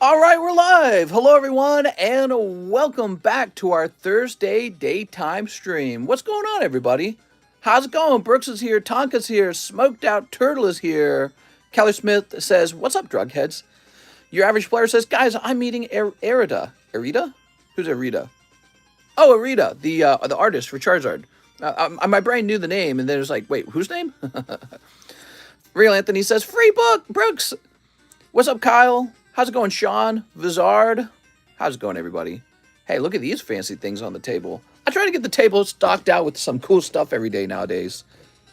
All right, we're live. Hello, everyone, and welcome back to our Thursday daytime stream. What's going on, everybody? How's it going? Brooks is here, Tonka's here, Smoked Out Turtle is here. Kelly Smith says, "What's up, drugheads?" Your average player says, "Guys, I'm meeting Erida." Erida? Who's Erida? Oh, Erida, the artist for Charizard. My brain knew the name, and then it was like, wait, whose name? Real Anthony says, "Free book, Brooks." What's up, Kyle? How's it going, Sean? Vizard? How's it going, everybody? Hey, look at these fancy things on the table. I try to get the table stocked out with some cool stuff every day nowadays.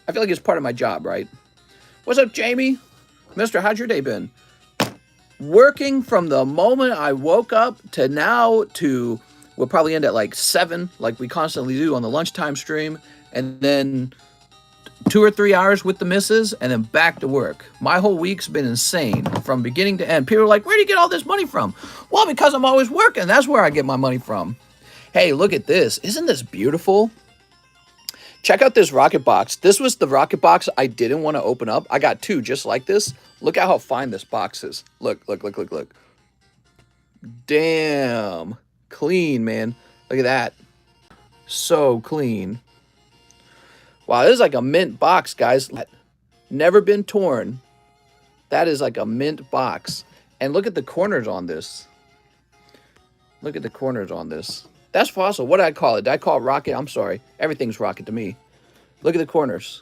I feel like it's part of my job, right? What's up, Jamie? Mister, how's your day been? Working from the moment I woke up to now to, we'll probably end at like 7, like we constantly do on the lunchtime stream, and then 2 or 3 hours with the missus, and then back to work. My whole week's been insane from beginning to end. People are like, "Where do you get all this money from?" Well, because I'm always working. That's where I get my money from. Hey, look at this. Isn't this beautiful? Check out this rocket box. This was the rocket box I didn't want to open up. I got 2 just like this. Look at how fine this box is. Look, look, look, look, look. Damn. Clean, man. Look at that. So clean. Wow, this is like a mint box, guys. Never been torn. That is like a mint box. And look at the corners on this. Look at the corners on this. That's fossil. What did I call it? Did I call it rocket? I'm sorry. Everything's rocket to me. Look at the corners.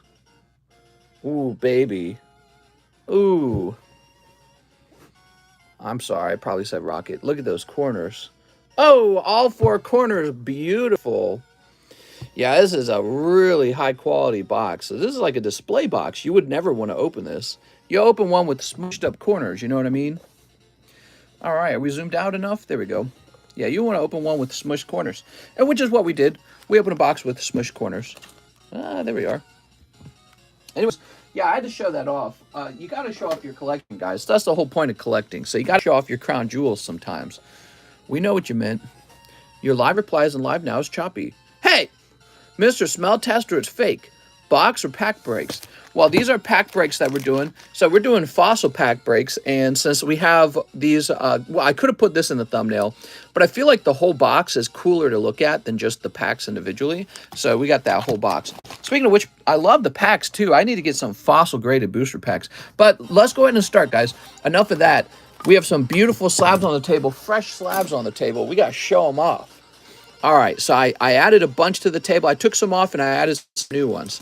Ooh, baby. Ooh. I'm sorry. I probably said rocket. Look at those corners. Oh, all 4 corners. Beautiful. Yeah, this is a really high quality box. So this is like a display box. You would never want to open this. You open one with smushed up corners, you know what I mean? All right, are we zoomed out enough? There we go. Yeah, you want to open one with smushed corners. And which is what we did. We opened a box with smushed corners. There we are. Anyways, yeah, I had to show that off. You got to show off your collecting, guys. That's the whole point of collecting. So you got to show off your crown jewels sometimes. We know what you meant. Your live replies and live now is choppy. Hey! Mr. Smell Tester, it's fake. Box or pack breaks? Well, these are pack breaks that we're doing. So we're doing fossil pack breaks. And since we have these, well, I could have put this in the thumbnail, but I feel like the whole box is cooler to look at than just the packs individually. So we got that whole box. Speaking of which, I love the packs too. I need to get some fossil graded booster packs. But let's go ahead and start, guys. Enough of that. We have some beautiful slabs on the table, fresh slabs on the table. We got to show them off. All right, so I added a bunch to the table. I took some off and I added some new ones.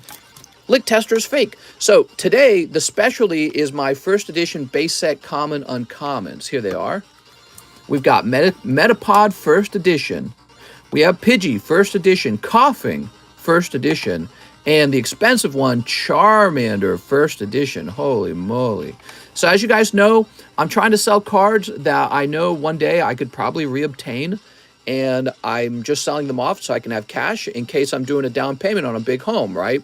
Lick Tester is fake. So today, the specialty is my first edition base set common uncommons. Here they are. We've got Metapod first edition. We have Pidgey first edition, Coughing first edition, and the expensive one, Charmander first edition. Holy moly. So as you guys know, I'm trying to sell cards that I know one day I could probably reobtain. And I'm just selling them off so I can have cash in case I'm doing a down payment on a big home, right?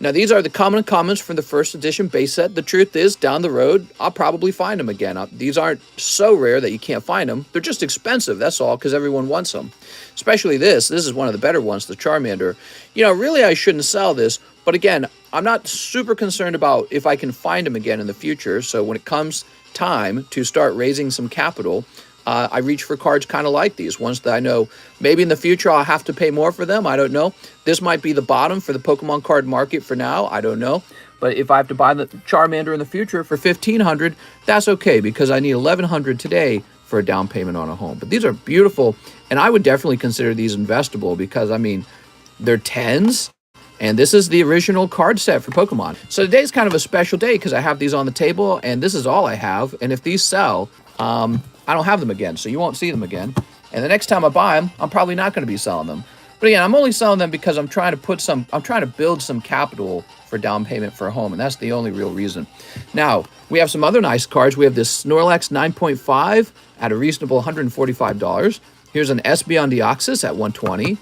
Now, these are the common uncommons from the first edition base set. The truth is, down the road, I'll probably find them again. These aren't so rare that you can't find them. They're just expensive, that's all, because everyone wants them. Especially this. This is one of the better ones, the Charmander. You know, really, I shouldn't sell this. But again, I'm not super concerned about if I can find them again in the future. So when it comes time to start raising some capital, I reach for cards kind of like these, ones that I know maybe in the future I'll have to pay more for them. I don't know. This might be the bottom for the Pokemon card market for now. I don't know. But if I have to buy the Charmander in the future for $1,500, that's okay because I need $1,100 today for a down payment on a home. But these are beautiful, and I would definitely consider these investable because, I mean, they're 10s. And this is the original card set for Pokemon. So today's kind of a special day because I have these on the table, and this is all I have. And if these sell, I don't have them again, so you won't see them again. And the next time I buy them, I'm probably not going to be selling them. But again, I'm only selling them because I'm trying to build some capital for down payment for a home, and that's the only real reason. Now, we have some other nice cards. We have this Snorlax 9.5 at a reasonable $145. Here's an Espeon Deoxys at $120.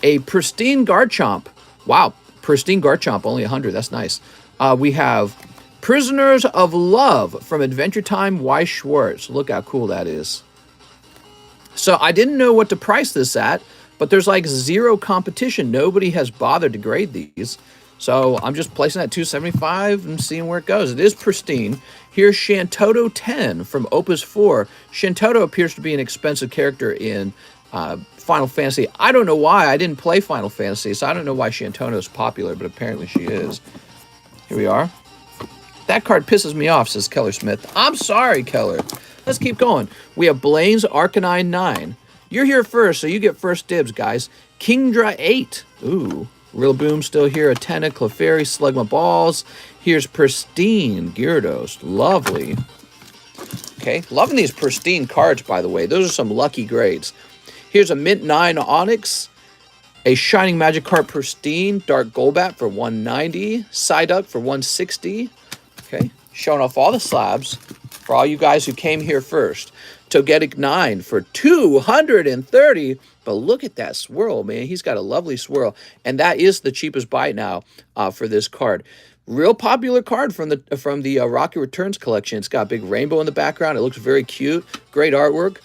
A Pristine Garchomp. Wow, Pristine Garchomp, only $100. That's nice. We have Prisoners of Love from Adventure Time Y. Schwartz. Look how cool that is. So I didn't know what to price this at, but there's like zero competition. Nobody has bothered to grade these. So I'm just placing that 275 and seeing where it goes. It is pristine. Here's Shantoto 10 from Opus 4. Shantoto appears to be an expensive character in Final Fantasy. I don't know why. I didn't play Final Fantasy, so I don't know why Shantoto is popular, but apparently she is. Here we are. That card pisses me off, says Keller Smith. I'm sorry, Keller. Let's keep going. We have Blaine's Arcanine 9. You're here first, so you get first dibs, guys. Kingdra 8. Ooh. Real Boom still here. Atena, Clefairy, Slugma Balls. Here's Pristine Gyarados. Lovely. Okay, loving these pristine cards, by the way. Those are some lucky grades. Here's a Mint 9 Onyx. A Shining Magikarp Pristine. Dark Golbat for 190. Psyduck for 160. Okay, showing off all the slabs for all you guys who came here first. Togetic 9 for 230. But look at that swirl, man. He's got a lovely swirl. And that is the cheapest buy now for this card. Real popular card from the Rocky Returns collection. It's got a big rainbow in the background. It looks very cute. Great artwork.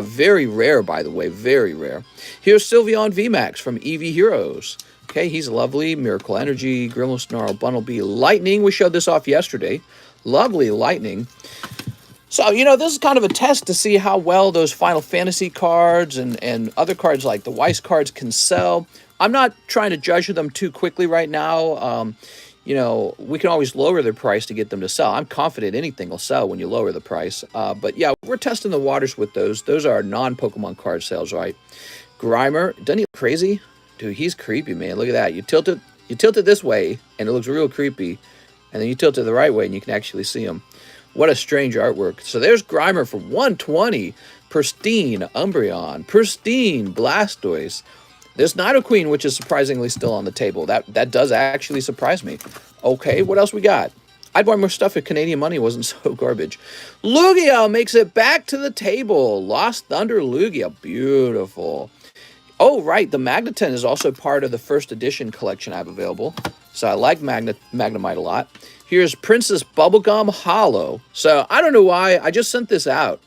Very rare, by the way. Very rare. Here's Sylveon VMAX from Eevee Heroes. Okay, he's lovely. Miracle Energy, Grimmelsnarl, Bunnelby, Lightning. We showed this off yesterday. Lovely Lightning. So, you know, this is kind of a test to see how well those Final Fantasy cards and other cards like the Weiss cards can sell. I'm not trying to judge them too quickly right now. You know, we can always lower their price to get them to sell. I'm confident anything will sell when you lower the price. But yeah, we're testing the waters with those. Those are non-Pokemon card sales, right? Grimer, doesn't he look crazy? Dude, he's creepy, man. Look at that. You tilt it this way, and it looks real creepy. And then you tilt it the right way, and you can actually see him. What a strange artwork. So there's Grimer for 120. Pristine Umbreon. Pristine Blastoise. There's Nidoqueen, which is surprisingly still on the table. That does actually surprise me. Okay, what else we got? I'd buy more stuff if Canadian money wasn't so garbage. Lugia makes it back to the table. Lost Thunder Lugia. Beautiful. Oh, right. The Magneton is also part of the first edition collection I have available. So I like Magnemite a lot. Here's Princess Bubblegum Hollow. So I don't know why. I just sent this out.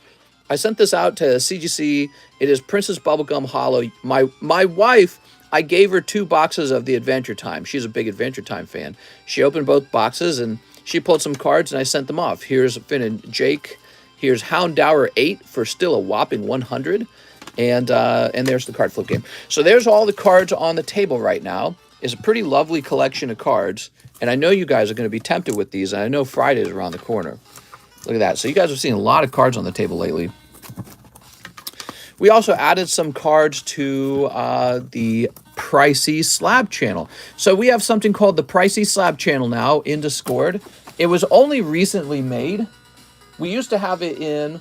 I sent this out to CGC. It is Princess Bubblegum Hollow. My wife, I gave her 2 boxes of the Adventure Time. She's a big Adventure Time fan. She opened both boxes and she pulled some cards and I sent them off. Here's Finn and Jake. Here's Houndour 8 for still a whopping 100. And there's the card flip game. So there's all the cards on the table right now. It's a pretty lovely collection of cards. And I know you guys are going to be tempted with these. And I know Friday is around the corner. Look at that. So you guys have seen a lot of cards on the table lately. We also added some cards to the Pricey Slab channel. So we have something called the Pricey Slab channel now in Discord. It was only recently made. We used to have it in...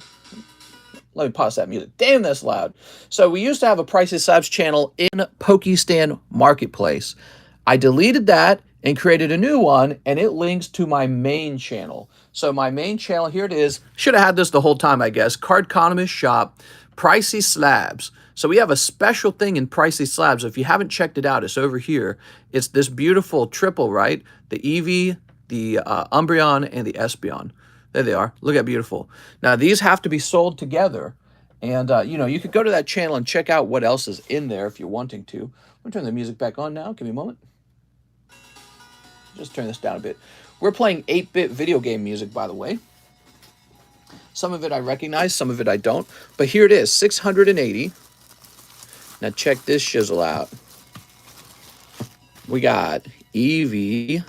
Let me pause that music. Damn, that's loud. So we used to have a Pricey Slabs channel in Pokestan Marketplace. I deleted that and created a new one, and it links to my main channel. So my main channel, here it is. Should have had this the whole time, I guess. Cardconomist Shop, Pricey Slabs. So we have a special thing in Pricey Slabs. If you haven't checked it out, it's over here. It's this beautiful triple, right? The Eevee, the Umbreon, and the Espeon. There they are. Look how beautiful. Now, these have to be sold together. And, you know, you could go to that channel and check out what else is in there if you're wanting to. I'm going to turn the music back on now. Give me a moment. Just turn this down a bit. We're playing 8-bit video game music, by the way. Some of it I recognize, some of it I don't. But here it is, 680. Now check this shizzle out. We got Eevee,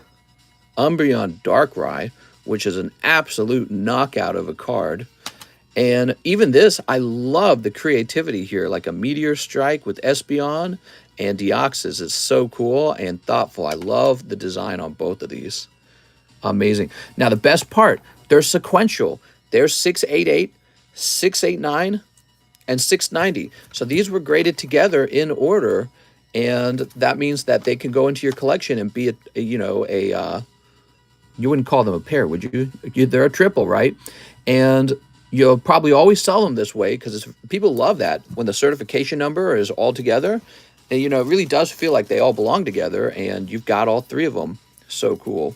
Umbreon Darkrai, which is an absolute knockout of a card. And even this, I love the creativity here, like a Meteor Strike with Espeon and Deoxys. It's so cool and thoughtful. I love the design on both of these. Amazing. Now, the best part, they're sequential. There's 688, 689, and 690. So these were graded together in order, and that means that they can go into your collection and be you wouldn't call them a pair, would you? They're a triple, right? And you'll probably always sell them this way because people love that when the certification number is all together. And, you know, it really does feel like they all belong together, and you've got all 3 of them. So cool.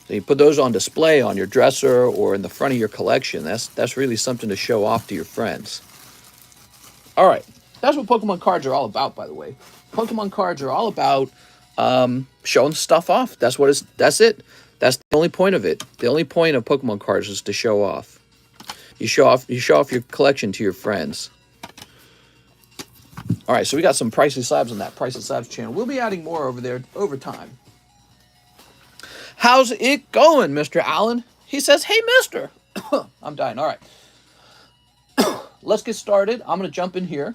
So you put those on display on your dresser or in the front of your collection. That's really something to show off to your friends. All right. That's what Pokemon cards are all about, by the way. Pokemon cards are all about showing stuff off. That's what it's. That's it. That's the only point of it. The only point of Pokemon cards is to show off. You show off your collection to your friends. All right, so we got some Pricey Slabs on that Pricey Slabs channel. We'll be adding more over there over time. How's it going, Mr. Allen? He says, hey, mister. I'm dying. All right. Let's get started. I'm going to jump in here.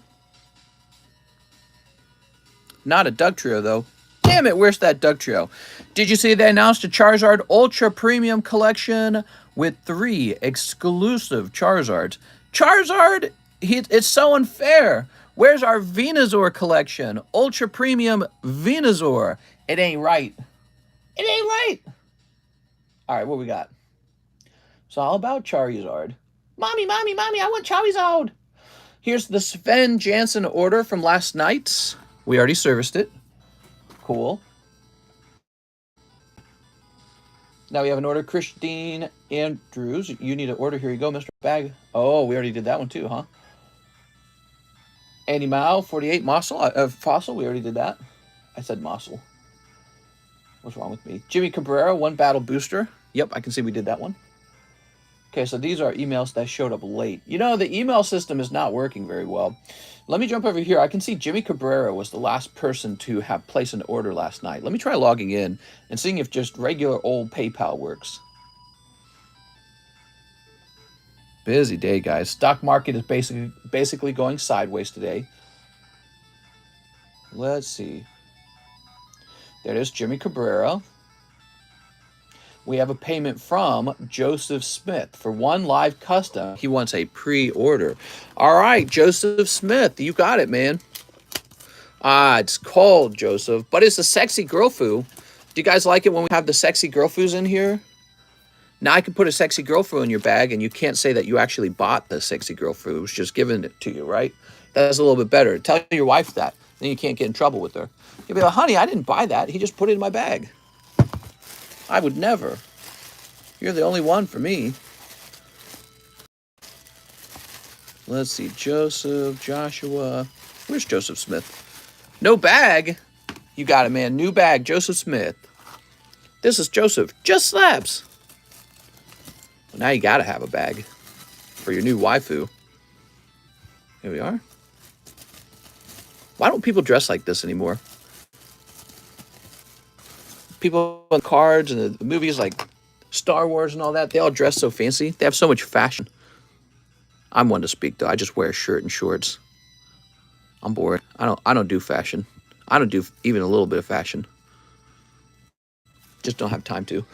Not a Doug Trio, though. Damn it, where's that Doug Trio? Did you see they announced a Charizard Ultra Premium Collection with 3 exclusive Charizards? Charizard, it's so unfair. Where's our Venusaur collection? Ultra Premium Venusaur. It ain't right. It ain't right. All right, what we got? It's all about Charizard. Mommy, mommy, mommy, I want Charizard. Here's the Sven Jansen order from last night. We already serviced it. Cool. Now we have an order. Christine Andrews. You need an order. Here you go, Mr. Bag. Oh, we already did that one too, huh? Andy Mao, 48. Fossil. We already did that. I said Mossel. What's wrong with me? Jimmy Cabrera, 1 battle booster. Yep, I can see we did that one. Okay, so these are emails that showed up late. You know, the email system is not working very well. Let me jump over here. I can see Jimmy Cabrera was the last person to have placed an order last night. Let me try logging in and seeing if just regular old PayPal works. Busy day, guys. Stock market is basically going sideways today. Let's see. There it is, Jimmy Cabrera. We have a payment from Joseph Smith for 1 live custom. He wants a pre-order. All right, Joseph Smith, you got it, man. It's cold, Joseph, but it's a sexy girl foo. Do you guys like it when we have the sexy girl foos in here? Now I can put a sexy girl foo in your bag, and you can't say that you actually bought the sexy girl foo. It was just given it to you, right? That's a little bit better. Tell your wife that. Then you can't get in trouble with her. You'll be like, honey, I didn't buy that. He just put it in my bag. I would never. You're the only one for me. Let's see. Joseph, Joshua. Where's Joseph Smith? No bag. You got it, man. New bag. Joseph Smith. This is Joseph. Just Slabs. Well, now you got to have a bag for your new waifu. Here we are. Why don't people dress like this anymore? People on cards and the movies like Star Wars and all that, they all dress so fancy. They have so much fashion. I'm one to speak, though. I just wear a shirt and shorts. I'm bored. I don't do fashion. I don't do even a little bit of fashion. Just don't have time to.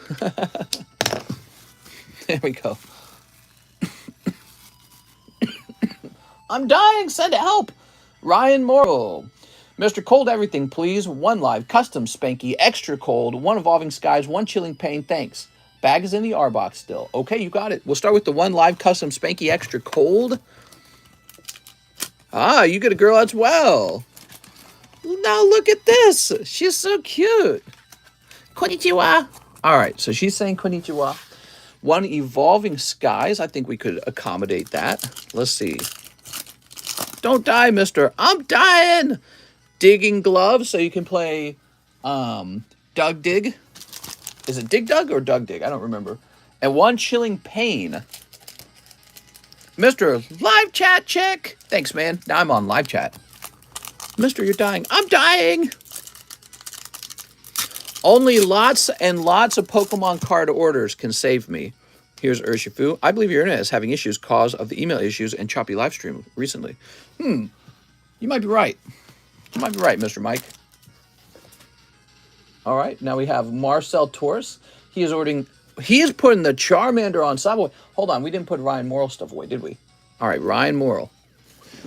There we go. I'm dying. Send help. Ryan Morrill. Mr. Cold Everything, please. 1 live, custom spanky, extra cold, 1 evolving skies, 1 chilling pain, thanks. Bag is in the R box still. Okay, you got it. We'll start with the 1 live, custom spanky, extra cold. You get a girl as well. Now look at this. She's so cute. Konnichiwa. All right, so she's saying konnichiwa. 1 evolving skies. I think we could accommodate that. Let's see. Don't die, mister. I'm dying. Digging gloves, so you can play Doug Dig. Is it Dig Dug or Doug Dig? I don't remember. And 1 chilling pain. Mr. Live Chat Check. Thanks, man. Now I'm on live chat. Mister, you're dying. I'm dying. Only lots and lots of Pokemon card orders can save me. Here's Urshifu. I believe your internet is having issues cause of the email issues and choppy live stream recently. You might be right. You might be right, Mr. Mike. All right, now we have Marcel Torres. He is putting the Charmander on SLAB-AWAY. Hold on, we didn't put Ryan Morrill stuff away, did we? All right, Ryan Morrill.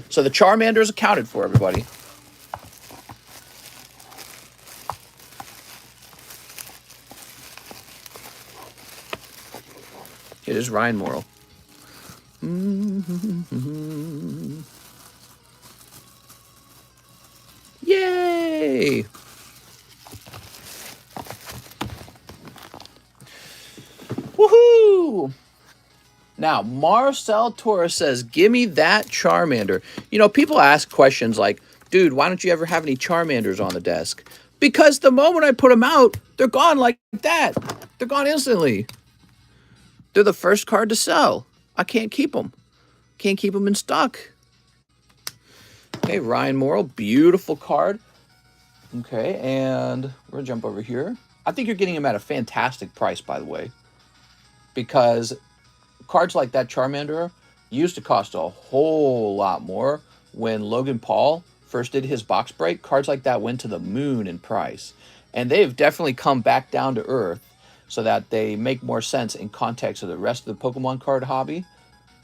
So the Charmander is accounted for, everybody. It is Ryan Morrill. Yay! Woohoo! Now, Marcel Torres says, give me that Charmander. You know, people ask questions like, dude, why don't you ever have any Charmanders on the desk? Because the moment I put them out, they're gone like that. They're gone instantly. They're the first card to sell. I can't keep them. Can't keep them in stock. Okay, Ryan Morrill, beautiful card. Okay, and we're going to jump over here. I think you're getting him at a fantastic price, by the way. Because cards like that Charmander used to cost a whole lot more. When Logan Paul first did his box break, cards like that went to the moon in price. And they've definitely come back down to earth so that they make more sense in context of the rest of the Pokemon card hobby.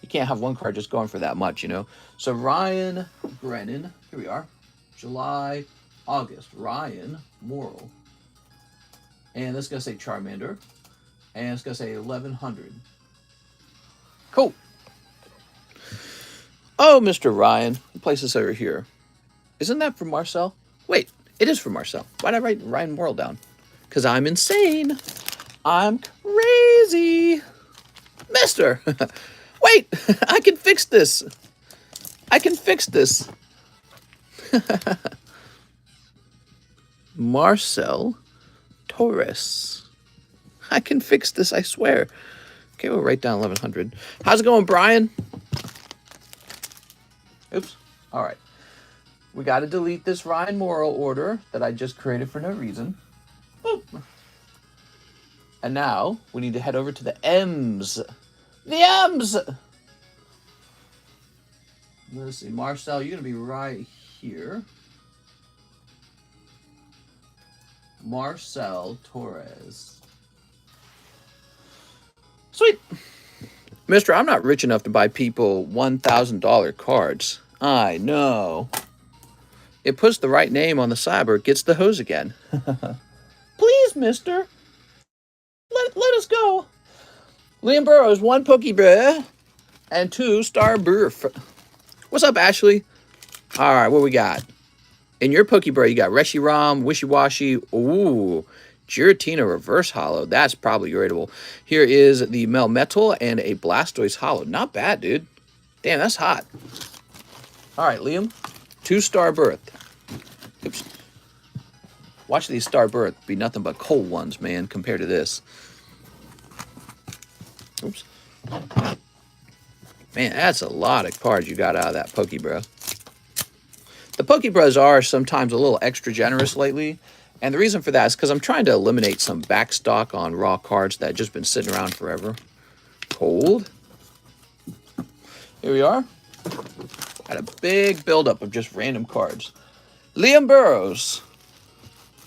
You can't have one card just going for that much, you know. So Ryan Brennan, here we are. July, August, Ryan Morrill. And this is going to say Charmander. And it's going to say 1100. Cool. Oh, Mr. Ryan. Place this over here. Isn't that for Marcel? Wait, it is for Marcel. Why did I write Ryan Morrill down? Because I'm insane. I'm crazy. Mister. Wait, I can fix this. I can fix this. Marcel Torres. I can fix this, I swear. Okay, we'll write down 1100. How's it going, Brian? Oops. All right. We got to delete this Ryan Morrill order that I just created for no reason. Boop. And now we need to head over to the M's. The M's! Let's see. Marcel, you're going to be right here. Marcel Torres. Sweet. Mister, I'm not rich enough to buy people $1,000 cards. I know. It puts the right name on the slab or it gets the hose again. Please, mister. Let us go. Liam Burrows, 1 Pokeball and 2 Star Burf. What's up, Ashley? All right, what we got? In your Pokeball, you got Reshiram, Wishy-Washy. Ooh, Giratina Reverse Hollow. That's probably rateable. Here is the Melmetal and a Blastoise Hollow. Not bad, dude. Damn, that's hot. All right, Liam. 2 Star Birth. Oops. Watch these Star Birth be nothing but cold ones, man, compared to this. Oops. Man, that's a lot of cards you got out of that Pokeball. The Pokebros are sometimes a little extra generous lately. And the reason for that is because I'm trying to eliminate some back stock on raw cards that have just been sitting around forever. Cold. Here we are. Got a big buildup of just random cards. Liam Burrows.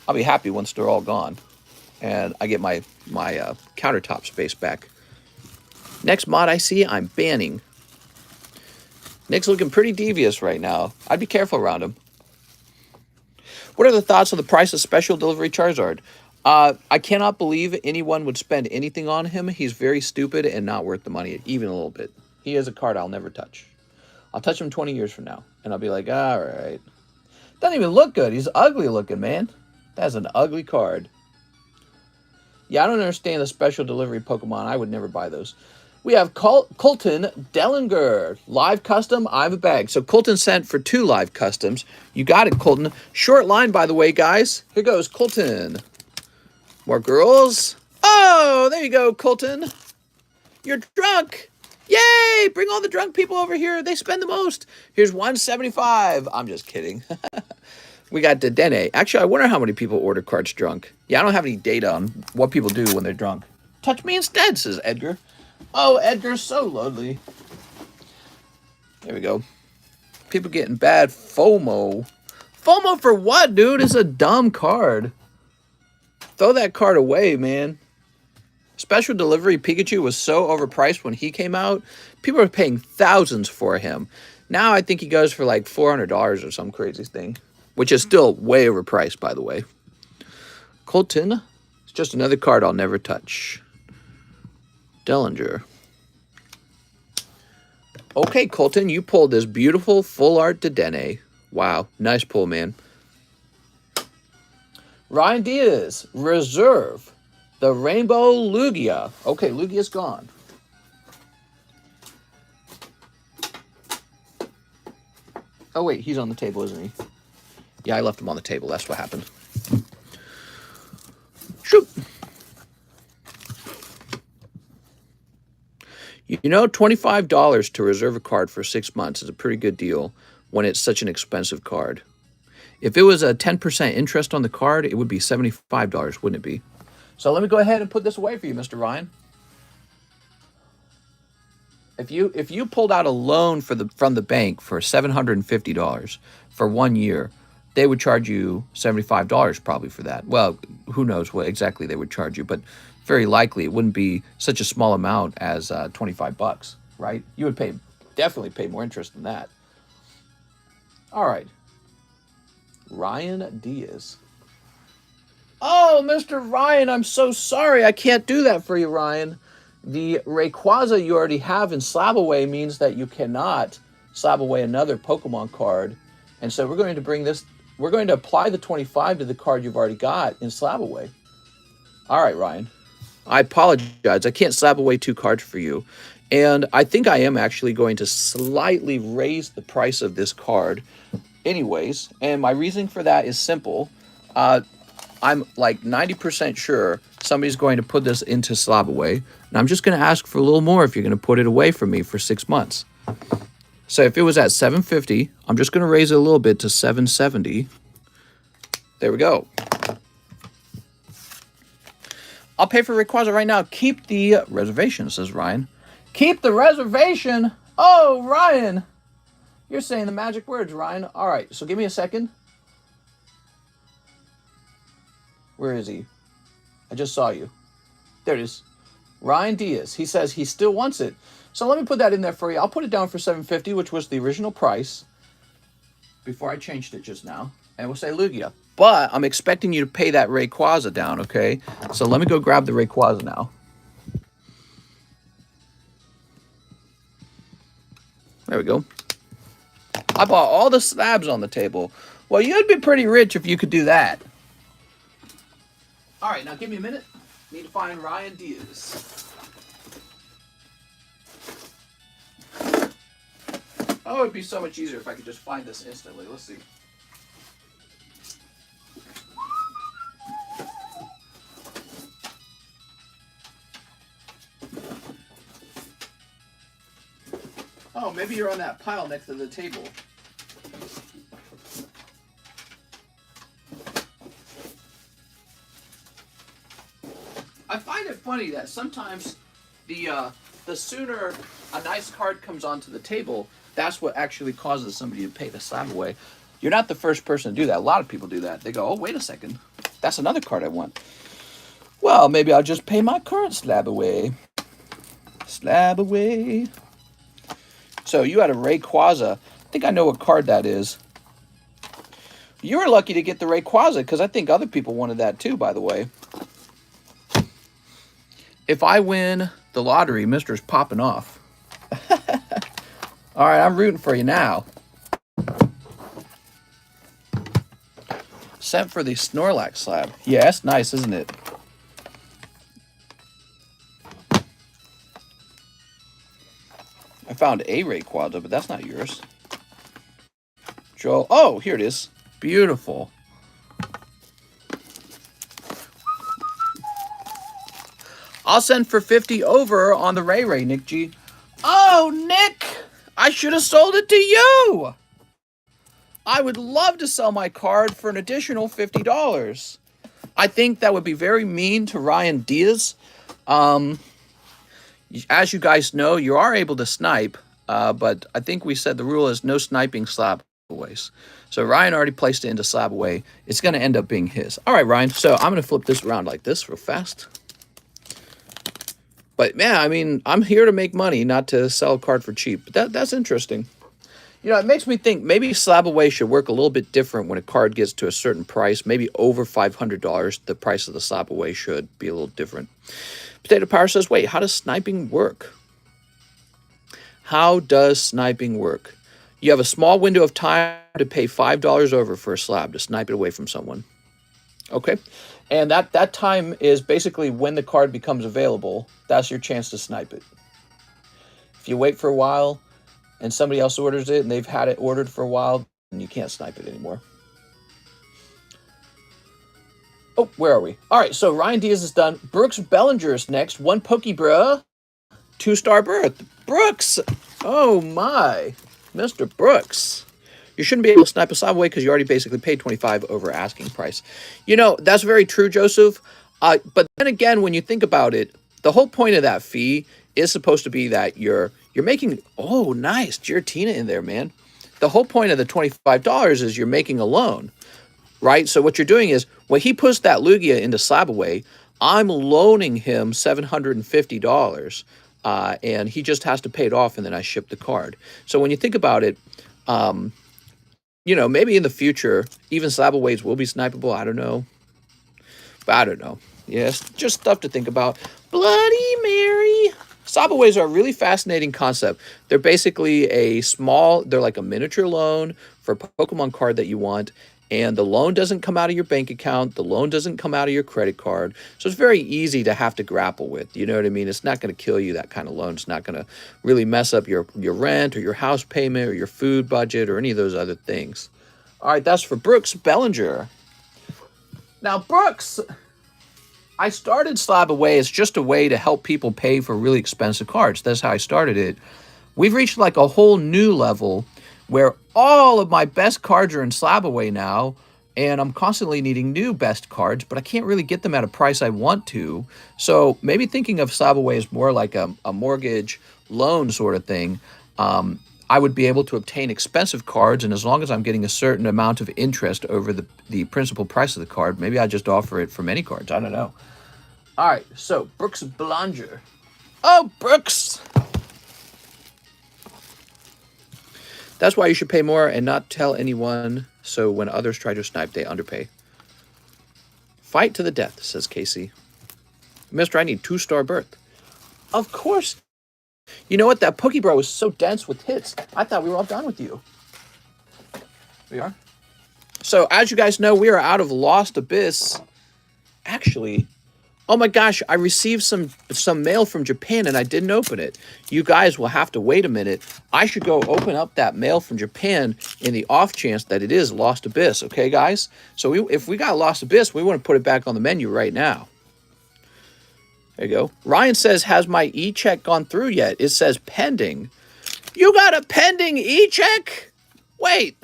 I'll be happy once they're all gone. And I get my countertop space back. Next mod I see, I'm banning. Nick's looking pretty devious right now. I'd be careful around him. What are the thoughts on the price of special delivery Charizard? I cannot believe anyone would spend anything on him. He's very stupid and not worth the money, even a little bit. He is a card I'll never touch. I'll touch him 20 years from now, and I'll be like, all right. Doesn't even look good. He's ugly looking, man. That's an ugly card. Yeah, I don't understand the special delivery Pokemon. I would never buy those. We have Colton Dellinger. Live custom, I have a bag. So Colton sent for 2 live customs. You got it, Colton. Short line, by the way, guys. Here goes Colton. More girls. Oh, there you go, Colton. You're drunk. Yay! Bring all the drunk people over here. They spend the most. Here's 175. I'm just kidding. We got Dedenne. Actually, I wonder how many people order cards drunk. Yeah, I don't have any data on what people do when they're drunk. Touch me instead, says Edgar. Oh, Edgar's so lonely. There we go. People getting bad FOMO. FOMO for what, dude? It's a dumb card. Throw that card away, man. Special delivery Pikachu was so overpriced when he came out. People are paying thousands for him. Now I think he goes for like $400 or some crazy thing. Which is still way overpriced, by the way. Colton. It's just another card I'll never touch. Dellinger. Okay, Colton, you pulled this beautiful full art Dedenne. Wow, nice pull, man. Ryan Diaz, reserve the Rainbow Lugia. Okay, Lugia's gone. Oh, wait, he's on the table, isn't he? Yeah, I left him on the table. That's what happened. You know, $25 to reserve a card for 6 months is a pretty good deal when it's such an expensive card. If it was a 10% interest on the card, it would be $75, wouldn't it be? So let me go ahead and put this away for you, Mr. Ryan. If you pulled out a loan from the bank for $750 for 1 year, they would charge you $75 probably for that. Well, who knows what exactly they would charge you, but very likely it wouldn't be such a small amount as $25, right? You would definitely pay more interest than that. All right. Ryan Diaz. Oh, Mr. Ryan, I'm so sorry. I can't do that for you, Ryan. The Rayquaza you already have in SLAB-AWAY means that you cannot slab away another Pokemon card. And so we're going to apply the 25 to the card you've already got in SLAB-AWAY. All right, Ryan. I apologize. I can't slab away 2 cards for you. And I think I am actually going to slightly raise the price of this card anyways. And my reasoning for that is simple. I'm like 90% sure somebody's going to put this into SLAB-AWAY. And I'm just going to ask for a little more if you're going to put it away from me for 6 months. So if it was at $750, I'm just going to raise it a little bit to $770. There we go. I'll pay for Rayquaza right now. Keep the reservation, says Ryan. Keep the reservation? Oh, Ryan. You're saying the magic words, Ryan. All right, so give me a second. Where is he? I just saw you. There it is. Ryan Diaz. He says he still wants it. So let me put that in there for you. I'll put it down for $750, which was the original price before I changed it just now. And we'll say Lugia. But I'm expecting you to pay that Rayquaza down, okay? So let me go grab the Rayquaza now. There we go. I bought all the slabs on the table. Well, you'd be pretty rich if you could do that. All right, now give me a minute. Need to find Ryan Diaz. Oh, it'd be so much easier if I could just find this instantly. Let's see. Oh, maybe you're on that pile next to the table. I find it funny that sometimes the sooner a nice card comes onto the table, that's what actually causes somebody to pay the SLAB-AWAY. You're not the first person to do that. A lot of people do that. They go, oh, wait a second. That's another card I want. Well, maybe I'll just pay my current SLAB-AWAY. SLAB-AWAY. So you had a Rayquaza. I think I know what card that is. You were lucky to get the Rayquaza because I think other people wanted that too, by the way. If I win the lottery, Mister's popping off. All right, I'm rooting for you now. Sent for the Snorlax slab. Yeah, that's nice, isn't it? I found a Rayquaza, but that's not yours. Joel. Oh, here it is. Beautiful. I'll send for 50 over on the Ray, Nick G. Oh, Nick! I should have sold it to you! I would love to sell my card for an additional $50. I think that would be very mean to Ryan Diaz. As you guys know, you are able to snipe, but I think we said the rule is no sniping SLAB-AWAYs. So Ryan already placed it into SLAB-AWAY. It's going to end up being his. All right, Ryan. So I'm going to flip this around like this real fast. But, man, I mean, I'm here to make money, not to sell a card for cheap. But that's interesting. You know, it makes me think maybe SLAB-AWAY should work a little bit different when a card gets to a certain price. Maybe over $500, the price of the SLAB-AWAY should be a little different. Potato Power says, wait, how does sniping work? How does sniping work? You have a small window of time to pay $5 over for a slab to snipe it away from someone. Okay? And that time is basically when the card becomes available. That's your chance to snipe it. If you wait for a while and somebody else orders it and they've had it ordered for a while, then you can't snipe it anymore. Oh, where are we? All right, so Ryan Diaz is done. Brooks Bellinger is next. One Pokebruh. 2-star berth. Brooks! Oh my. Mr. Brooks. You shouldn't be able to snipe a slab-away because you already basically paid 25 over asking price. You know, that's very true, Joseph. But then again, when you think about it, the whole point of that fee is supposed to be that you're making, oh, nice, Giratina in there, man. The whole point of the $25 is you're making a loan, right? So what you're doing is, when he puts that Lugia into slab-away, I'm loaning him $750, and he just has to pay it off, and then I ship the card. So when you think about it, you know, maybe in the future, even slab-aways will be snipeable. I don't know. But I don't know. Yes, just stuff to think about. Bloody Mary. Slab-aways are a really fascinating concept. They're basically they're like a miniature loan for a Pokemon card that you want. And the loan doesn't come out of your bank account. The loan doesn't come out of your credit card. So it's very easy to have to grapple with. You know what I mean? It's not going to kill you, that kind of loan. It's not going to really mess up your rent or your house payment or your food budget or any of those other things. All right, that's for Brooks Bellinger. Now, Brooks, I started Slab-Away as just a way to help people pay for really expensive cards. That's how I started it. We've reached like a whole new level where all of my best cards are in Slab-Away now, and I'm constantly needing new best cards, but I can't really get them at a price I want to. So maybe thinking of Slab-Away as more like a mortgage loan sort of thing. I would be able to obtain expensive cards, and as long as I'm getting a certain amount of interest over the principal price of the card, maybe I just offer it for many cards. I don't know. All right, so Brooks Bellinger. Oh, Brooks! That's why you should pay more and not tell anyone, so when others try to snipe, they underpay. Fight to the death, says Casey. Mister, I need 2-star berth. Of course. You know what? That Pokebro was so dense with hits. I thought we were all done with you. We are. So, as you guys know, we are out of Lost Abyss. Actually, oh my gosh, I received some mail from Japan and I didn't open it. You guys will have to wait a minute. I should go open up that mail from Japan in the off chance that it is Lost Abyss. Okay, guys? So if we got Lost Abyss, we want to put it back on the menu right now. There you go. Ryan says, has my e-check gone through yet? It says pending. You got a pending e-check? Wait.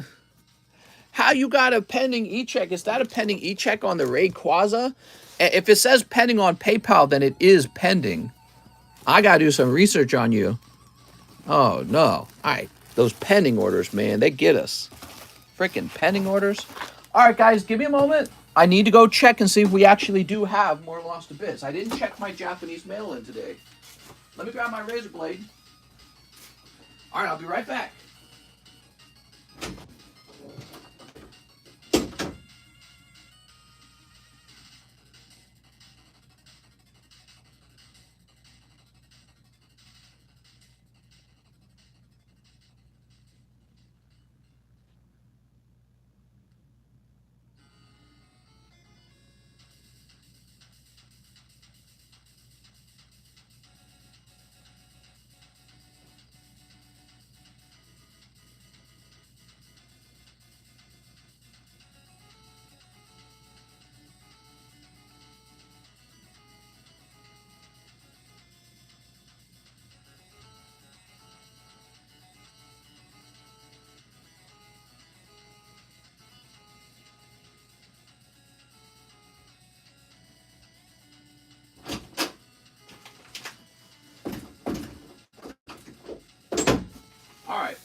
How you got a pending e-check? Is that a pending e-check on the Rayquaza? If it says pending on PayPal, then it is pending. I got to do some research on you. Oh, no. All right. Those pending orders, man, they get us. Freaking pending orders. All right, guys, give me a moment. I need to go check and see if we actually do have more Lost Abyss. I didn't check my Japanese mail in today. Let me grab my razor blade. All right, I'll be right back. All right.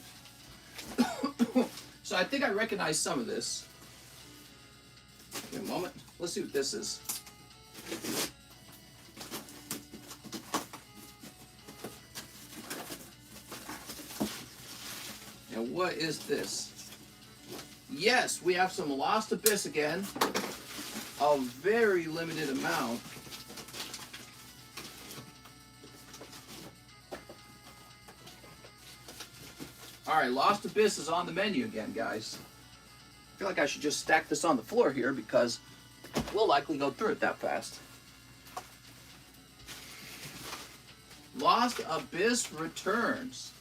So I think I recognize some of this. Give me a moment. Let's see what this is. And what is this? Yes, we have some Lost Abyss again. A very limited amount. All right, Lost Abyss is on the menu again, guys. I feel like I should just stack this on the floor here because we'll likely go through it that fast. Lost Abyss returns.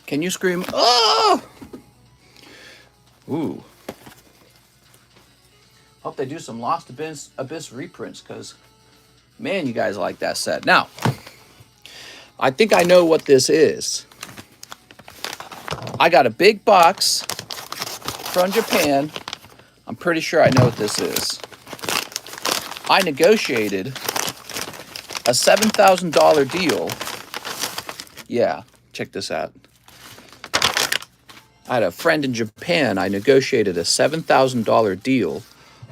Can you scream? Oh! Ooh. Hope they do some Lost Abyss reprints, because, man, you guys like that set. Now, I think I know what this is. I got a big box from Japan. I'm pretty sure I know what this is. I negotiated a $7,000 deal. Yeah, check this out. I had a friend in Japan. I negotiated a $7,000 deal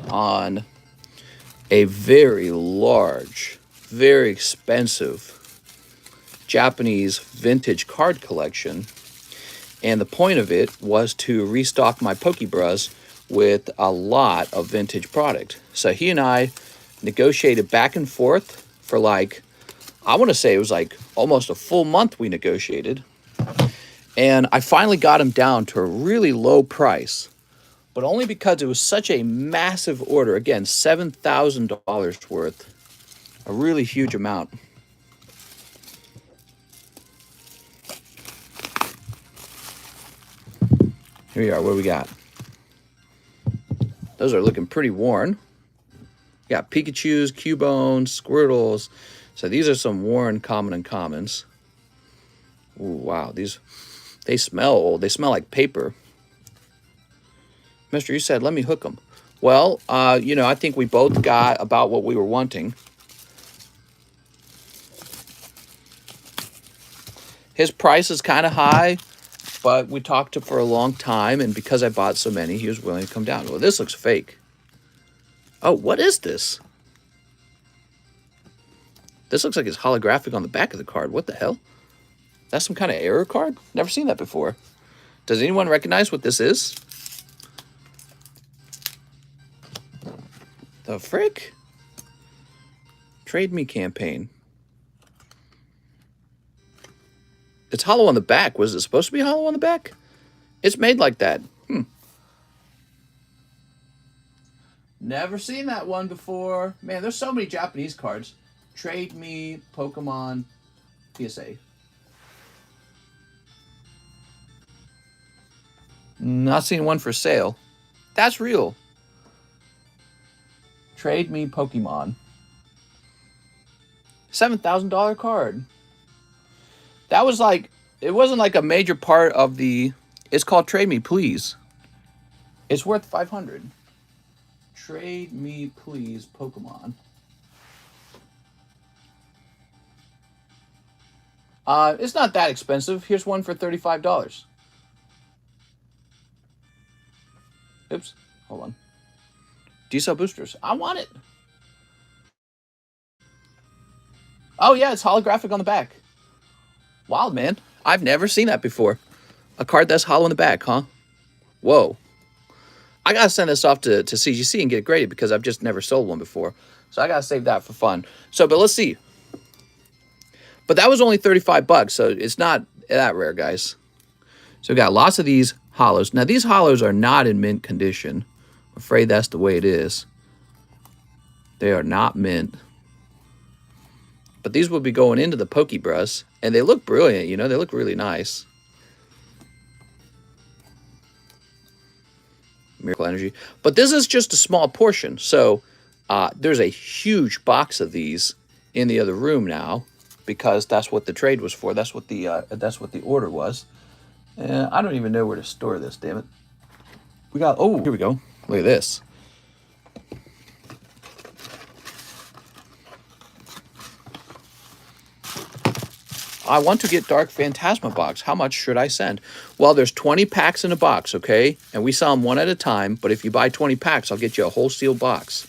on a very large, very expensive Japanese vintage card collection. And the point of it was to restock my Pokebras with a lot of vintage product. So he and I negotiated back and forth for like, I want to say it was like almost a full month we negotiated. And I finally got him down to a really low price, but only because it was such a massive order. Again, $7,000 worth, a really huge amount. Here we are. What do we got? Those are looking pretty worn. We got Pikachus, Cubones, Squirtles. So these are some worn common uncommons. Ooh, wow. They smell old. They smell like paper. Mister, you said, let me hook them. Well, you know, I think we both got about what we were wanting. His price is kind of high, but we talked for a long time, and because I bought so many, he was willing to come down. Well, this looks fake. Oh, what is this? This looks like it's holographic on the back of the card. What the hell? That's some kind of error card? Never seen that before. Does anyone recognize what this is? The frick? Trade Me campaign. It's hollow on the back. Was it supposed to be hollow on the back? It's made like that. Never seen that one before. Man, there's so many Japanese cards. Trade Me, Pokemon, PSA. Not seeing one for sale. That's real. Trade Me, Pokemon. $7,000 card. That was like, it wasn't like a major part of the, it's called Trade Me, Please. It's worth $500. Trade Me, Please, Pokemon. It's not that expensive. Here's one for $35. Oops, hold on. Do you sell boosters? I want it. Oh yeah, it's holographic on the back. Wild, man. I've never seen that before. A card that's hollow in the back, huh? Whoa. I gotta send this off to CGC and get it graded because I've just never sold one before. So I gotta save that for fun. So, but let's see. But that was only 35 bucks, so it's not that rare, guys. So we got lots of these hollows. Now, these hollows are not in mint condition. I'm afraid that's the way it is. They are not mint. But these will be going into the Pokebras, and they look brilliant, you know? They look really nice. Miracle Energy. But this is just a small portion. So there's a huge box of these in the other room now, because that's what the trade was for. That's what the order was. And I don't even know where to store this, damn it. We got, oh, here we go. Look at this. I want to get Dark Phantasma box. How much should I send? Well, there's 20 packs in a box, okay? And we sell them one at a time, but if you buy 20 packs, I'll get you a whole sealed box.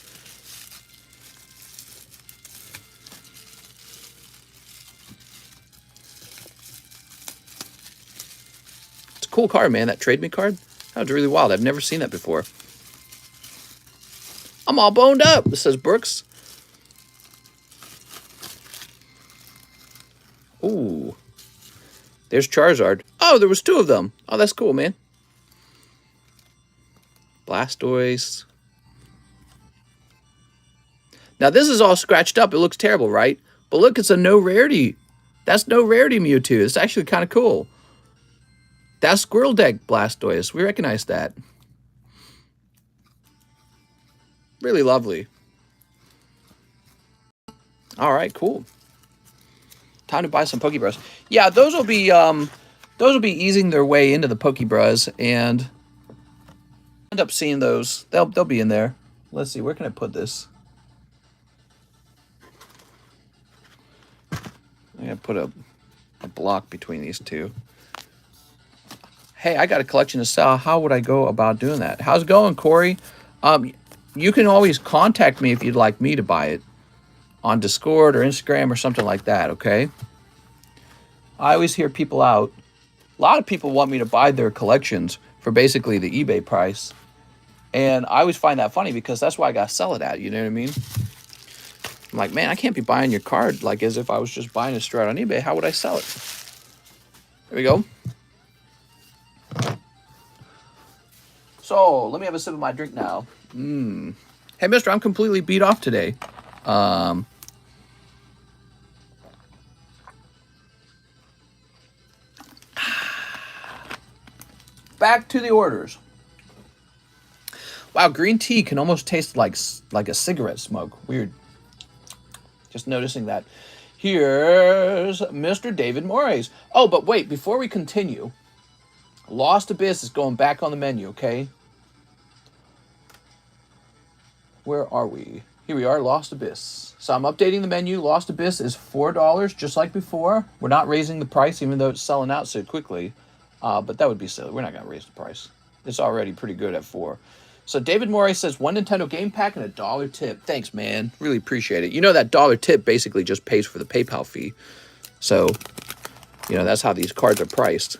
It's a cool card, man, that Trade Me card. That was really wild. I've never seen that before. I'm all boned up, this says Brooks. Ooh. There's Charizard. Oh, there was two of them. Oh, that's cool, man. Blastoise. Now, this is all scratched up. It looks terrible, right? But look, it's a no rarity. That's no rarity Mewtwo. It's actually kind of cool. That's Squirrel Deck Blastoise. We recognize that. Really lovely. All right, cool. Time to buy some Pokebras. Yeah, those will be easing their way into the Pokebras, and end up seeing those. They'll be in there. Let's see, where can I put this? I'm gonna put a block between these two. Hey, I got a collection to sell. How would I go about doing that? How's it going, Corey? You can always contact me if you'd like me to buy it on Discord or Instagram or something like that, okay? I always hear people out. A lot of people want me to buy their collections for basically the eBay price. And I always find that funny because that's why I got to sell it at, you know what I mean? I'm like, man, I can't be buying your card like as if I was just buying it straight on eBay. How would I sell it? There we go. So, let me have a sip of my drink now. Hey, mister, I'm completely beat off today. Back to the orders. Wow, green tea can almost taste like a cigarette smoke. Weird. Just noticing that. Here's Mr. David Morris. Oh, but wait, before we continue, Lost Abyss is going back on the menu, okay? Where are we? Here we are, Lost Abyss. So I'm updating the menu. Lost Abyss is $4, just like before. We're not raising the price, even though it's selling out so quickly. But that would be silly. We're not going to raise the price. It's already pretty good at $4. So David Morris says, one Nintendo game pack and $1 tip. Thanks, man. Really appreciate it. You know that $1 tip basically just pays for the PayPal fee. So, you know, that's how these cards are priced.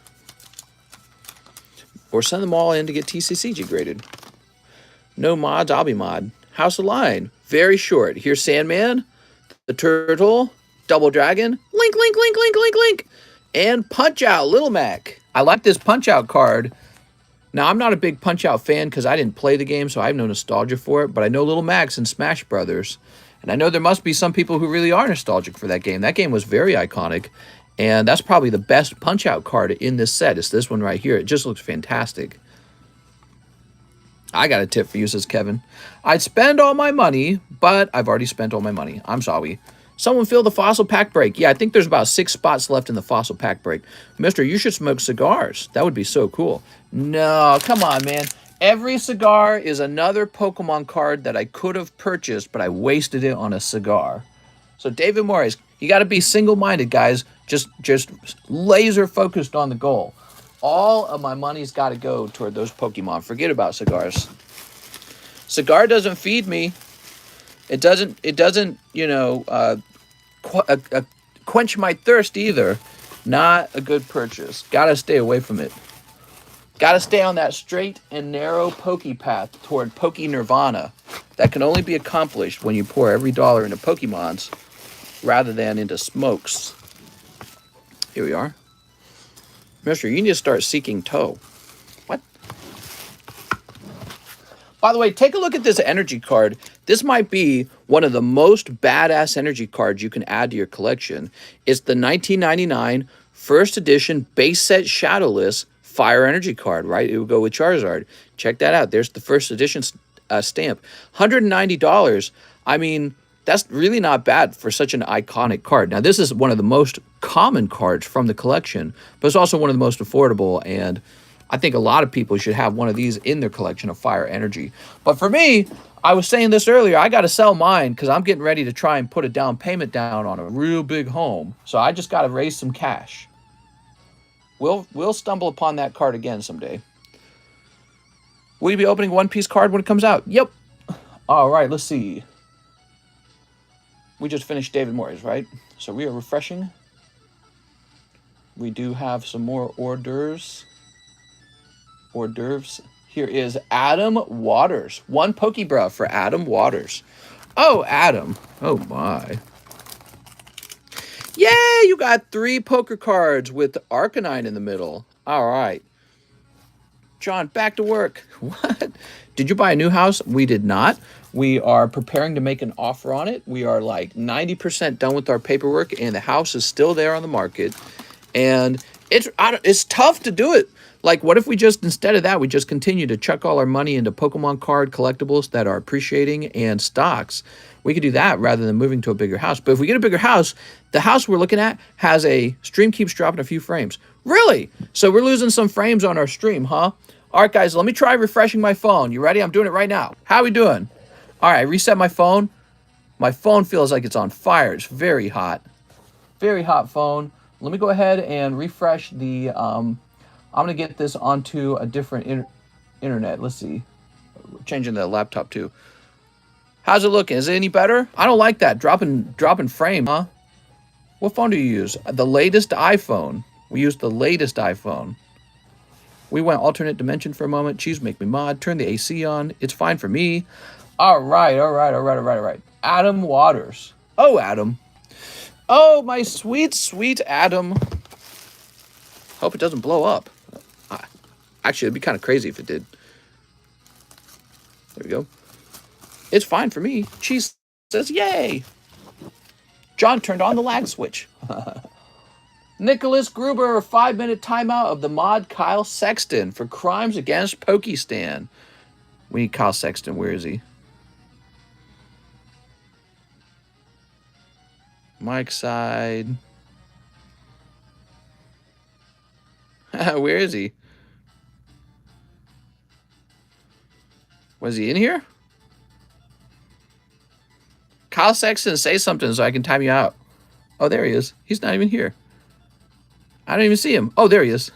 Or send them all in to get TCCG graded. No mods, I'll be mod. House of Line, very short. Here's Sandman, the Turtle, Double Dragon, Link, and Punch Out, Little Mac. I like this Punch Out card. Now, I'm not a big Punch Out fan because I didn't play the game, so I have no nostalgia for it, but I know Little Max and Smash Brothers, and I know there must be some people who really are nostalgic for that game. That game was very iconic, and that's probably the best Punch Out card in this set. It's this one right here. It just looks fantastic. I got a tip for you, says Kevin. I'd spend all my money, but I've already spent all my money. I'm sorry. Someone fill the fossil pack break. Yeah, I think there's about 6 spots left in the fossil pack break. Mister, you should smoke cigars. That would be so cool. No, come on, man. Every cigar is another Pokemon card that I could have purchased, but I wasted it on a cigar. So David Morris, you got to be single-minded, guys. Just laser focused on the goal. All of my money's got to go toward those Pokemon. Forget about cigars. Cigar doesn't feed me. It doesn't, you know, quench my thirst either. Not a good purchase. Got to stay away from it. Got to stay on that straight and narrow Poke path toward Poke Nirvana. That can only be accomplished when you pour every dollar into Pokemons rather than into smokes. Here we are. Mister, you need to start seeking toe. What? By the way, take a look at this energy card. This might be one of the most badass energy cards you can add to your collection. It's the 1999 first edition base set shadowless fire energy card, right? It would go with Charizard. Check that out. There's the first edition stamp. $190. I mean, that's really not bad for such an iconic card. Now, this is one of the most common cards from the collection, but it's also one of the most affordable, and I think a lot of people should have one of these in their collection of fire energy. But for me, I was saying this earlier, I got to sell mine because I'm getting ready to try and put a down payment down on a real big home. So I just got to raise some cash. We'll stumble upon that card again someday. Will you be opening One Piece card when it comes out? Yep. All right, let's see. We just finished David Morris, right? So we are refreshing. We do have some more hors d'oeuvres. Hors d'oeuvres. Here is Adam Waters. One Pokebra for Adam Waters. Oh, Adam. Oh, my. Yeah, you got 3 poker cards with Arcanine in the middle. All right. John, back to work. What? Did you buy a new house? We did not. We are preparing to make an offer on it. We are like 90% done with our paperwork, and the house is still there on the market. And it's tough to do it. Like, what if we just, instead of that, we just continue to chuck all our money into Pokemon card collectibles that are appreciating and stocks? We could do that rather than moving to a bigger house. But if we get a bigger house, the house we're looking at has a stream keeps dropping a few frames. Really? So we're losing some frames on our stream, huh? All right, guys, let me try refreshing my phone. You ready? I'm doing it right now. How are we doing? All right, reset my phone. My phone feels like it's on fire. It's very hot. Very hot phone. Let me go ahead and refresh the... I'm going to get this onto a different internet. Let's see. Changing the laptop too. How's it looking? Is it any better? I don't like that. Dropping frame, huh? What phone do you use? The latest iPhone. We use the latest iPhone. We went alternate dimension for a moment. Choose make me mod. Turn the AC on. It's fine for me. All right. Adam Waters. Oh, Adam. Oh, my sweet, sweet Adam. Hope it doesn't blow up. Actually, it'd be kind of crazy if it did. There we go. It's fine for me. Cheese says, yay. John turned on the lag switch. Nicholas Gruber, 5-minute timeout of the mod Kyle Sexton for crimes against Pokestan. We need Kyle Sexton. Where is he? Mike side. Where is he? Was he in here? Kyle Sexton, say something so I can time you out. Oh, there he is. He's not even here. I don't even see him. Oh, there he is.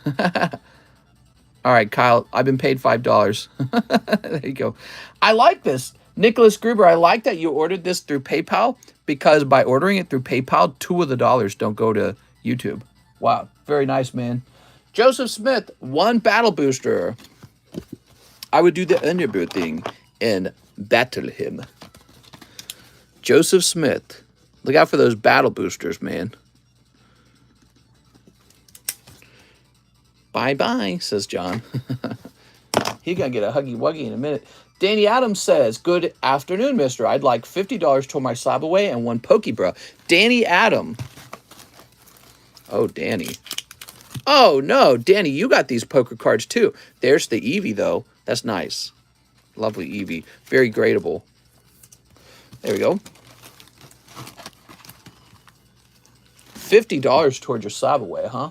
All right, Kyle, I've been paid $5. There you go. I like this. Nicholas Gruber, I like that you ordered this through PayPal, because by ordering it through PayPal, 2 of the dollars don't go to YouTube. Wow, very nice, man. Joseph Smith, 1 battle booster. I would do the underboot thing and battle him. Joseph Smith. Look out for those battle boosters, man. Bye-bye, says John. He's going to get a huggy-wuggy in a minute. Danny Adams says, good afternoon, mister. I'd like $50 toward my SLAB-AWAY and 1 Pokebra. Danny Adam. Oh, Danny. Oh, no, Danny, you got these poker cards, too. There's the Eevee, though. That's nice. Lovely Eevee. Very gradable. There we go. $50 towards your SLAB-AWAY, huh?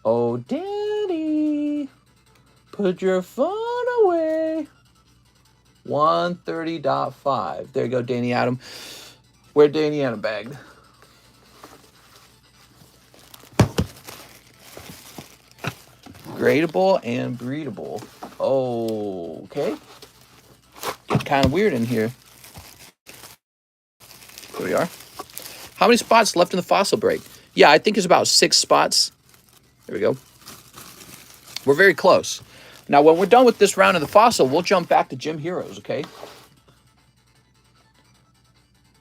Oh, Danny, put your phone away. 130.5. There you go, Danny Adam. Where Danny Adam bagged. Gradable and breedable. Okay. It's kind of weird in here. There we are. How many spots left in the fossil break? Yeah, I think it's about 6 spots. There we go. We're very close. Now, when we're done with this round of the fossil, we'll jump back to Gym Heroes, okay?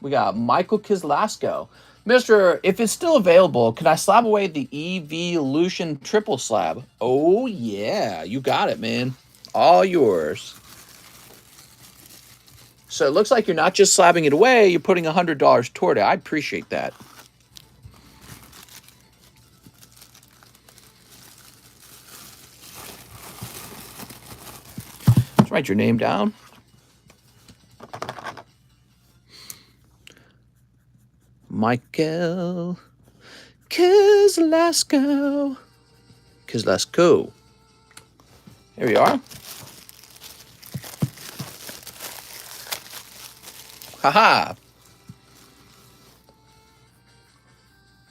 We got Michael Kislasko. Mister, if it's still available, can I SLAB-AWAY the Evolution Triple Slab? Oh, yeah. You got it, man. All yours. So it looks like you're not just slabbing it away, you're putting $100 toward it. I appreciate that. Let's write your name down. Michael Kislasko. Kislasko. Here we are. Haha.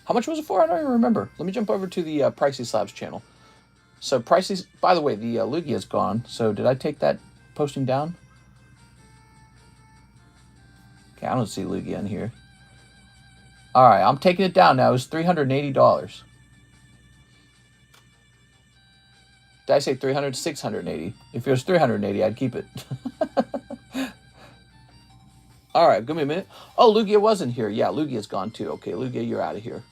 How much was it for? I don't even remember. Let me jump over to the Pricey Slabs channel. So Pricey, by the way, the Lugia is gone. So did I take that posting down? Okay, I don't see Lugia in here. All right, I'm taking it down now. It was $380. Did I say 300? 680. If it was 380, I'd keep it. All right, give me a minute. Oh, Lugia wasn't here. Yeah, Lugia's gone too. Okay, Lugia, you're out of here.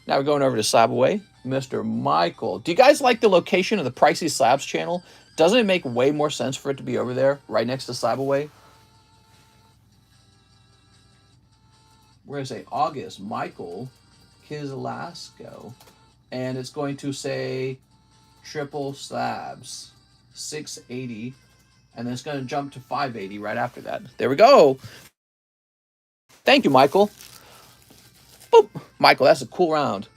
Now we're going over to SLAB-AWAY. Mr. Michael. Do you guys like the location of the Pricey Slabs channel? Doesn't it make way more sense for it to be over there, right next to SLAB-AWAY? We're going to say August, Michael Kislasko. and it's going to say triple slabs 680, and then it's going to jump to 580 right after that. There we go. Thank you, Michael. Boop. Michael, that's a cool round.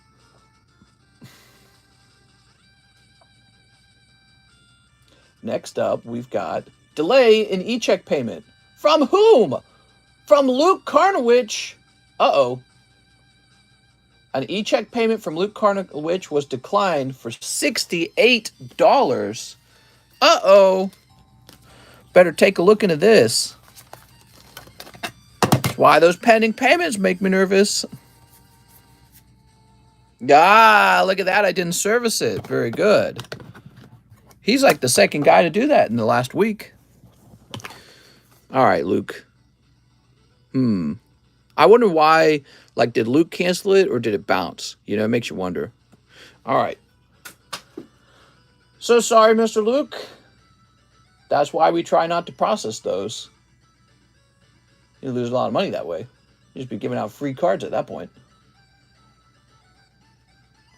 Next up, we've got delay in e-check payment. From whom? From Luke Karnowicz. Uh-oh. An e-check payment from Luke Karnowicz was declined for $68. Uh-oh. Better take a look into this. That's why those pending payments make me nervous. Ah, look at that. I didn't service it. Very good. He's like the second guy to do that in the last week. All right, Luke. I wonder why, like, did Luke cancel it or did it bounce? You know, it makes you wonder. All right. So sorry, Mr. Luke. That's why we try not to process those. You lose a lot of money that way. You just be giving out free cards at that point.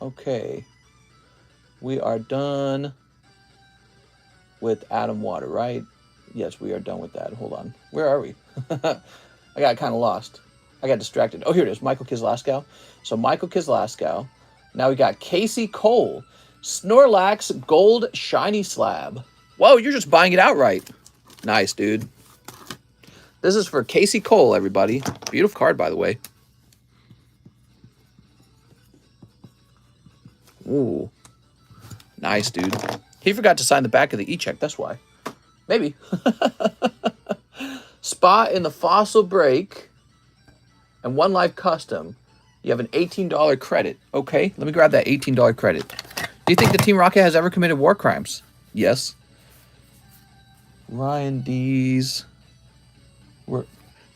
Okay. We are done with Atom Water, right? Yes, we are done with that. Hold on. Where are we? I got kind of lost. I got distracted. Oh, here it is. Michael Kizlaskow. So Michael Kizlaskow. Now we got Casey Cole. Snorlax Gold Shiny Slab. Whoa, you're just buying it outright. Nice, dude. This is for Casey Cole, everybody. Beautiful card, by the way. Ooh. Nice, dude. He forgot to sign the back of the e-check. That's why. Maybe. Spot in the Fossil Break and One Life Custom. You have an $18 credit. Okay, let me grab that $18 credit. Do you think the Team Rocket has ever committed war crimes? Yes. Ryan D's.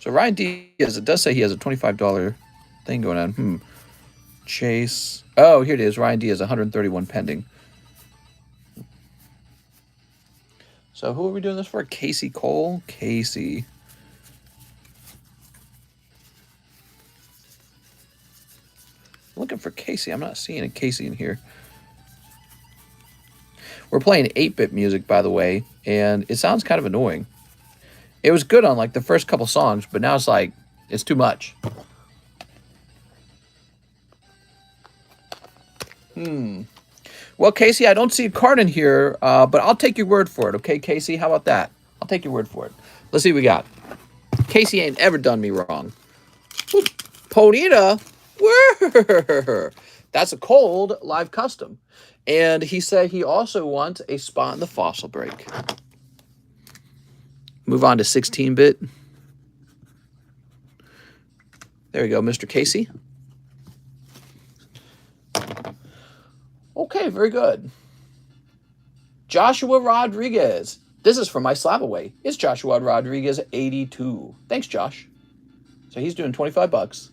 So Ryan Diaz, it does say he has a $25 thing going on. Chase. Oh, here it is. Ryan Diaz, 131 pending. So who are we doing this for? Casey Cole? Casey. Looking for Casey. I'm not seeing a Casey in here. We're playing 8-bit music, by the way, and it sounds kind of annoying. It was good on like the first couple songs, but now it's like, it's too much. Well, Casey, I don't see a card in here, but I'll take your word for it. Okay, Casey? How about that? I'll take your word for it. Let's see what we got. Casey ain't ever done me wrong. Ponita. That's a cold live custom. And he said he also wants a spot in the Fossil Break. Move on to 16-bit. There we go, Mr. Casey. Okay, very good. Joshua Rodriguez. This is from my SLAB-AWAY. It's Joshua Rodriguez 82. Thanks, Josh. So he's doing 25 bucks.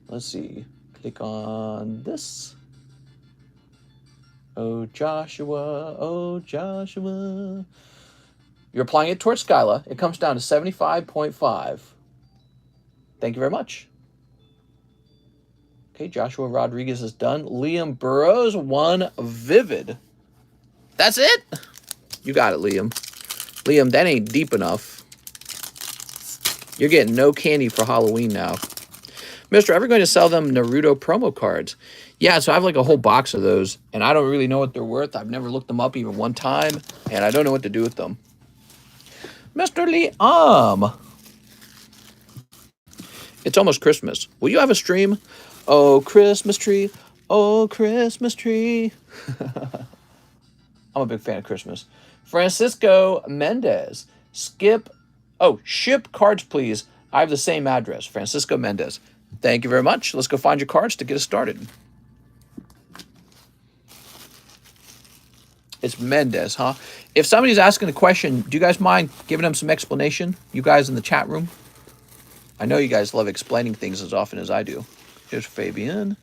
Let's see. Click on this. Oh, Joshua. Oh, Joshua. You're applying it towards Skyla. It comes down to 75.5. Thank you very much. Okay, Joshua Rodriguez is done. Liam Burrows, 1 Vivid. That's it? You got it, Liam. Liam, that ain't deep enough. You're getting no candy for Halloween now. Mister, ever going to sell them Naruto promo cards? Yeah, so I have like a whole box of those, and I don't really know what they're worth. I've never looked them up even one time, and I don't know what to do with them. Mr. Liam. It's almost Christmas. Will you have a stream? Oh, Christmas tree. Oh, Christmas tree. I'm a big fan of Christmas. Francisco Mendez. Ship cards, please. I have the same address. Francisco Mendez. Thank you very much. Let's go find your cards to get us started. It's Mendez, huh? If somebody's asking a question, do you guys mind giving them some explanation? You guys in the chat room? I know you guys love explaining things as often as I do. Here's Fabian.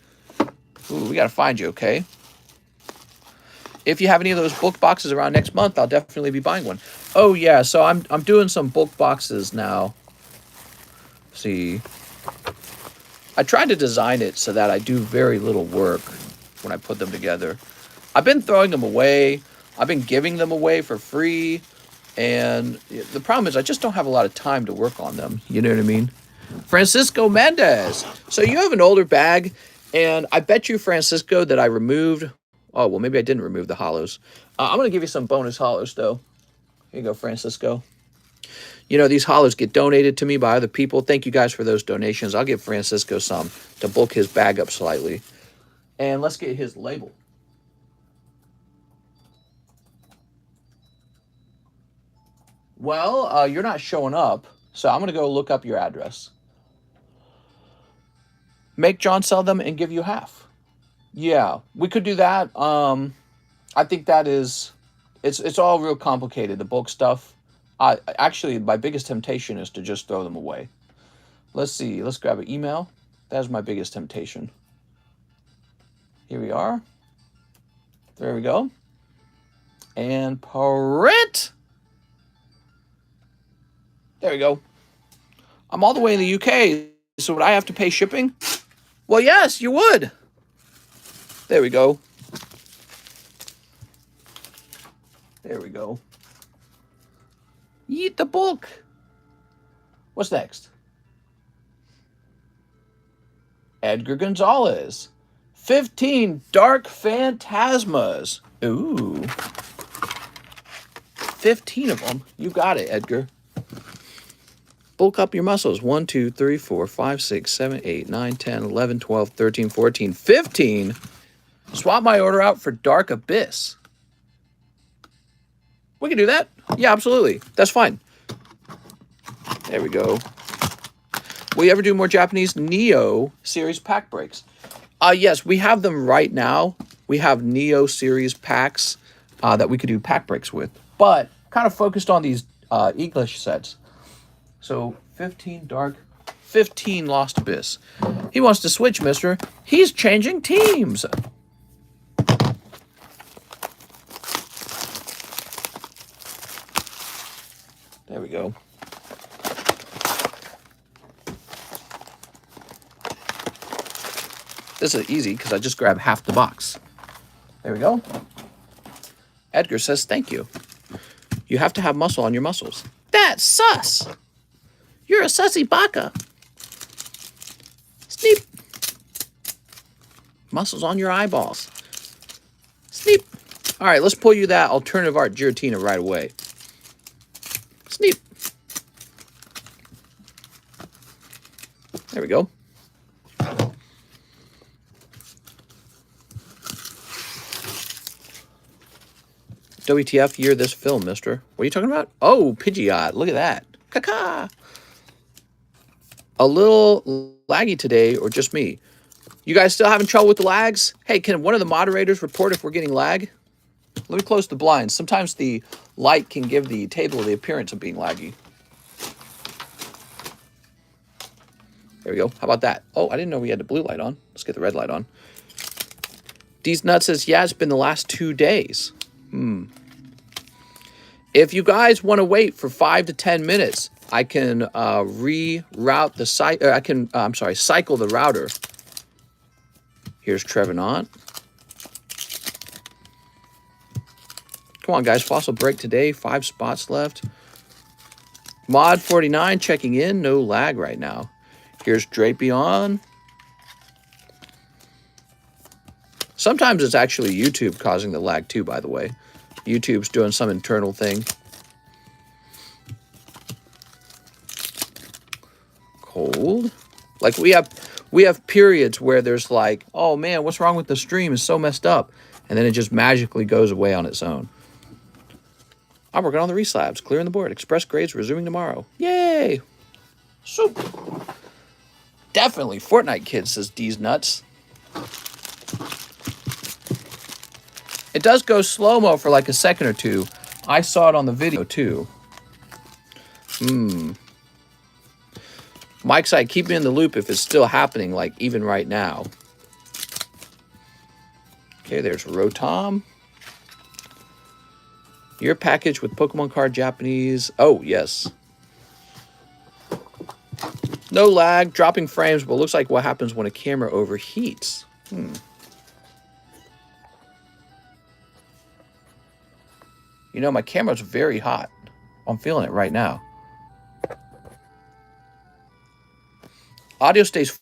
Ooh, we got to find you, okay? If you have any of those bulk boxes around next month, I'll definitely be buying one. Oh, yeah, so I'm doing some bulk boxes now. See, I tried to design it so that I do very little work. when I put them together. I've been throwing them away. I've been giving them away for free. And the problem is I just don't have a lot of time to work on them. You know what I mean? Francisco Mendez. So you have an older bag, and I bet you, Francisco, that I removed... Oh, well, maybe I didn't remove the hollows. I'm going to give you some bonus hollows, though. Here you go, Francisco. You know, these hollows get donated to me by other people. Thank you guys for those donations. I'll give Francisco some to bulk his bag up slightly. And let's get his label. Well, you're not showing up, so I'm going to go look up your address. Make John sell them and give you half. Yeah, we could do that. I think that is... It's all real complicated, the bulk stuff. Actually, my biggest temptation is to just throw them away. Let's see. Let's grab an email. That's my biggest temptation. Here we are. There we go. And print. There we go. I'm all the way in the UK, so would I have to pay shipping? Well, yes, you would. There we go. There we go. Eat the bulk. What's next? Edgar Gonzalez. 15 Dark Phantasmas. Ooh. 15 of them. You got it, Edgar. Bulk up your muscles. 1, 2, 3, 4, 5, 6, 7, 8, 9, 10, 11, 12, 13, 14, 15. Swap my order out for Dark Abyss. We can do that. Yeah, absolutely. That's fine. There we go. Will you ever do more Japanese Neo series pack breaks? Yes, we have them right now. We have Neo series packs that we could do pack breaks with. But kind of focused on these English sets. So 15 Dark, 15 Lost Abyss. He wants to switch, mister. He's changing teams. There we go. This is easy because I just grab half the box. There we go. Edgar says thank you. You have to have muscle on your muscles. That's sus. You're a sussy baka. Sneep. Muscles on your eyeballs. Sneep. All right, let's pull you that alternative art Giratina right away. Sneep. There we go. WTF year this film, mister? What are you talking about? Oh, Pidgeot. Look at that. Caca. A little laggy today, or just me? You guys still having trouble with the lags? Hey, can one of the moderators report if we're getting lag? Let me close the blinds. Sometimes the light can give the table the appearance of being laggy. There we go. How about that? Oh, I didn't know we had the blue light on. Let's get the red light on. D's Nut says, yeah, it's been the last 2 days. If you guys want to wait for 5 to 10 minutes, I can reroute the site. Cycle the router. Here's Trevenant. Come on, guys. Fossil break today. 5 spots left. Mod 49 checking in. No lag right now. Here's Drapion. Sometimes it's actually YouTube causing the lag too, by the way. YouTube's doing some internal thing. Cold. Like we have periods where there's like, oh man, what's wrong with the stream? It's so messed up. And then it just magically goes away on its own. I'm working on the reslabs, clearing the board. Express grades resuming tomorrow. Yay! Soup. Definitely Fortnite kid, says D's Nuts. It does go slow-mo for like a second or two. I saw it on the video too. Mike's like, keep me in the loop if it's still happening, like even right now. Okay, there's Rotom. Your package with Pokemon card Japanese. Oh, yes. No lag, dropping frames, but looks like what happens when a camera overheats. You know, my camera's very hot. I'm feeling it right now. Audio stays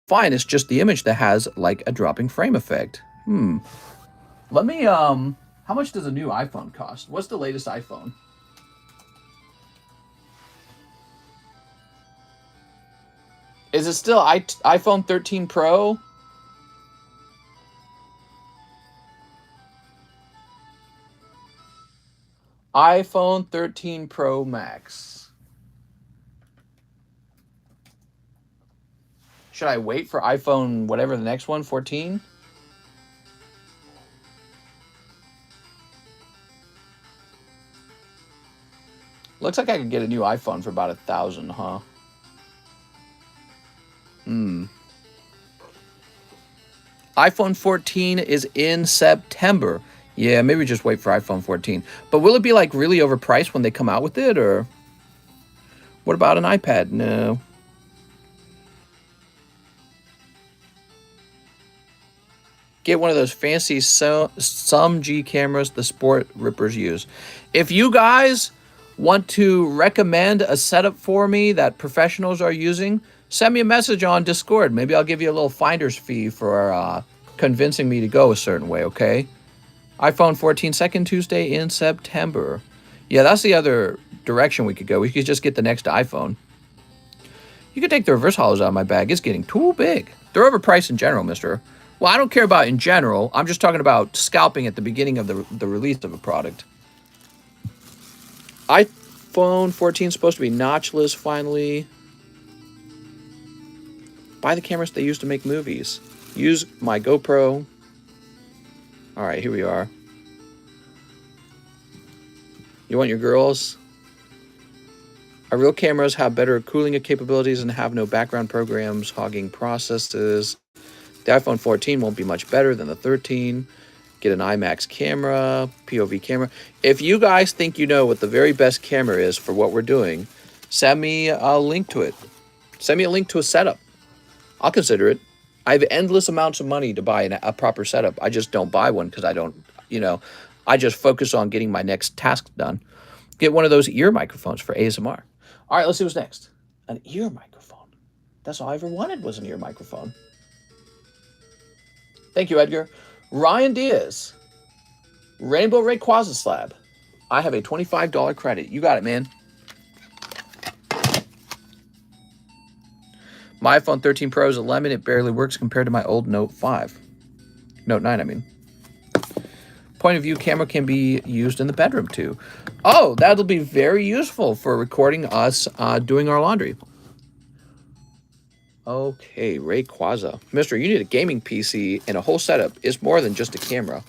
fine. It's just the image that has like a dropping frame effect. Let me, how much does a new iPhone cost? What's the latest iPhone? Is it still iPhone 13 Pro? iPhone 13 Pro Max. Should I wait for iPhone, whatever the next one, 14? Looks like I could get a new iPhone for about $1,000, huh? iPhone 14 is in September. Yeah, maybe just wait for iPhone 14. But will it be like really overpriced when they come out with it, or what about an iPad? No. Get one of those fancy some G cameras the sport rippers use. If you guys want to recommend a setup for me that professionals are using, send me a message on Discord. Maybe I'll give you a little finder's fee for convincing me to go a certain way, okay? iPhone 14, second Tuesday in September. Yeah, that's the other direction we could go. We could just get the next iPhone. You could take the reverse hollows out of my bag. It's getting too big. They're overpriced in general, mister. Well, I don't care about in general. I'm just talking about scalping at the beginning of the release of a product. iPhone 14 is supposed to be notchless finally. Buy the cameras they use to make movies. Use my GoPro. All right, here we are. You want your girls? Our real cameras have better cooling capabilities and have no background programs hogging processes. The iPhone 14 won't be much better than the 13. Get an IMAX camera, POV camera. If you guys think you know what the very best camera is for what we're doing, send me a link to it. Send me a link to a setup. I'll consider it. I have endless amounts of money to buy a proper setup. I just don't buy one because I don't, I just focus on getting my next task done. Get one of those ear microphones for ASMR. All right, let's see what's next. An ear microphone. That's all I ever wanted was an ear microphone. Thank you, Edgar. Ryan Diaz. Rainbow Rayquaza slab. I have a $25 credit. You got it, man. My iPhone 13 Pro is a lemon. It barely works compared to my old Note 5. Note 9, I mean. Point of view camera can be used in the bedroom, too. Oh, that'll be very useful for recording us doing our laundry. Okay, Rayquaza. Mister, you need a gaming PC and a whole setup. It's more than just a camera.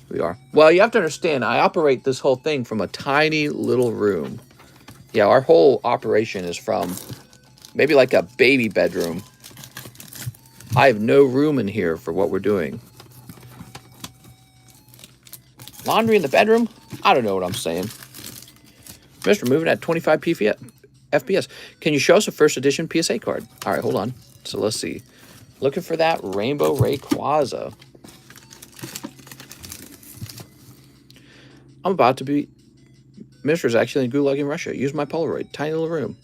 We are. Well, you have to understand, I operate this whole thing from a tiny little room. Yeah, our whole operation is from maybe like a baby bedroom. I have no room in here for what we're doing. Laundry in the bedroom? I don't know what I'm saying. Mister, moving at 25 FPS. Can you show us a first edition PSA card? All right, hold on. So let's see. Looking for that Rainbow Rayquaza. I'm about to be... Mister's actually in Gulag in Russia. Use my Polaroid. Tiny little room.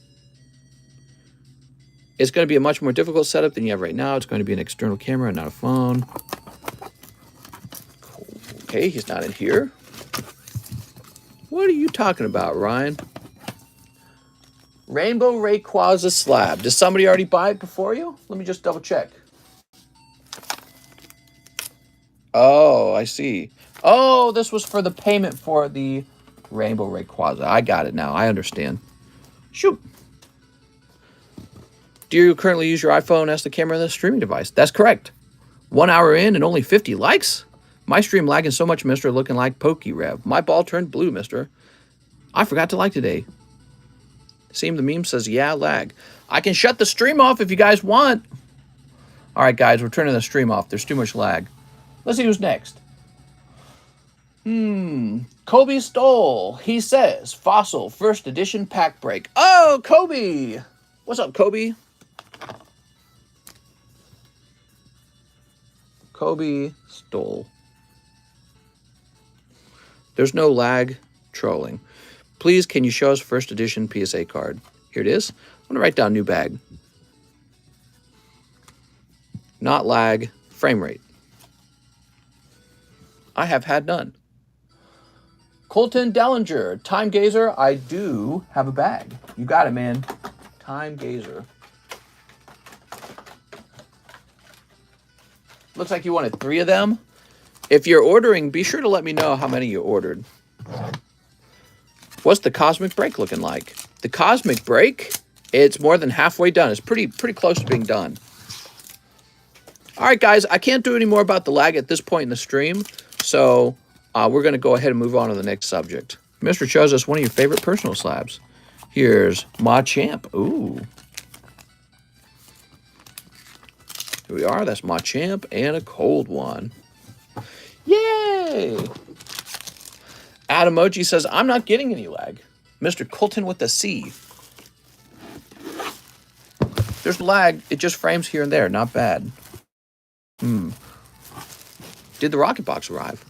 It's going to be a much more difficult setup than you have right now. It's going to be an external camera, not a phone. Okay, he's not in here. What are you talking about, Ryan? Rainbow Rayquaza slab. Did somebody already buy it before you? Let me just double check. Oh, I see. Oh, this was for the payment for the Rainbow Rayquaza. I got it now. I understand. Shoot. Do you currently use your iPhone as the camera and the streaming device? That's correct. 1 hour in and only 50 likes? My stream lagging so much, mister, looking like PokeRev. My ball turned blue, mister. I forgot to like today. Seem the meme says, yeah, lag. I can shut the stream off if you guys want. All right, guys, we're turning the stream off. There's too much lag. Let's see who's next. Kobe Stoll. He says, Fossil, first edition pack break. Oh, Kobe. What's up, Kobe? Kobe Stoll. There's no lag trolling. Please, can you show us first edition PSA card? Here it is. I'm going to write down new bag. Not lag, frame rate. I have had none. Colton Dellinger, Time Gazer, I do have a bag. You got it, man. Time Gazer. Looks like you wanted 3 of them. If you're ordering, be sure to let me know how many you ordered. What's the Cosmic Break looking like? The Cosmic Break, it's more than halfway done. It's pretty close to being done. All right, guys, I can't do any more about the lag at this point in the stream, so we're going to go ahead and move on to the next subject. Mr. shows us one of your favorite personal slabs. Here's Machamp. Ooh. Here we are. That's Machamp and a cold one. Yay! Adamoji says, I'm not getting any lag. Mr. Colton with a C. There's lag. It just frames here and there. Not bad. Did the rocket box arrive?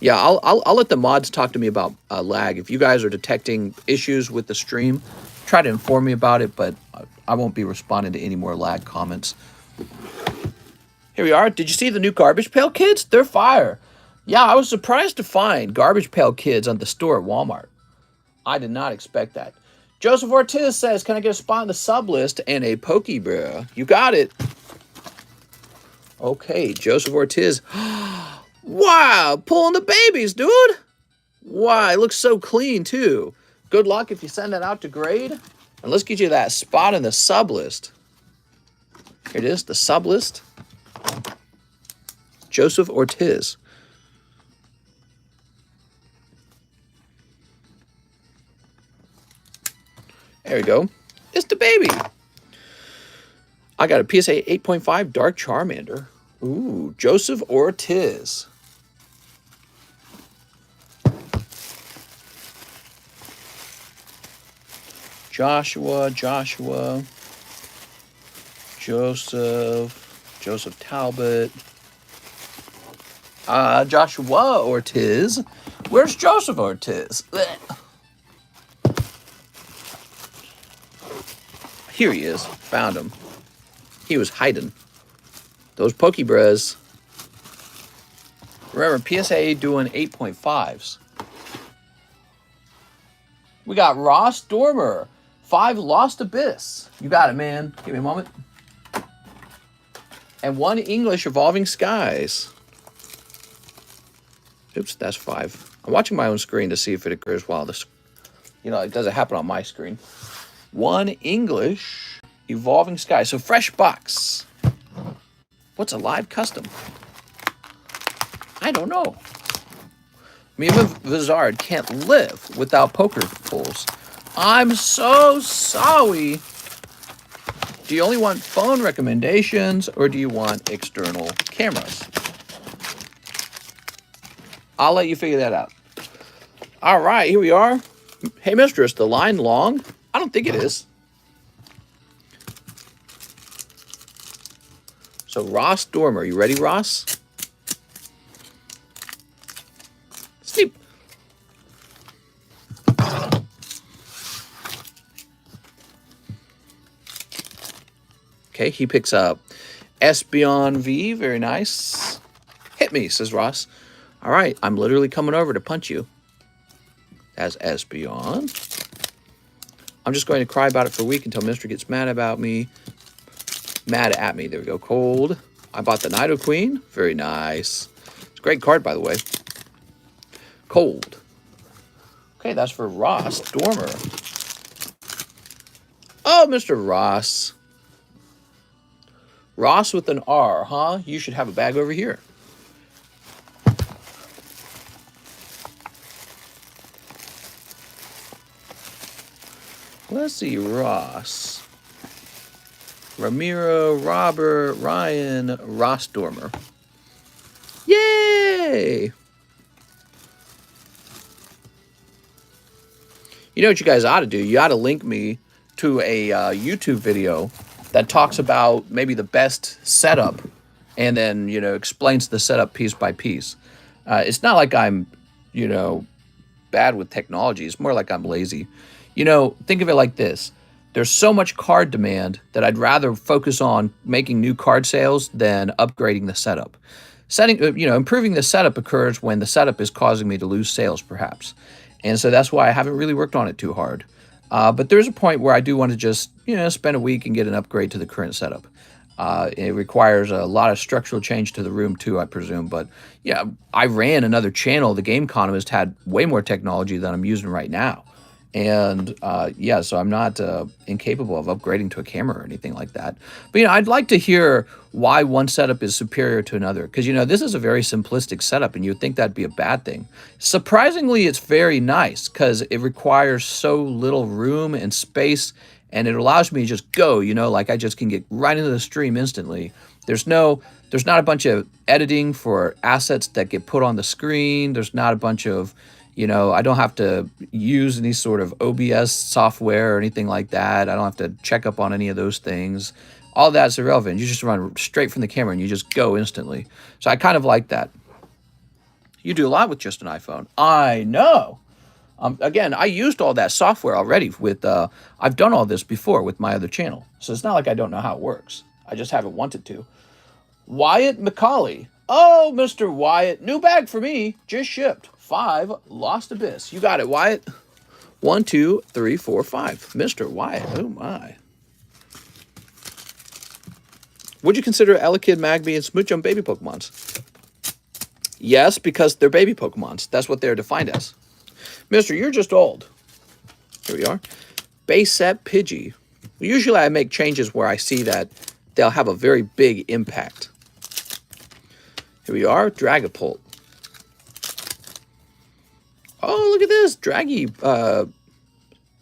Yeah, I'll let the mods talk to me about lag. If you guys are detecting issues with the stream, try to inform me about it, but I won't be responding to any more lag comments. Here we are. Did you see the new Garbage Pail Kids? They're fire. Yeah, I was surprised to find Garbage Pail Kids on the store at Walmart. I did not expect that. Joseph Ortiz says, can I get a spot in the sub list and a Pokeball? You got it. Okay, Joseph Ortiz. Wow, pulling the babies, dude. Wow, it looks so clean, too. Good luck if you send that out to grade. And let's get you that spot in the sub list. Here it is, the sub list. Joseph Ortiz. There we go. It's the baby. I got a PSA 8.5 Dark Charmander. Ooh, Joseph Ortiz. Joshua, Joseph Talbot. Joshua Ortiz. Where's Joseph Ortiz? Here he is. Found him. He was hiding. Those Pokebras. Remember, PSA doing 8.5s. We got Ross Dormer. 5 Lost Abyss. You got it, man. Give me a moment. And 1 English Evolving Skies. Oops, that's 5. I'm watching my own screen to see if it occurs while this, it doesn't happen on my screen. 1 English Evolving Skies. So fresh box. What's a live custom? I don't know. Mima Vizard can't live without poker pulls. I'm so sorry. Do you only want phone recommendations or do you want external cameras? I'll let you figure that out. All right, here we are. Hey, mistress, the line long? I don't think it is. So Ross Dormer, you ready, Ross? Sleep. Okay, he picks up Espeon V. Very nice. Hit me, says Ross. All right, I'm literally coming over to punch you. That's Espeon. I'm just going to cry about it for a week until Mister gets mad about me. Mad at me. There we go. Cold. I bought the Nido Queen. Very nice. It's a great card, by the way. Cold. Okay, that's for Ross Dormer. Oh, Mr. Ross. Ross with an R, huh? You should have a bag over here. Let's see, Ross. Ramiro, Robert, Ryan, Ross Dormer. Yay! You know what you guys ought to do? You ought to link me to a YouTube video that talks about maybe the best setup and then, explains the setup piece by piece. It's not like I'm you know, bad with technology. It's more like I'm lazy. You know, think of it like this. There's so much card demand that I'd rather focus on making new card sales than upgrading the setup. Improving the setup occurs when the setup is causing me to lose sales, perhaps. And so that's why I haven't really worked on it too hard. But there's a point where I do want to just, spend a week and get an upgrade to the current setup. It requires a lot of structural change to the room too, I presume. But yeah, I ran another channel. The TheCardconomist had way more technology than I'm using right now. And yeah, so I'm not incapable of upgrading to a camera or anything like that. But, I'd like to hear why one setup is superior to another. Because, this is a very simplistic setup and you'd think that'd be a bad thing. Surprisingly, it's very nice because it requires so little room and space. And it allows me to just go, like I just can get right into the stream instantly. There's not a bunch of editing for assets that get put on the screen. There's not a bunch of, I don't have to use any sort of OBS software or anything like that. I don't have to check up on any of those things. All that's irrelevant. You just run straight from the camera and you just go instantly. So I kind of like that. You do a lot with just an iPhone. I know. Again, I used all that software already with, I've done all this before with my other channel. So it's not like I don't know how it works. I just haven't wanted to. Wyatt McCauley. Oh, Mr. Wyatt. New bag for me. Just shipped. 5 Lost Abyss. You got it, Wyatt. 1, 2, 3, 4, 5. Mr. Wyatt. Oh, my. Would you consider Elekid, Magby, and Smoochum baby Pokemons? Yes, because they're baby Pokemons. That's what they're defined as. Mister, you're just old. Here we are. Base set Pidgey. Usually I make changes where I see that they'll have a very big impact. Here we are. Dragapult. Oh, look at this. Draggy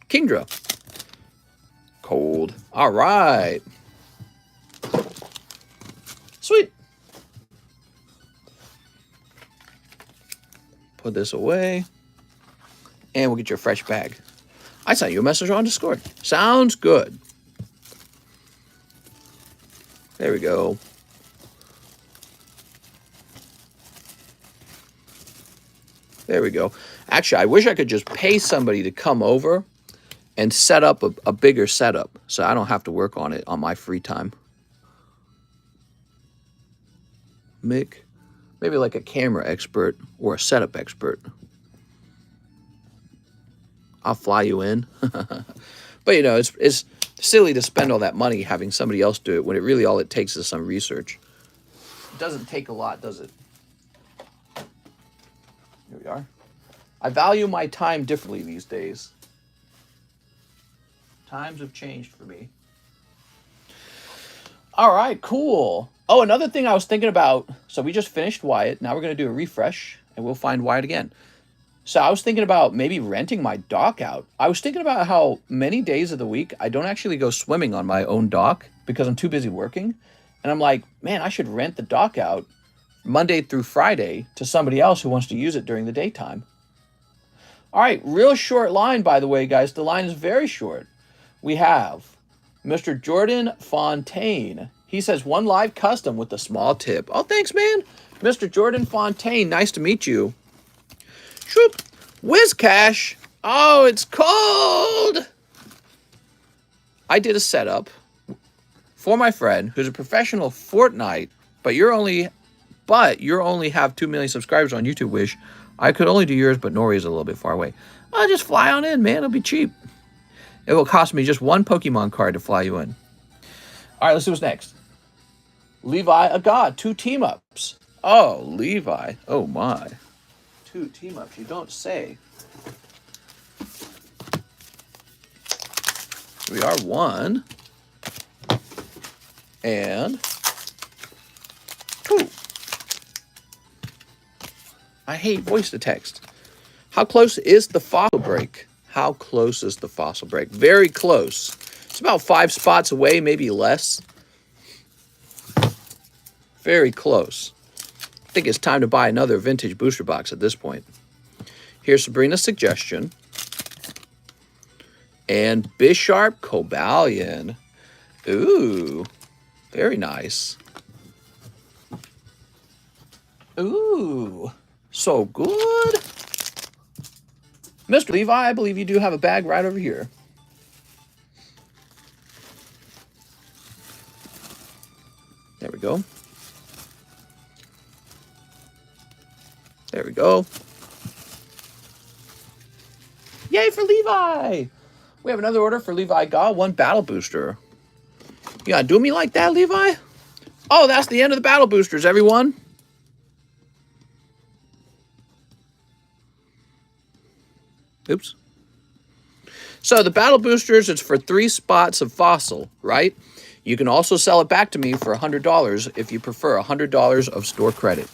Kingdra. Cold. All right. Sweet. Put this away. And we'll get you a fresh bag. I sent you a message on Discord. Sounds good. There we go. There we go. Actually, I wish I could just pay somebody to come over and set up a bigger setup so I don't have to work on it on my free time. Mick, maybe like a camera expert or a setup expert. I'll fly you in. But, it's silly to spend all that money having somebody else do it when it really all it takes is some research. It doesn't take a lot, does it? Here we are. I value my time differently these days. Times have changed for me. All right, cool. Oh, another thing I was thinking about. So we just finished Wyatt. Now we're going to do a refresh, and we'll find Wyatt again. So I was thinking about maybe renting my dock out. I was thinking about how many days of the week I don't actually go swimming on my own dock because I'm too busy working. And I'm like, man, I should rent the dock out Monday through Friday to somebody else who wants to use it during the daytime. All right, real short line, by the way, guys. The line is very short. We have Mr. Jordan Fontaine. He says, 1 live custom with a small tip. Oh, thanks, man. Mr. Jordan Fontaine, nice to meet you. Shoop. Whizcash. Oh, it's cold. I did a setup for my friend who's a professional Fortnite, but you only have 2 million subscribers on YouTube, Wish. I could only do yours, but Nori's a little bit far away. I'll just fly on in, man. It'll be cheap. It will cost me just 1 Pokemon card to fly you in. All right, let's see what's next. Levi a God, 2 team-ups. Oh, Levi. Oh, my. 2 team-ups, you don't say. We are 1 and 2. I hate voice to text. How close is the fossil break? How close is the fossil break? Very close. It's about 5 spots away, maybe less. Very close. I think it's time to buy another vintage booster box at this point. Here's Sabrina's suggestion. And Bisharp Cobalion. Ooh, very nice. Ooh, so good. Mr. Levi, I believe you do have a bag right over here. There we go. There we go. Yay for Levi! We have another order for Levi Gaw, 1 battle booster. You gotta do me like that, Levi? Oh, that's the end of the battle boosters, everyone. Oops. So the battle boosters, it's for 3 spots of fossil, right? You can also sell it back to me for $100 if you prefer $100 of store credit.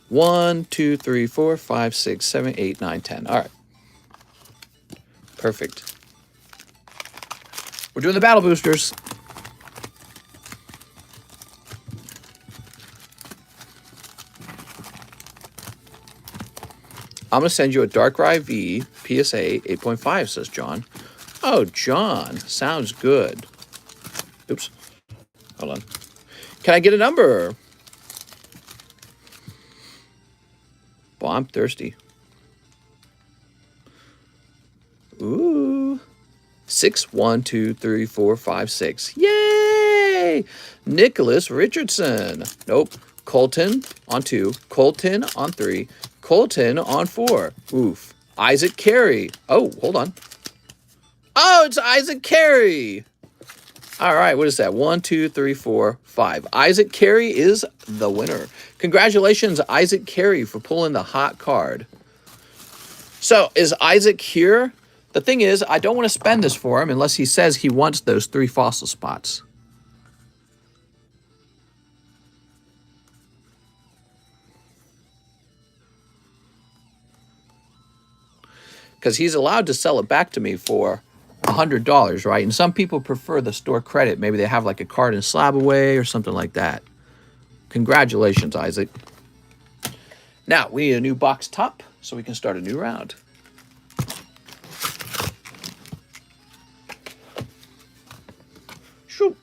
1, 2, 3, 4, 5, 6, 7, 8, 9, 10. All right. Perfect. We're doing the battle boosters. I'm going to send you a Darkrai V PSA 8.5, says John. Oh, John. Sounds good. Oops. Hold on. Can I get a number? Well, I'm thirsty. Ooh. 6, 1, 2, 3, 4, 5, 6. Yay! Nicholas Richardson. Nope. Colton on 2. Colton on 3. Colton on 4. Oof. Isaac Carey. Oh, hold on. Oh, it's Isaac Carey. All right, what is that? 1, 2, 3, 4, 5. Isaac Carey is the winner. Congratulations, Isaac Carey, for pulling the hot card. So, is Isaac here? The thing is, I don't want to spend this for him unless he says he wants those 3 fossil spots. Because he's allowed to sell it back to me for $100, right? And some people prefer the store credit. Maybe they have like a card in SLAB-AWAY or something like that. Congratulations, Isaac. Now, we need a new box top so we can start a new round. Shoot.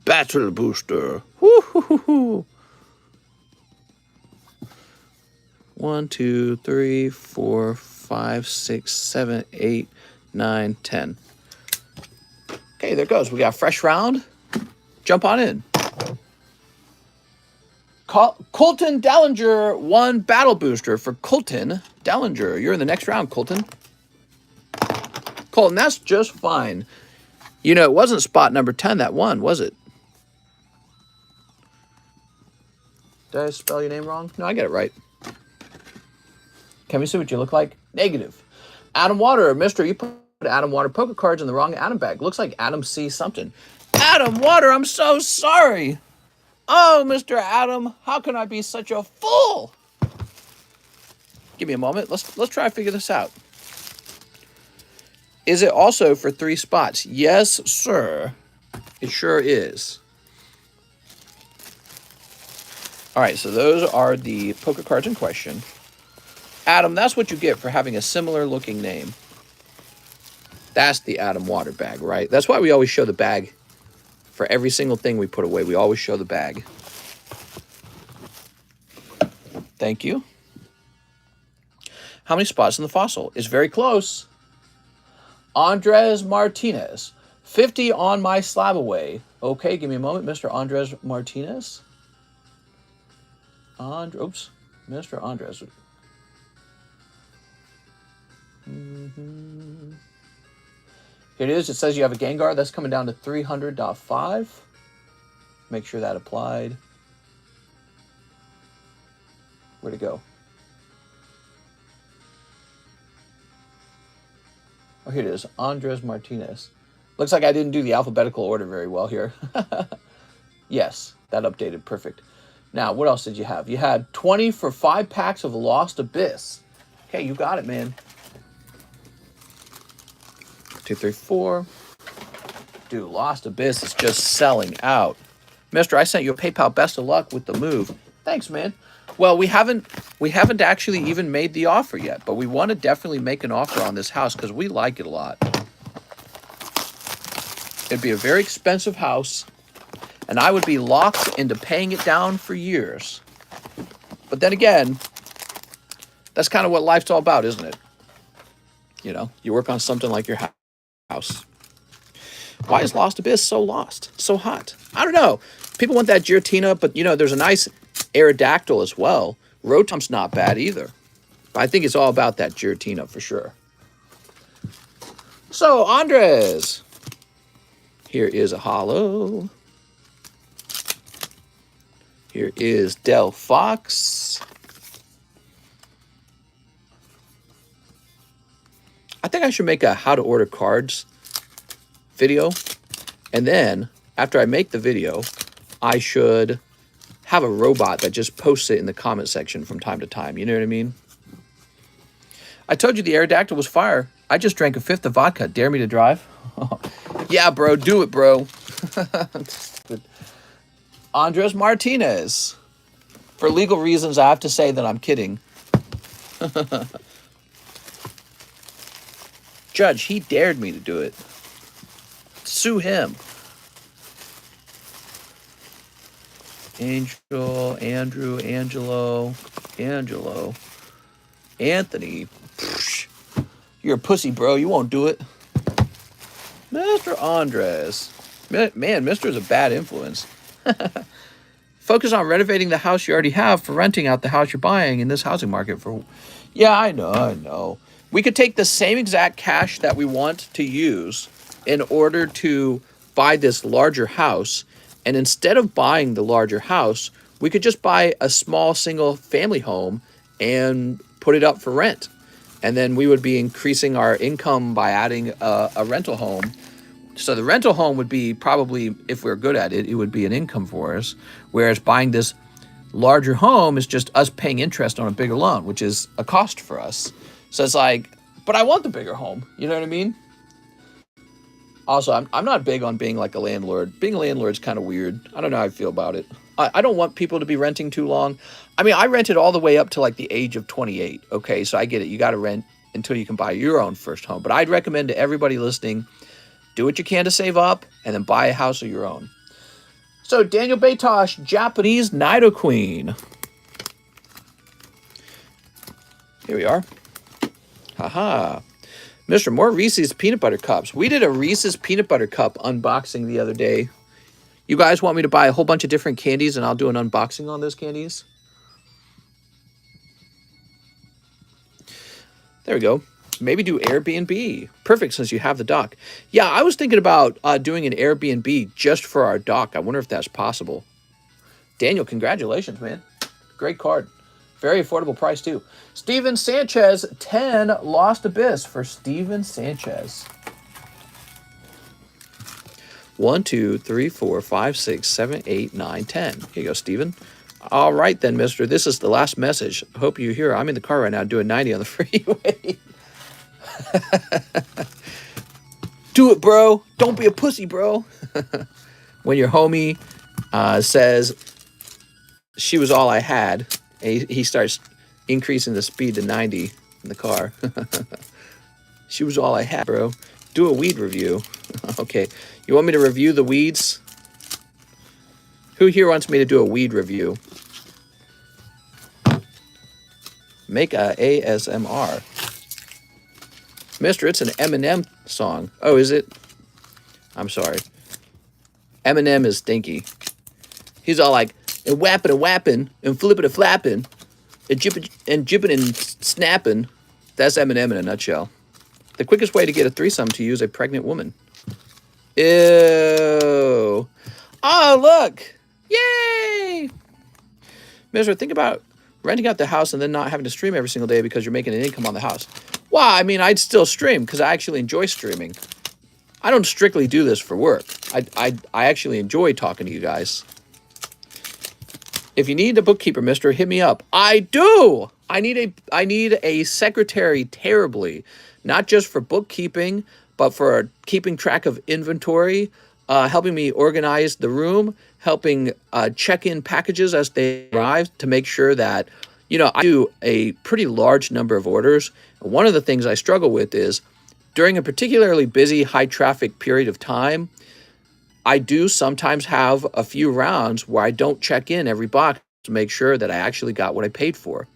Battle booster. Woo-hoo-hoo-hoo. 1, 2, 3, 4, 5, 6, 7, 8, 9, 10. Okay, there it goes. We got a fresh round. Jump on in. Colton Dellinger, 1 battle booster for Colton Dellinger. You're in the next round, Colton. Colton, that's just fine. You know, it wasn't spot number 10 that won, was it? Did I spell your name wrong? No, I got it right. Can we see what you look like? Negative. Adam Water. Mister, you put Adam Water poker cards in the wrong Adam bag. Looks like Adam sees something. Adam Water, I'm so sorry. Oh, Mr. Adam, how can I be such a fool? Give me a moment. Let's try to figure this out. Is it also for 3 spots? Yes, sir. It sure is. All right, so those are the poker cards in question. Adam, that's what you get for having a similar looking name. That's the Adam Water bag, right? That's why we always show the bag. For every single thing we put away, we always show the bag. Thank you. How many spots in the fossil? It's very close. Andres Martinez. 50 on my SLAB-AWAY. Okay, give me a moment, Mr. Andres Martinez. Oops. Mr. Andres. Here it is. It says you have a Gengar. That's coming down to 300.5. Make sure that applied. Where'd it go? Oh, here it is. Andres Martinez. Looks like I didn't do the alphabetical order very well here. Yes, that updated. Perfect. Now, what else did you have? You had 20 for 5 packs of Lost Abyss. Okay, you got it, man. 2, 3, 4. Dude, Lost Abyss is just selling out. Mister, I sent you a PayPal. Best of luck with the move. Thanks, man. Well, we haven't actually even made the offer yet, but we want to definitely make an offer on this house because we like it a lot. It'd be a very expensive house, and I would be locked into paying it down for years. But then again, that's kind of what life's all about, isn't it? You know, you work on something like your house. Why is Lost Abyss so lost? So hot? I don't know. People want that Giratina, but, you know, there's a nice Aerodactyl as well. Rotom's not bad either. But I think it's all about that Giratina for sure. So, Andres. Here is a holo. Here is Del Fox. I think I should make a how to order cards video. And then, after I make the video, I should have a robot that just posts it in the comment section from time to time. You know what I mean? I told you the Aerodactyl was fire. I just drank a fifth of vodka. Dare me to drive? Yeah, bro. Do it, bro. Andres Martinez. For legal reasons, I have to say that I'm kidding. Judge, he dared me to do it. Sue him. Angel, Andrew, Angelo, Anthony. Psh, you're a pussy, bro. You won't do it. Mr. Andres. Man, Mr. is a bad influence. Focus on renovating the house you already have for renting out the house you're buying in this housing market for... Yeah, I know. We could take the same exact cash that we want to use in order to buy this larger house. And instead of buying the larger house, we could just buy a small single family home and put it up for rent. And then we would be increasing our income by adding a rental home. So the rental home would be probably, if we're good at it, it would be an income for us. Whereas buying this larger home is just us paying interest on a bigger loan, which is a cost for us. So it's like, but I want the bigger home. You know what I mean? Also, I'm not big on being like a landlord. Being a landlord is kind of weird. I don't know how I feel about it. I don't want people to be renting too long. I mean, I rented all the way up to like the age of 28. Okay, so I get it. You got to rent until you can buy your own first home. But I'd recommend to everybody listening, do what you can to save up and then buy a house of your own. So, Daniel Batosh, Japanese Nido Queen. Here we are. Haha. Mr. More Reese's Peanut Butter Cups. We did a Reese's Peanut Butter Cup unboxing the other day. You guys want me to buy a whole bunch of different candies and I'll do an unboxing on those candies? There we go. Maybe do Airbnb. Perfect, since you have the dock. Yeah, I was thinking about doing an Airbnb just for our dock. I wonder if that's possible. Daniel, congratulations, man. Great card. Very affordable price, too. Steven Sanchez, 10 Lost Abyss for Steven Sanchez. 1, 2, 3, 4, 5, 6, 7, 8, 9, 10. Here you go, Steven. All right, then, mister. This is the last message. Hope you hear. I'm in the car right now doing 90 on the freeway. Do it, bro. Don't be a pussy, bro. When your homie says she was all I had, he starts increasing the speed to 90 in the car. She was all I had, bro. Do a weed review. Okay. You want me to review the weeds? Who here wants me to do a weed review? Make a ASMR. Mister, it's an Eminem song. Oh, is it? I'm sorry. Eminem is stinky. He's all like, and whapping and whapping, and flipping and flapping, and jipping and snapping. That's Eminem in a nutshell. The quickest way to get a threesome to use a pregnant woman. Ew. Oh, look. Yay. Mister, think about renting out the house and then not having to stream every single day because you're making an income on the house. Well, I mean, I'd still stream because I actually enjoy streaming. I don't strictly do this for work. I actually enjoy talking to you guys. If you need a bookkeeper, mister, hit me up. I do. I need a secretary terribly, not just for bookkeeping, but for keeping track of inventory, helping me organize the room, helping check in packages as they arrive to make sure that, you know, I do a pretty large number of orders. One of the things I struggle with is during a particularly busy, high traffic period of time, I do sometimes have a few rounds where I don't check in every box to make sure that I actually got what I paid for.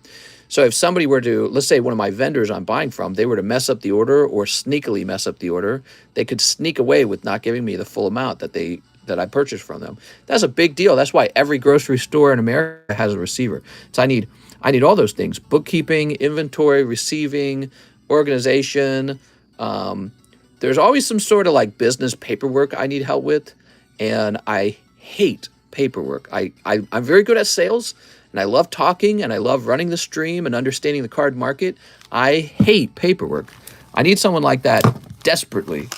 So if somebody were to, let's say one of my vendors I'm buying from, they were to mess up the order or sneakily mess up the order, they could sneak away with not giving me the full amount that I purchased from them. That's a big deal. That's why every grocery store in America has a receiver. So I need all those things: bookkeeping, inventory, receiving, organization. There's always some sort of like business paperwork I need help with, and I hate paperwork. I'm very good at sales, and I love talking, and I love running the stream and understanding the card market. I hate paperwork. I need someone like that desperately.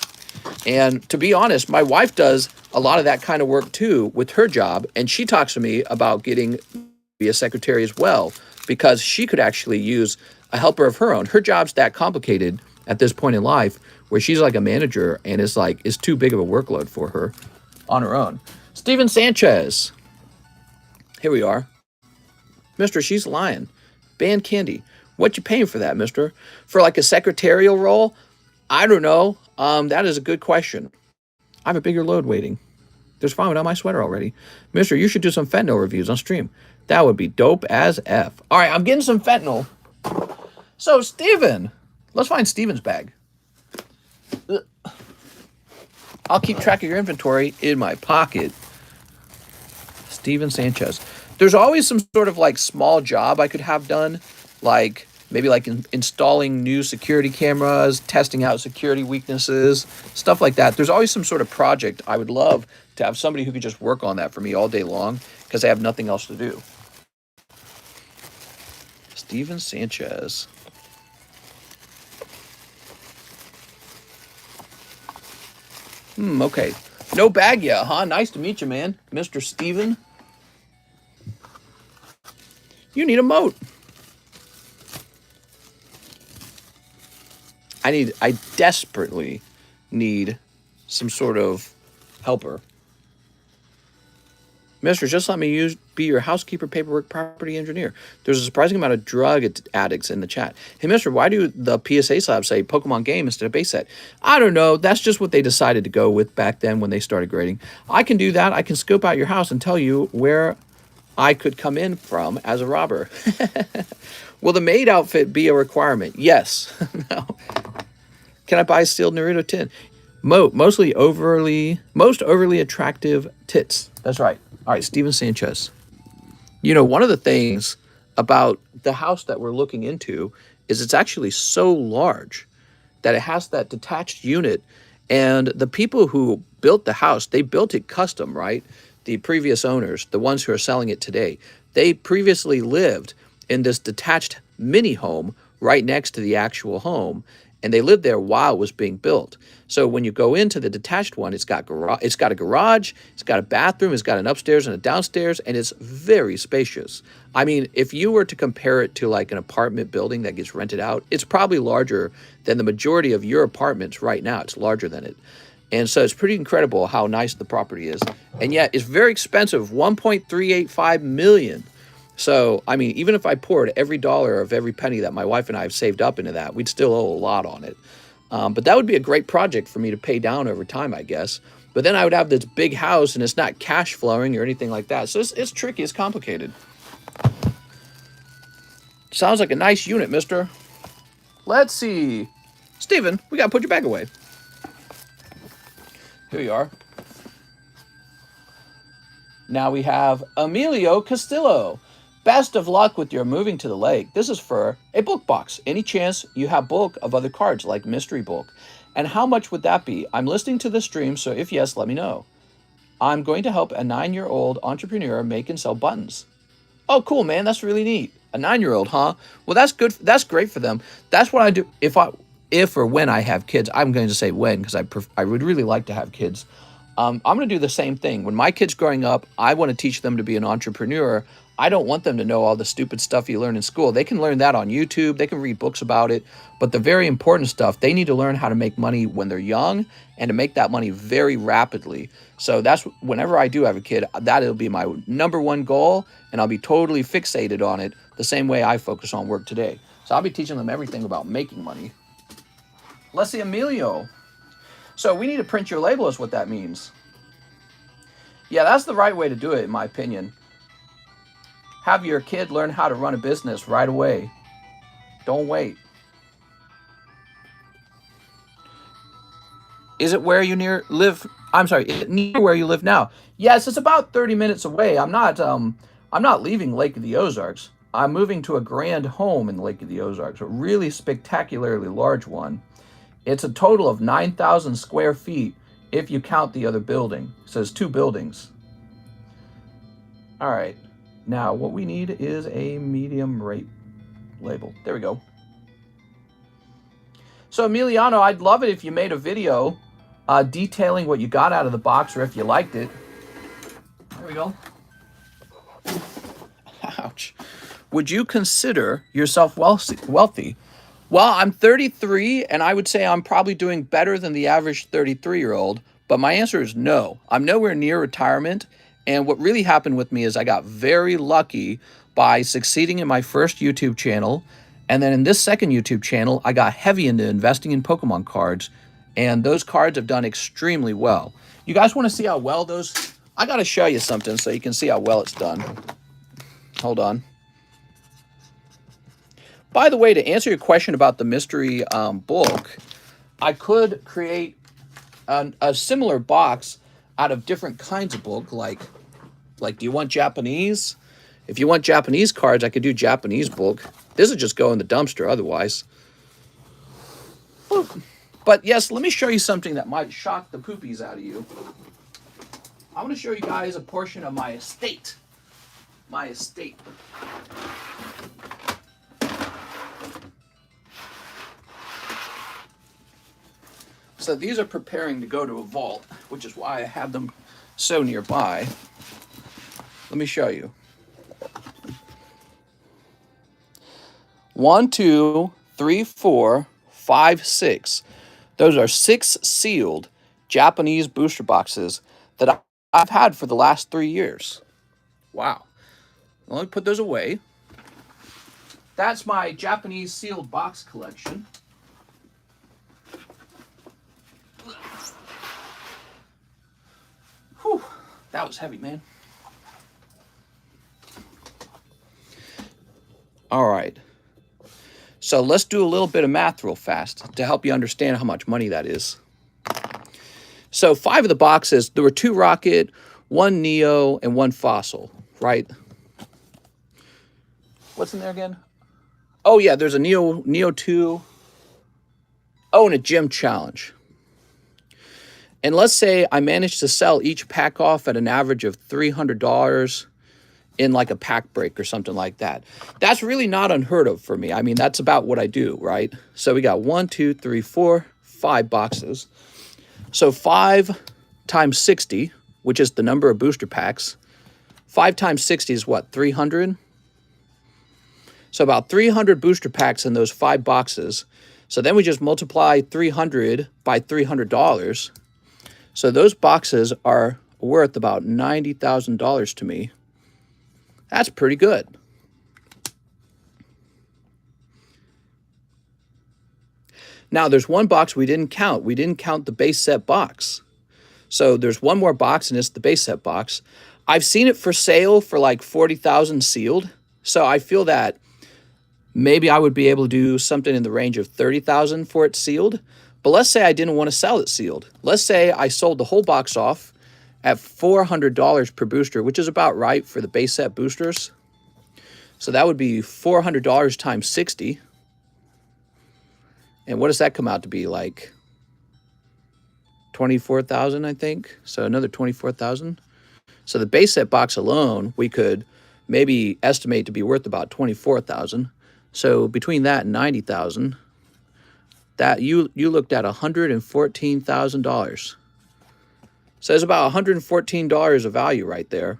And to be honest, my wife does a lot of that kind of work too with her job, and she talks to me about getting be a secretary as well, because she could actually use a helper of her own. Her job's that complicated at this point in life where she's like a manager, and it's too big of a workload for her on her own. Steven Sanchez. Here we are. Mister, she's lying. Band Candy. What you paying for that, mister? For like a secretarial role? I don't know. That is a good question. I have a bigger load waiting. There's vomit on my sweater already. Mister, you should do some fentanyl reviews on stream. That would be dope as F. All right, I'm getting some fentanyl. So, Steven. Let's find Steven's bag. I'll keep track of your inventory in my pocket. Steven Sanchez. There's always some sort of like small job I could have done, like maybe like installing new security cameras, testing out security weaknesses, stuff like that. There's always some sort of project. I would love to have somebody who could just work on that for me all day long because I have nothing else to do. Steven Sanchez. Okay. No bag yet, huh? Nice to meet you, man. Mr. Steven. You need a moat. I desperately need some sort of helper. Mister, just let me be your housekeeper, paperwork, property engineer. There's a surprising amount of drug addicts in the chat. Hey, mister, why do the PSA slabs say Pokemon game instead of base set? I don't know. That's just what they decided to go with back then when they started grading. I can do that. I can scope out your house and tell you where I could come in from as a robber. Will the maid outfit be a requirement? Yes. No. Can I buy sealed Naruto tin? Most overly attractive tits. That's right. All right, Steven Sanchez. You know, one of the things about the house that we're looking into is it's actually so large that it has that detached unit. And the people who built the house, they built it custom, right? The previous owners, the ones who are selling it today, they previously lived in this detached mini home right next to the actual home, and they lived there while it was being built. So when you go into the detached one, it's got a garage, it's got a bathroom, it's got an upstairs and a downstairs, and it's very spacious. I mean, if you were to compare it to like an apartment building that gets rented out, it's probably larger than the majority of your apartments right now. It's larger than it. And so it's pretty incredible how nice the property is. And yet it's very expensive, $1.385 million. So, I mean, even if I poured every dollar of every penny that my wife and I have saved up into that, we'd still owe a lot on it. But that would be a great project for me to pay down over time, I guess. But then I would have this big house and it's not cash flowing or anything like that. So it's tricky, it's complicated. Sounds like a nice unit, mister. Let's see. Steven, we got to put your bag away. Here you are. Now we have Emilio Castillo. Best of luck with your moving to the lake. This is for a bulk box. Any chance you have bulk of other cards like mystery bulk? And how much would that be? I'm listening to the stream, so if yes, let me know. I'm going to help a 9-year-old entrepreneur make and sell buttons. Oh, cool, man. That's really neat. A 9-year-old, huh? Well, that's good. That's great for them. That's what I do. If or when I have kids, I'm going to say when, because I would really like to have kids. I'm going to do the same thing. When my kid's growing up, I want to teach them to be an entrepreneur. I don't want them to know all the stupid stuff you learn in school. They can learn that on YouTube. They can read books about it. But the very important stuff, they need to learn how to make money when they're young and to make that money very rapidly. So that's whenever I do have a kid, that'll be my #1 goal, and I'll be totally fixated on it the same way I focus on work today. So I'll be teaching them everything about making money. Let's see, Emilio. So we need to print your label is what that means. Yeah, that's the right way to do it, in my opinion. Have your kid learn how to run a business right away. Don't wait. Is it where you live? I'm sorry, is it near where you live now? Yes, it's about 30 minutes away. I'm not leaving Lake of the Ozarks. I'm moving to a grand home in Lake of the Ozarks, a really spectacularly large one. It's a total of 9,000 square feet if you count the other building. It says 2 buildings. All right. Now, what we need is a medium rate label. There we go. So, Emiliano, I'd love it if you made a video detailing what you got out of the box or if you liked it. There we go. Ouch. Would you consider yourself wealthy? Well, I'm 33, and I would say I'm probably doing better than the average 33-year-old, but my answer is no. I'm nowhere near retirement, and what really happened with me is I got very lucky by succeeding in my first YouTube channel, and then in this second YouTube channel, I got heavy into investing in Pokemon cards, and those cards have done extremely well. You guys want to see how well those... I got to show you something so you can see how well it's done. Hold on. By the way, to answer your question about the mystery book, I could create a similar box out of different kinds of book, like do you want Japanese? If you want Japanese cards, I could do Japanese book. This would just go in the dumpster otherwise. But yes, let me show you something that might shock the poopies out of you. I'm going to show you guys a portion of my estate. My estate. So these are preparing to go to a vault, which is why I have them so nearby. Let me show you. 1, 2, 3, 4, 5, 6. Those are 6 sealed Japanese booster boxes that I've had for the last 3 years. Wow. Let me put those away. That's my Japanese sealed box collection. Whew, that was heavy, man. All right. So let's do a little bit of math real fast to help you understand how much money that is. So 5 of the boxes, there were 2 Rocket, 1 Neo, and 1 Fossil, right? What's in there again? Oh, yeah, there's a Neo 2. Oh, and a Gym Challenge. And let's say I managed to sell each pack off at an average of $300 in like a pack break or something like that. That's really not unheard of for me. I mean, that's about what I do, right? So we got 1, 2, 3, 4, 5 boxes. So 5 times 60, which is the number of booster packs. 5 times 60 is what, 300? So about 300 booster packs in those 5 boxes. So then we just multiply 300 by $300. So those boxes are worth about $90,000 to me. That's pretty good. Now, there's one box we didn't count. We didn't count the base set box. So there's one more box, and it's the base set box. I've seen it for sale for like $40,000 sealed. So I feel that maybe I would be able to do something in the range of $30,000 for it sealed. But let's say I didn't want to sell it sealed. Let's say I sold the whole box off at $400 per booster, which is about right for the base set boosters. So that would be $400 times 60. And what does that come out to be, like 24,000, I think? So another 24,000. So the base set box alone, we could maybe estimate to be worth about 24,000. So between that and 90,000, that you looked at $114,000. So there's about $114 of value right there.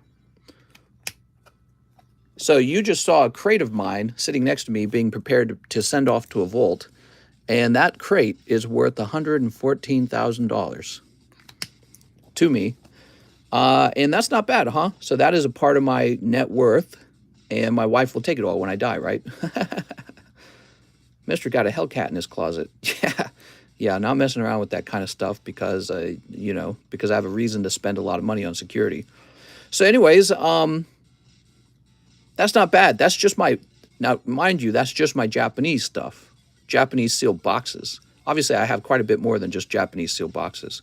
So you just saw a crate of mine sitting next to me being prepared to send off to a vault. And that crate is worth $114,000 to me. And that's not bad, huh? So that is a part of my net worth. And my wife will take it all when I die, right? Mister got a Hellcat in his closet. Yeah. Yeah, not messing around with that kind of stuff because, you know, because I have a reason to spend a lot of money on security. So anyways, that's not bad. That's just my, now mind you, that's just my Japanese stuff. Japanese sealed boxes. Obviously, I have quite a bit more than just Japanese sealed boxes.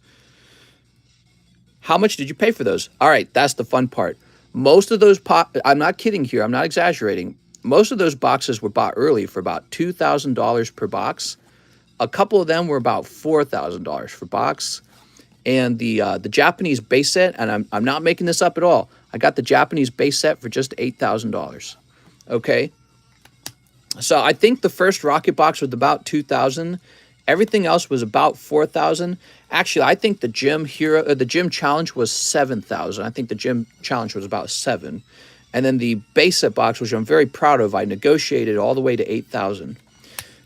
How much did you pay for those? All right, that's the fun part. Most of those, I'm not kidding here, I'm not exaggerating. Most of those boxes were bought early for about $2,000 per box. A couple of them were about $4,000 per box. And the Japanese base set, and I'm not making this up at all, I got the Japanese base set for just $8,000. Okay? So I think the first rocket box was about 2,000. Everything else was about 4,000. Actually, I think the gym challenge was 7,000. I think the gym challenge was about 7. And then the base set box, which I'm very proud of, I negotiated all the way to 8,000.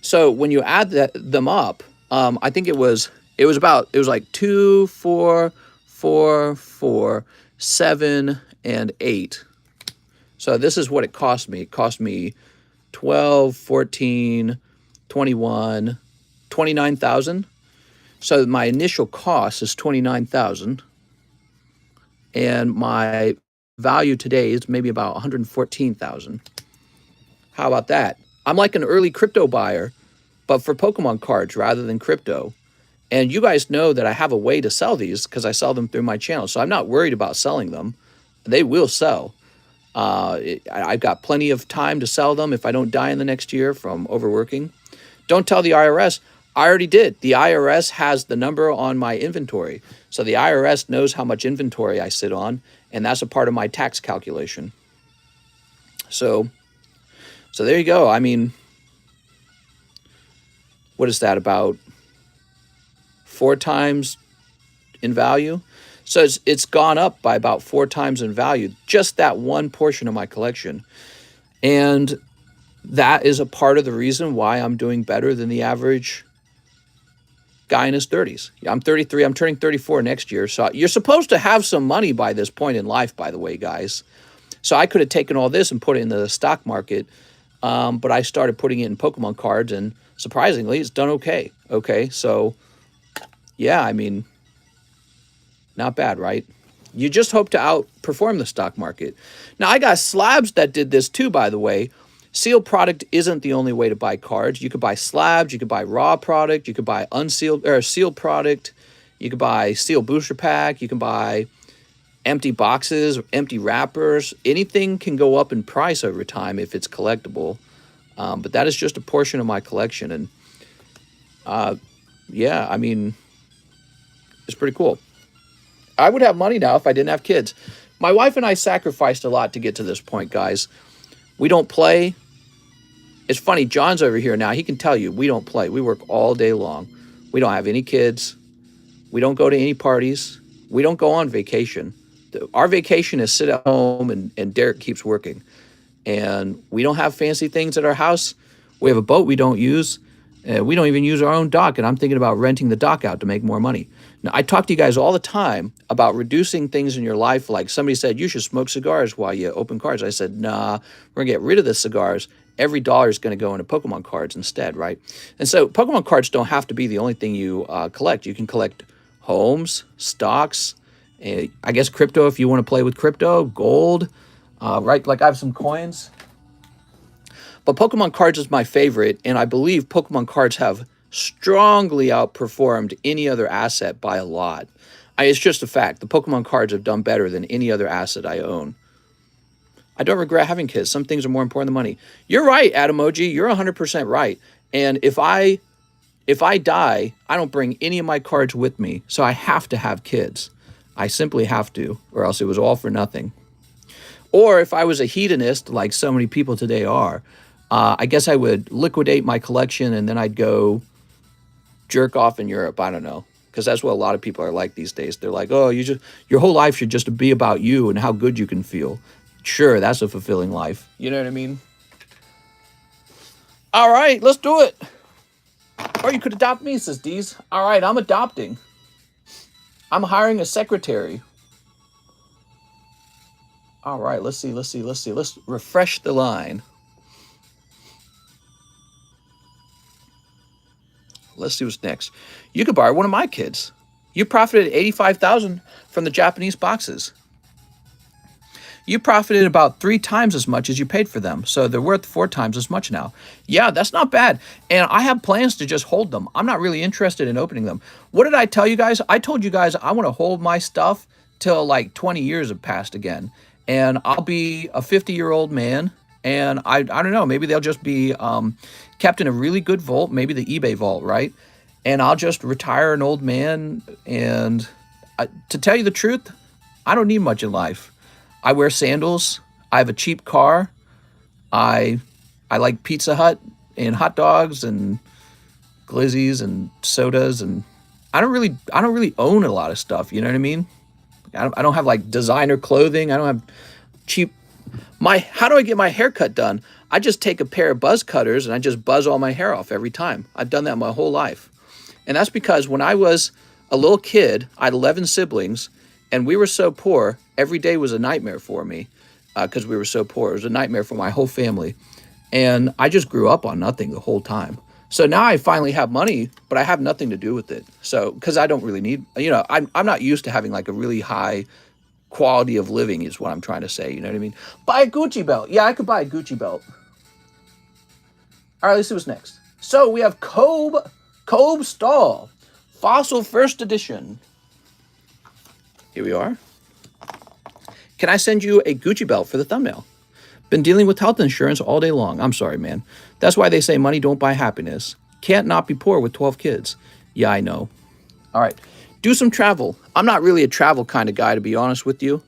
So when you add them up, I think it was like 2, 4, 4, 4, 7, and 8. So this is what it cost me. It cost me 12, 14, 21, 29,000. So my initial cost is 29,000. And my value today is maybe about 114,000. How about that? I'm like an early crypto buyer, but for Pokemon cards rather than crypto. And you guys know that I have a way to sell these because I sell them through my channel. So I'm not worried about selling them. They will sell. I've got plenty of time to sell them if I don't die in the next year from overworking. Don't tell the IRS. I already did. The IRS has the number on my inventory. So the IRS knows how much inventory I sit on, and that's a part of my tax calculation. So there you go. I mean, what is that, about 4 times in value? So it's gone up by about 4 times in value, just that one portion of my collection. And that is a part of the reason why I'm doing better than the average guy in his 30s. I'm 33. I'm turning 34 next year. So you're supposed to have some money by this point in life, by the way, guys. So I could have taken all this and put it in the stock market, but I started putting it in Pokemon cards, and surprisingly, it's done okay. Okay, so yeah, I mean, not bad, right? You just hope to outperform the stock market. Now, I got Slabs that did this too, by the way. Sealed product isn't the only way to buy cards. You could buy slabs, you could buy raw product, you could buy unsealed or sealed product, you could buy sealed booster pack, you can buy empty boxes, empty wrappers. Anything can go up in price over time if it's collectible. But that is just a portion of my collection. And yeah, I mean, it's pretty cool. I would have money now if I didn't have kids. My wife and I sacrificed a lot to get to this point, guys. We don't play. It's funny, John's over here now. He can tell you, we don't play. We work all day long. We don't have any kids. We don't go to any parties. We don't go on vacation. Our vacation is sit at home and Derek keeps working. And we don't have fancy things at our house. We have a boat we don't use. We don't even use our own dock, and I'm thinking about renting the dock out to make more money. Now, I talk to you guys all the time about reducing things in your life. Like somebody said, you should smoke cigars while you open cards. I said, nah, we're going to get rid of the cigars. Every dollar is going to go into Pokemon cards instead, right? And so Pokemon cards don't have to be the only thing you collect. You can collect homes, stocks, I guess crypto if you want to play with crypto, gold, right? Like I have some coins. But Pokemon cards is my favorite, and I believe Pokemon cards have strongly outperformed any other asset by a lot. It's just a fact. The Pokemon cards have done better than any other asset I own. I don't regret having kids. Some things are more important than money. You're right, Adamoji. You're 100% right. And if I die, I don't bring any of my cards with me, so I have to have kids. I simply have to, or else it was all for nothing. Or if I was a hedonist, like so many people today are, I guess I would liquidate my collection and then I'd go jerk off in Europe. I don't know, because that's what a lot of people are like these days. They're like, oh, your whole life should just be about you and how good you can feel. Sure, that's a fulfilling life. You know what I mean? All right, let's do it. Or you could adopt me, says Deez. All right, I'm adopting. I'm hiring a secretary. All right, let's see. Let's refresh the line. Let's see what's next. You could borrow one of my kids. You profited $85,000 from the Japanese boxes. You profited about 3 times as much as you paid for them. So they're worth 4 times as much now. Yeah, that's not bad. And I have plans to just hold them. I'm not really interested in opening them. What did I tell you guys? I told you guys I want to hold my stuff till like 20 years have passed again. And I'll be a 50-year-old man. And I don't know, maybe they'll just be kept in a really good vault, maybe the eBay vault, right? And I'll just retire an old man. And to tell you the truth, I don't need much in life. I wear sandals. I have a cheap car. I like Pizza Hut and hot dogs and glizzies and sodas, and I don't really own a lot of stuff. You know what I mean? I don't have like designer clothing. I don't have cheap. How do I get my hair cut done? I just take a pair of buzz cutters and I just buzz all my hair off every time. I've done that my whole life, and that's because when I was a little kid, I had 11 siblings. And we were so poor, every day was a nightmare for me because we were so poor. It was a nightmare for my whole family. And I just grew up on nothing the whole time. So now I finally have money, but I have nothing to do with it. So, because I don't really need, I'm not used to having like a really high quality of living is what I'm trying to say. You know what I mean? Buy a Gucci belt. Yeah, I could buy a Gucci belt. All right, let's see what's next. So we have Cove Stall, Fossil First Edition. Here we are. Can I send you a Gucci belt for the thumbnail? Been dealing with health insurance all day long. I'm sorry, man. That's why they say money don't buy happiness. Can't not be poor with 12 kids. Yeah, I know. All right. Do some travel. I'm not really a travel kind of guy, to be honest with you.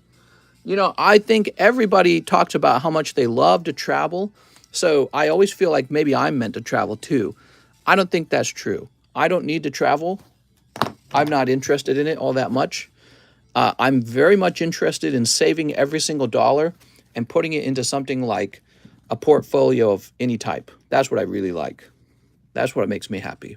I think everybody talks about how much they love to travel. So I always feel like maybe I'm meant to travel too. I don't think that's true. I don't need to travel. I'm not interested in it all that much. I'm very much interested in saving every single dollar and putting it into something like a portfolio of any type. That's what I really like. That's what makes me happy.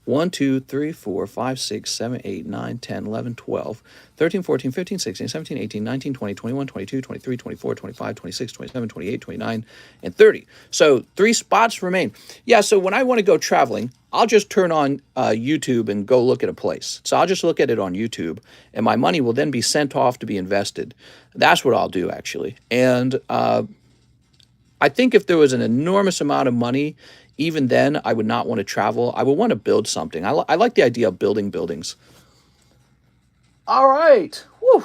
1, 2, 3, 4, 5, 6, 7, 8, 9, 10, 11, 12, 13, 14, 15, 16, 17, 18, 19, 20, 21, 22, 23, 24, 25, 26, 27, 28, 29, and 30. So 3 spots remain. Yeah, so when I want to go traveling, I'll just turn on YouTube and go look at a place. So I'll just look at it on YouTube, and my money will then be sent off to be invested. That's what I'll do, actually. And I think if there was an enormous amount of money, even then, I would not want to travel. I would want to build something. I like the idea of building buildings. All right. Whew.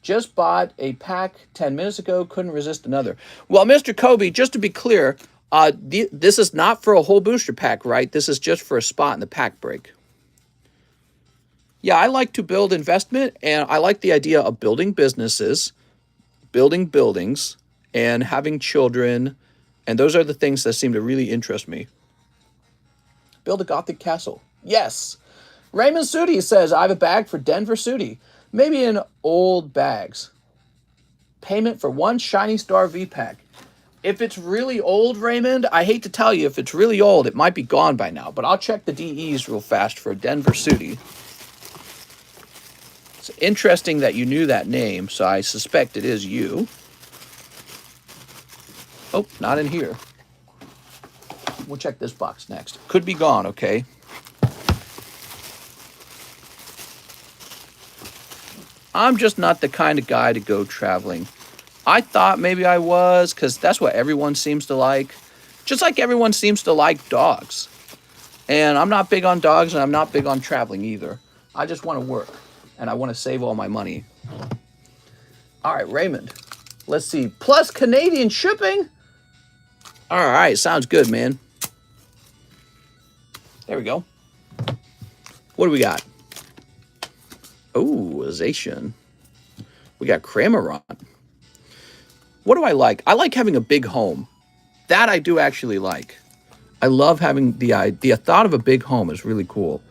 Just bought a pack 10 minutes ago. Couldn't resist another. Well, Mr. Kobe, just to be clear, this is not for a whole booster pack, right? This is just for a spot in the pack break. Yeah, I like to build investment, and I like the idea of building businesses, building buildings, and having children, and those are the things that seem to really interest me. Build a Gothic castle. Yes. Raymond Sudi says, I have a bag for Denver Sudi. Maybe in old bags. Payment for 1 Shiny Star V-Pack. If it's really old, Raymond, I hate to tell you, if it's really old, it might be gone by now, but I'll check the DEs real fast for Denver Sudi. It's interesting that you knew that name, so I suspect it is you. Oh, not in here. We'll check this box next. Could be gone, okay? I'm just not the kind of guy to go traveling. I thought maybe I was, because that's what everyone seems to like. Just like everyone seems to like dogs. And I'm not big on dogs, and I'm not big on traveling either. I just want to work, and I want to save all my money. All right, Raymond. Let's see. Plus Canadian shipping. All right, sounds good, man. There we go. What do we got? Oh, Azation. We got Cramorant. What do I like? I like having a big home. That I do actually like. I love having the thought of a big home is really cool.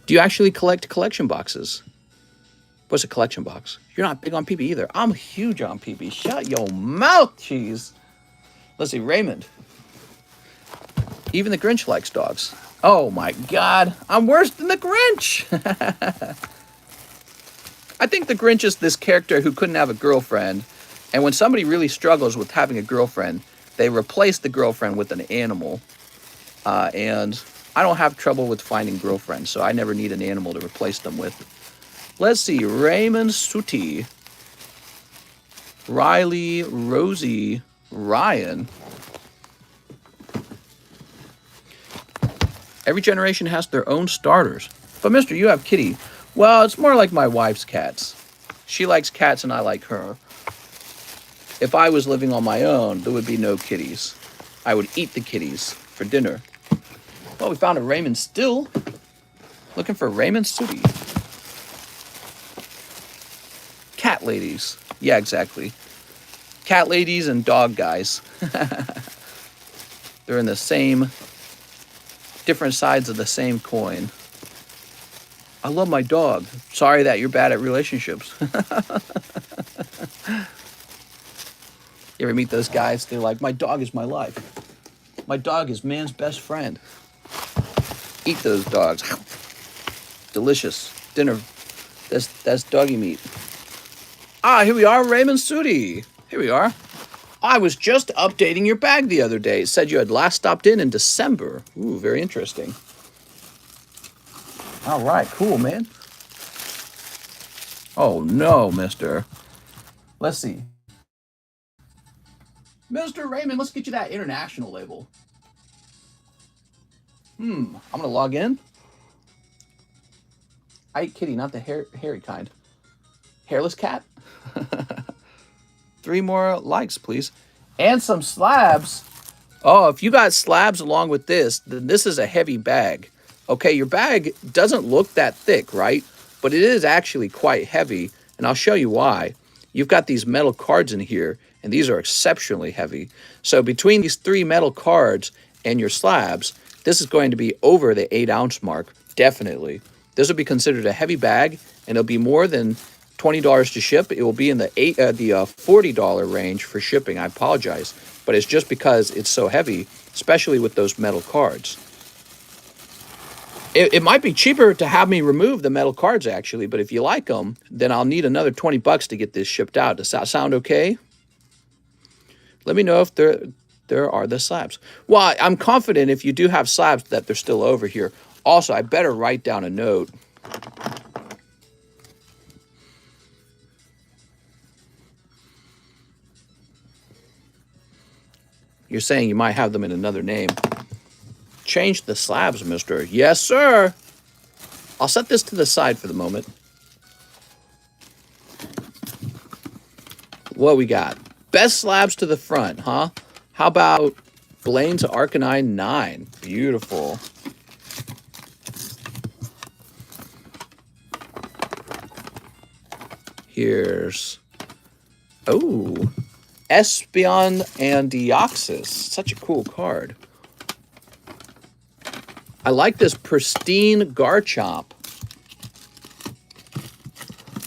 Do you actually collect collection boxes? What's a collection box? You're not big on PP either. I'm huge on PP. Shut your mouth, cheese. Let's see, Raymond. Even the Grinch likes dogs. Oh my God, I'm worse than the Grinch. I think the Grinch is this character who couldn't have a girlfriend, and when somebody really struggles with having a girlfriend, they replace the girlfriend with an animal. And I don't have trouble with finding girlfriends, so I never need an animal to replace them with. Let's see, Raymond Sooty, Riley, Rosie, Ryan. Every generation has their own starters. But mister, you have kitty. Well, it's more like my wife's cats. She likes cats and I like her. If I was living on my own, there would be no kitties. I would eat the kitties for dinner. Well, we found a Raymond Still. Looking for Raymond Sooty. Cat ladies. Yeah, exactly. Cat ladies and dog guys. They're in the same, different sides of the same coin. I love my dog. Sorry that you're bad at relationships. You ever meet those guys? They're like, my dog is my life. My dog is man's best friend. Eat those dogs. Delicious. Dinner. That's doggy meat. Ah, here we are, Raymond Sooty. Here we are. I was just updating your bag the other day. It said you had last stopped in December. Ooh, very interesting. All right, cool, man. Oh, no, mister. Let's see. Mr. Raymond, let's get you that international label. I'm going to log in. I eat kitty, not the hairy kind. Hairless cat. 3 more likes, please. And some slabs. Oh, if you got slabs along with this, then this is a heavy bag. Okay, your bag doesn't look that thick, right? But it is actually quite heavy, and I'll show you why. You've got these metal cards in here, and these are exceptionally heavy. So between these 3 metal cards and your slabs, this is going to be over the 8-ounce mark, definitely. This will be considered a heavy bag, and it'll be more than $20 to ship. It will be in the $40 range for shipping. I apologize, but it's just because it's so heavy, especially with those metal cards. It might be cheaper to have me remove the metal cards, actually, but if you like them, then I'll need another $20 to get this shipped out. Does that sound okay? Let me know if there are the slabs. Well, I'm confident if you do have slabs that they're still over here. Also, I better write down a note. You're saying you might have them in another name. Change the slabs, mister. Yes, sir. I'll set this to the side for the moment. What we got? Best slabs to the front, huh? How about Blaine's Arcanine 9? Beautiful. Here's... Oh... Espeon and Deoxys. Such a cool card. I like this pristine Garchomp.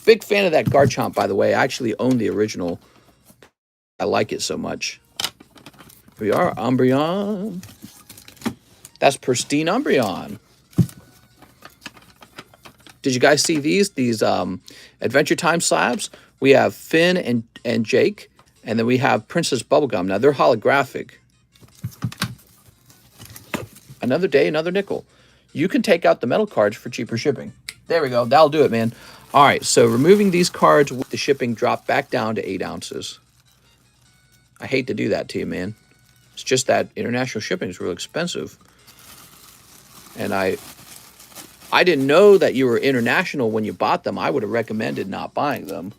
Big fan of that Garchomp, by the way. I actually own the original. I like it so much. Here we are, Umbreon. That's pristine Umbreon. Did you guys see these? These Adventure Time slabs? We have Finn and Jake. And then we have Princess Bubblegum. Now, they're holographic. Another day, another nickel. You can take out the metal cards for cheaper shipping. There we go. That'll do it, man. All right, so removing these cards with the shipping dropped back down to 8 ounces. I hate to do that to you, man. It's just that international shipping is real expensive. And I didn't know that you were international when you bought them. I would have recommended not buying them.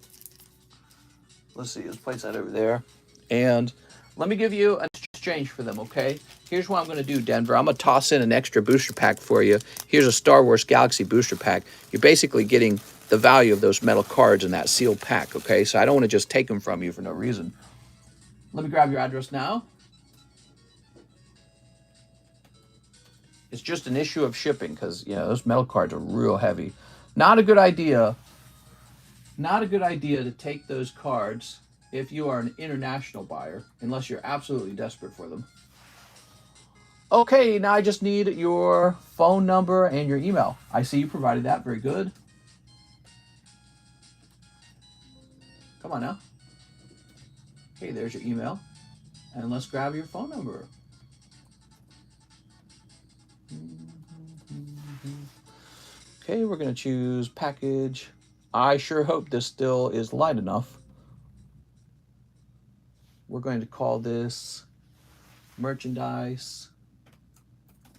Let's see, let's place that over there. And let me give you an exchange for them, okay? Here's what I'm going to do, Denver. I'm going to toss in an extra booster pack for you. Here's a Star Wars Galaxy booster pack. You're basically getting the value of those metal cards in that sealed pack, okay? So I don't want to just take them from you for no reason. Let me grab your address now. It's just an issue of shipping because, you know, those metal cards are real heavy. Not a good idea. Not a good idea to take those cards if you are an international buyer, unless you're absolutely desperate for them. Okay, now I just need your phone number and your email. I see you provided that. Very good. Come on now. Okay, there's your email. And let's grab your phone number. Okay, we're going to choose package. I sure hope this still is light enough. We're going to call this merchandise,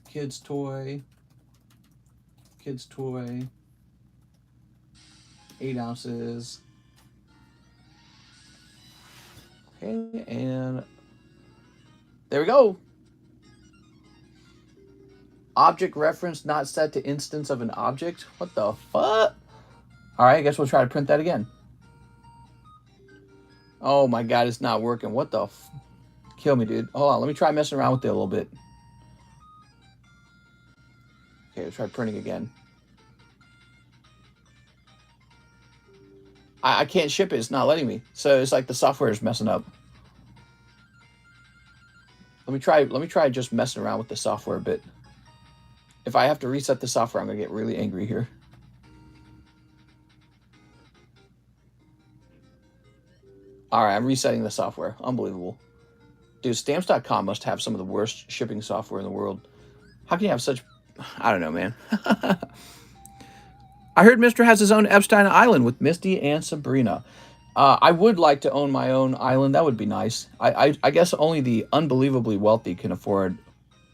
kids toy, 8 ounces. Okay, and there we go. Object reference not set to instance of an object. What the fuck? All right, I guess we'll try to print that again. Oh my God, it's not working. What the kill me, dude. Hold on, let me try messing around with it a little bit. Okay, let's try printing again. I can't ship it. It's not letting me. So it's like the software is messing up. Let me try just messing around with the software a bit. If I have to reset the software, I'm gonna get really angry here. All right, I'm resetting the software. Unbelievable. Dude, stamps.com must have some of the worst shipping software in the world. How can you have such... I don't know, man. I heard Mr. has his own Epstein Island with Misty and Sabrina. I would like to own my own island. That would be nice. I guess only the unbelievably wealthy can afford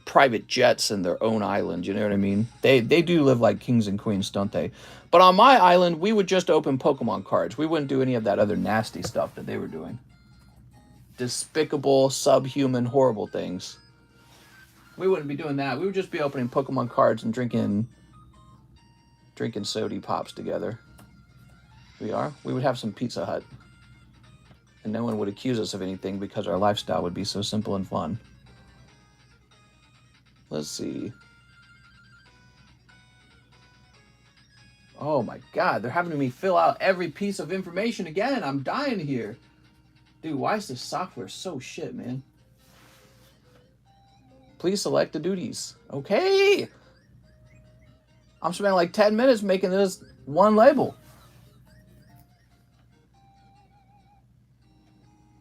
private jets in their own island. You know what I mean? They do live like kings and queens, don't they? But on my island, we would just open Pokemon cards. We wouldn't do any of that other nasty stuff that they were doing. Despicable, subhuman, horrible things. We wouldn't be doing that. We would just be opening Pokemon cards and drinking sody pops together. We would have some Pizza Hut. And no one would accuse us of anything because our lifestyle would be so simple and fun. Let's see. Oh my God, they're having me fill out every piece of information again. I'm dying here. Dude, why is this software so shit, man? Please select the duties. Okay. I'm spending like 10 minutes making this one label.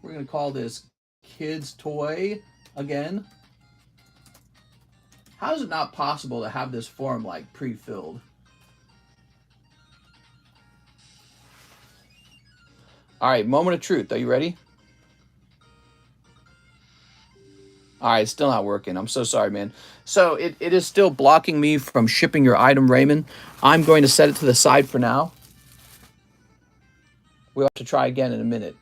We're going to call this Kids Toy again. How is it not possible to have this form like pre-filled? All right, moment of truth. Are you ready? All right, it's still not working. I'm so sorry, man. So it is still blocking me from shipping your item, Raymond. I'm going to set it to the side for now. We'll have to try again in a minute.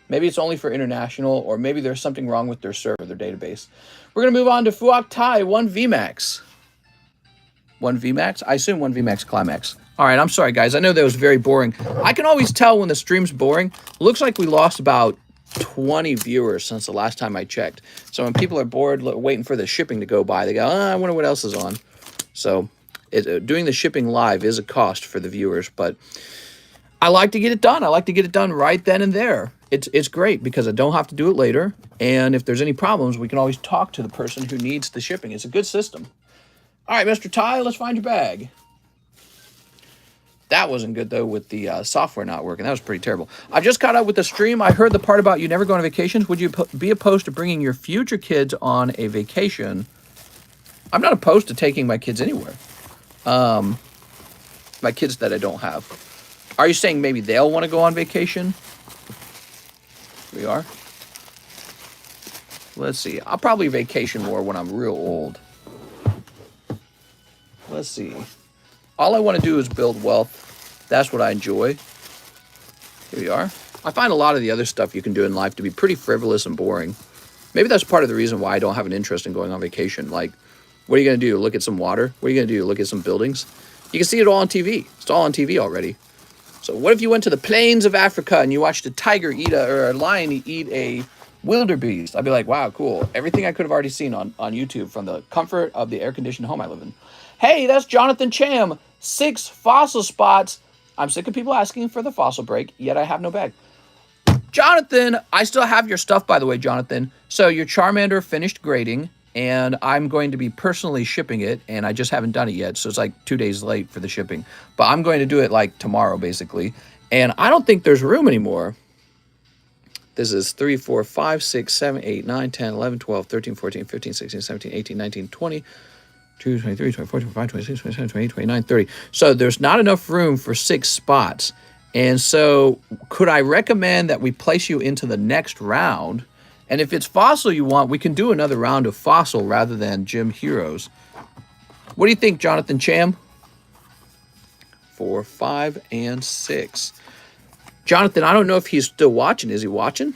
Maybe it's only for international, or maybe there's something wrong with their server, their database. We're going to move on to Fuok Tai 1 VMAX. 1 VMAX? I assume 1 VMAX Climax. All right, I'm sorry, guys. I know that was very boring. I can always tell when the stream's boring. Looks like we lost about 20 viewers since the last time I checked. So when people are bored waiting for the shipping to go by, they go, I wonder what else is on. So doing the shipping live is a cost for the viewers, but I like to get it done. I like to get it done right then and there. It's great because I don't have to do it later. And if there's any problems, we can always talk to the person who needs the shipping. It's a good system. All right, Mr. Ty, let's find your bag. That wasn't good, though, with the software not working. That was pretty terrible. I just caught up with the stream. I heard the part about you never going on vacations. Would you be opposed to bringing your future kids on a vacation? I'm not opposed to taking my kids anywhere. My kids that I don't have. Are you saying maybe they'll want to go on vacation? We are. Let's see. I'll probably vacation more when I'm real old. Let's see. All I want to do is build wealth. That's what I enjoy. Here we are. I find a lot of the other stuff you can do in life to be pretty frivolous and boring. Maybe that's part of the reason why I don't have an interest in going on vacation. Like, what are you going to do? Look at some water? What are you going to do? Look at some buildings? You can see it all on TV. It's all on TV already. So what if you went to the plains of Africa and you watched a tiger eat or a lion eat a wildebeest? I'd be like, wow, cool. Everything I could have already seen on YouTube from the comfort of the air-conditioned home I live in. Hey, that's Jonathan Cham. 6 fossil spots. I'm sick of people asking for the fossil break, yet I have no bag. Jonathan, I still have your stuff, by the way, Jonathan. So your Charmander finished grading, and I'm going to be personally shipping it, and I just haven't done it yet, so it's like 2 days late for the shipping. But I'm going to do it like tomorrow, basically. And I don't think there's room anymore. This is 3, 4, 5, 6, 7, 8, 9, 10, 11, 12, 13, 14, 15, 16, 17, 18, 19, 20. 22, 23, 24, 25, 26, 27, 28, 29, 30. So there's not enough room for 6 spots. And so could I recommend that we place you into the next round? And if it's fossil you want, we can do another round of fossil rather than Gym Heroes. What do you think, Jonathan Cham? 4, 5, and 6. Jonathan, I don't know if he's still watching. Is he watching?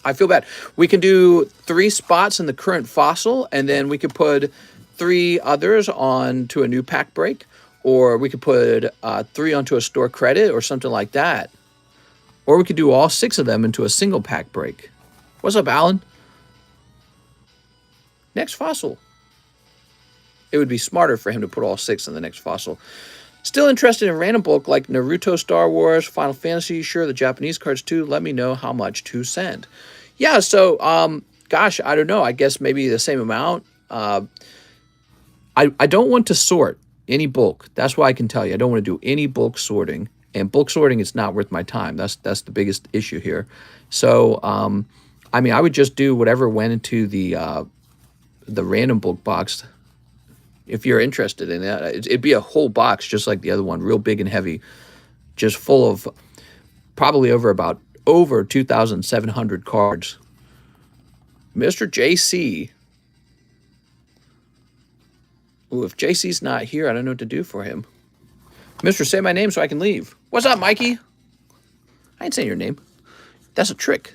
I feel bad. We can do 3 spots in the current fossil, and then we could put 3 others onto a new pack break, or we could put 3 onto a store credit or something like that. Or we could do all 6 of them into a single pack break. What's up, Alan? Next fossil. It would be smarter for him to put all 6 in the next fossil. Still interested in random bulk like Naruto, Star Wars, Final Fantasy, sure, the Japanese cards too. Let me know how much to send. Yeah, so, gosh, I don't know. I guess maybe the same amount. I don't want to sort any bulk. That's why I can tell you. I don't want to do any bulk sorting. And bulk sorting is not worth my time. That's the biggest issue here. So, I mean, I would just do whatever went into the random bulk box. If you're interested in that, it'd be a whole box just like the other one, real big and heavy, just full of probably over 2,700 cards. Mr. JC. Ooh, if JC's not here, I don't know what to do for him. Mister, say my name so I can leave. What's up, Mikey? I ain't saying your name. That's a trick.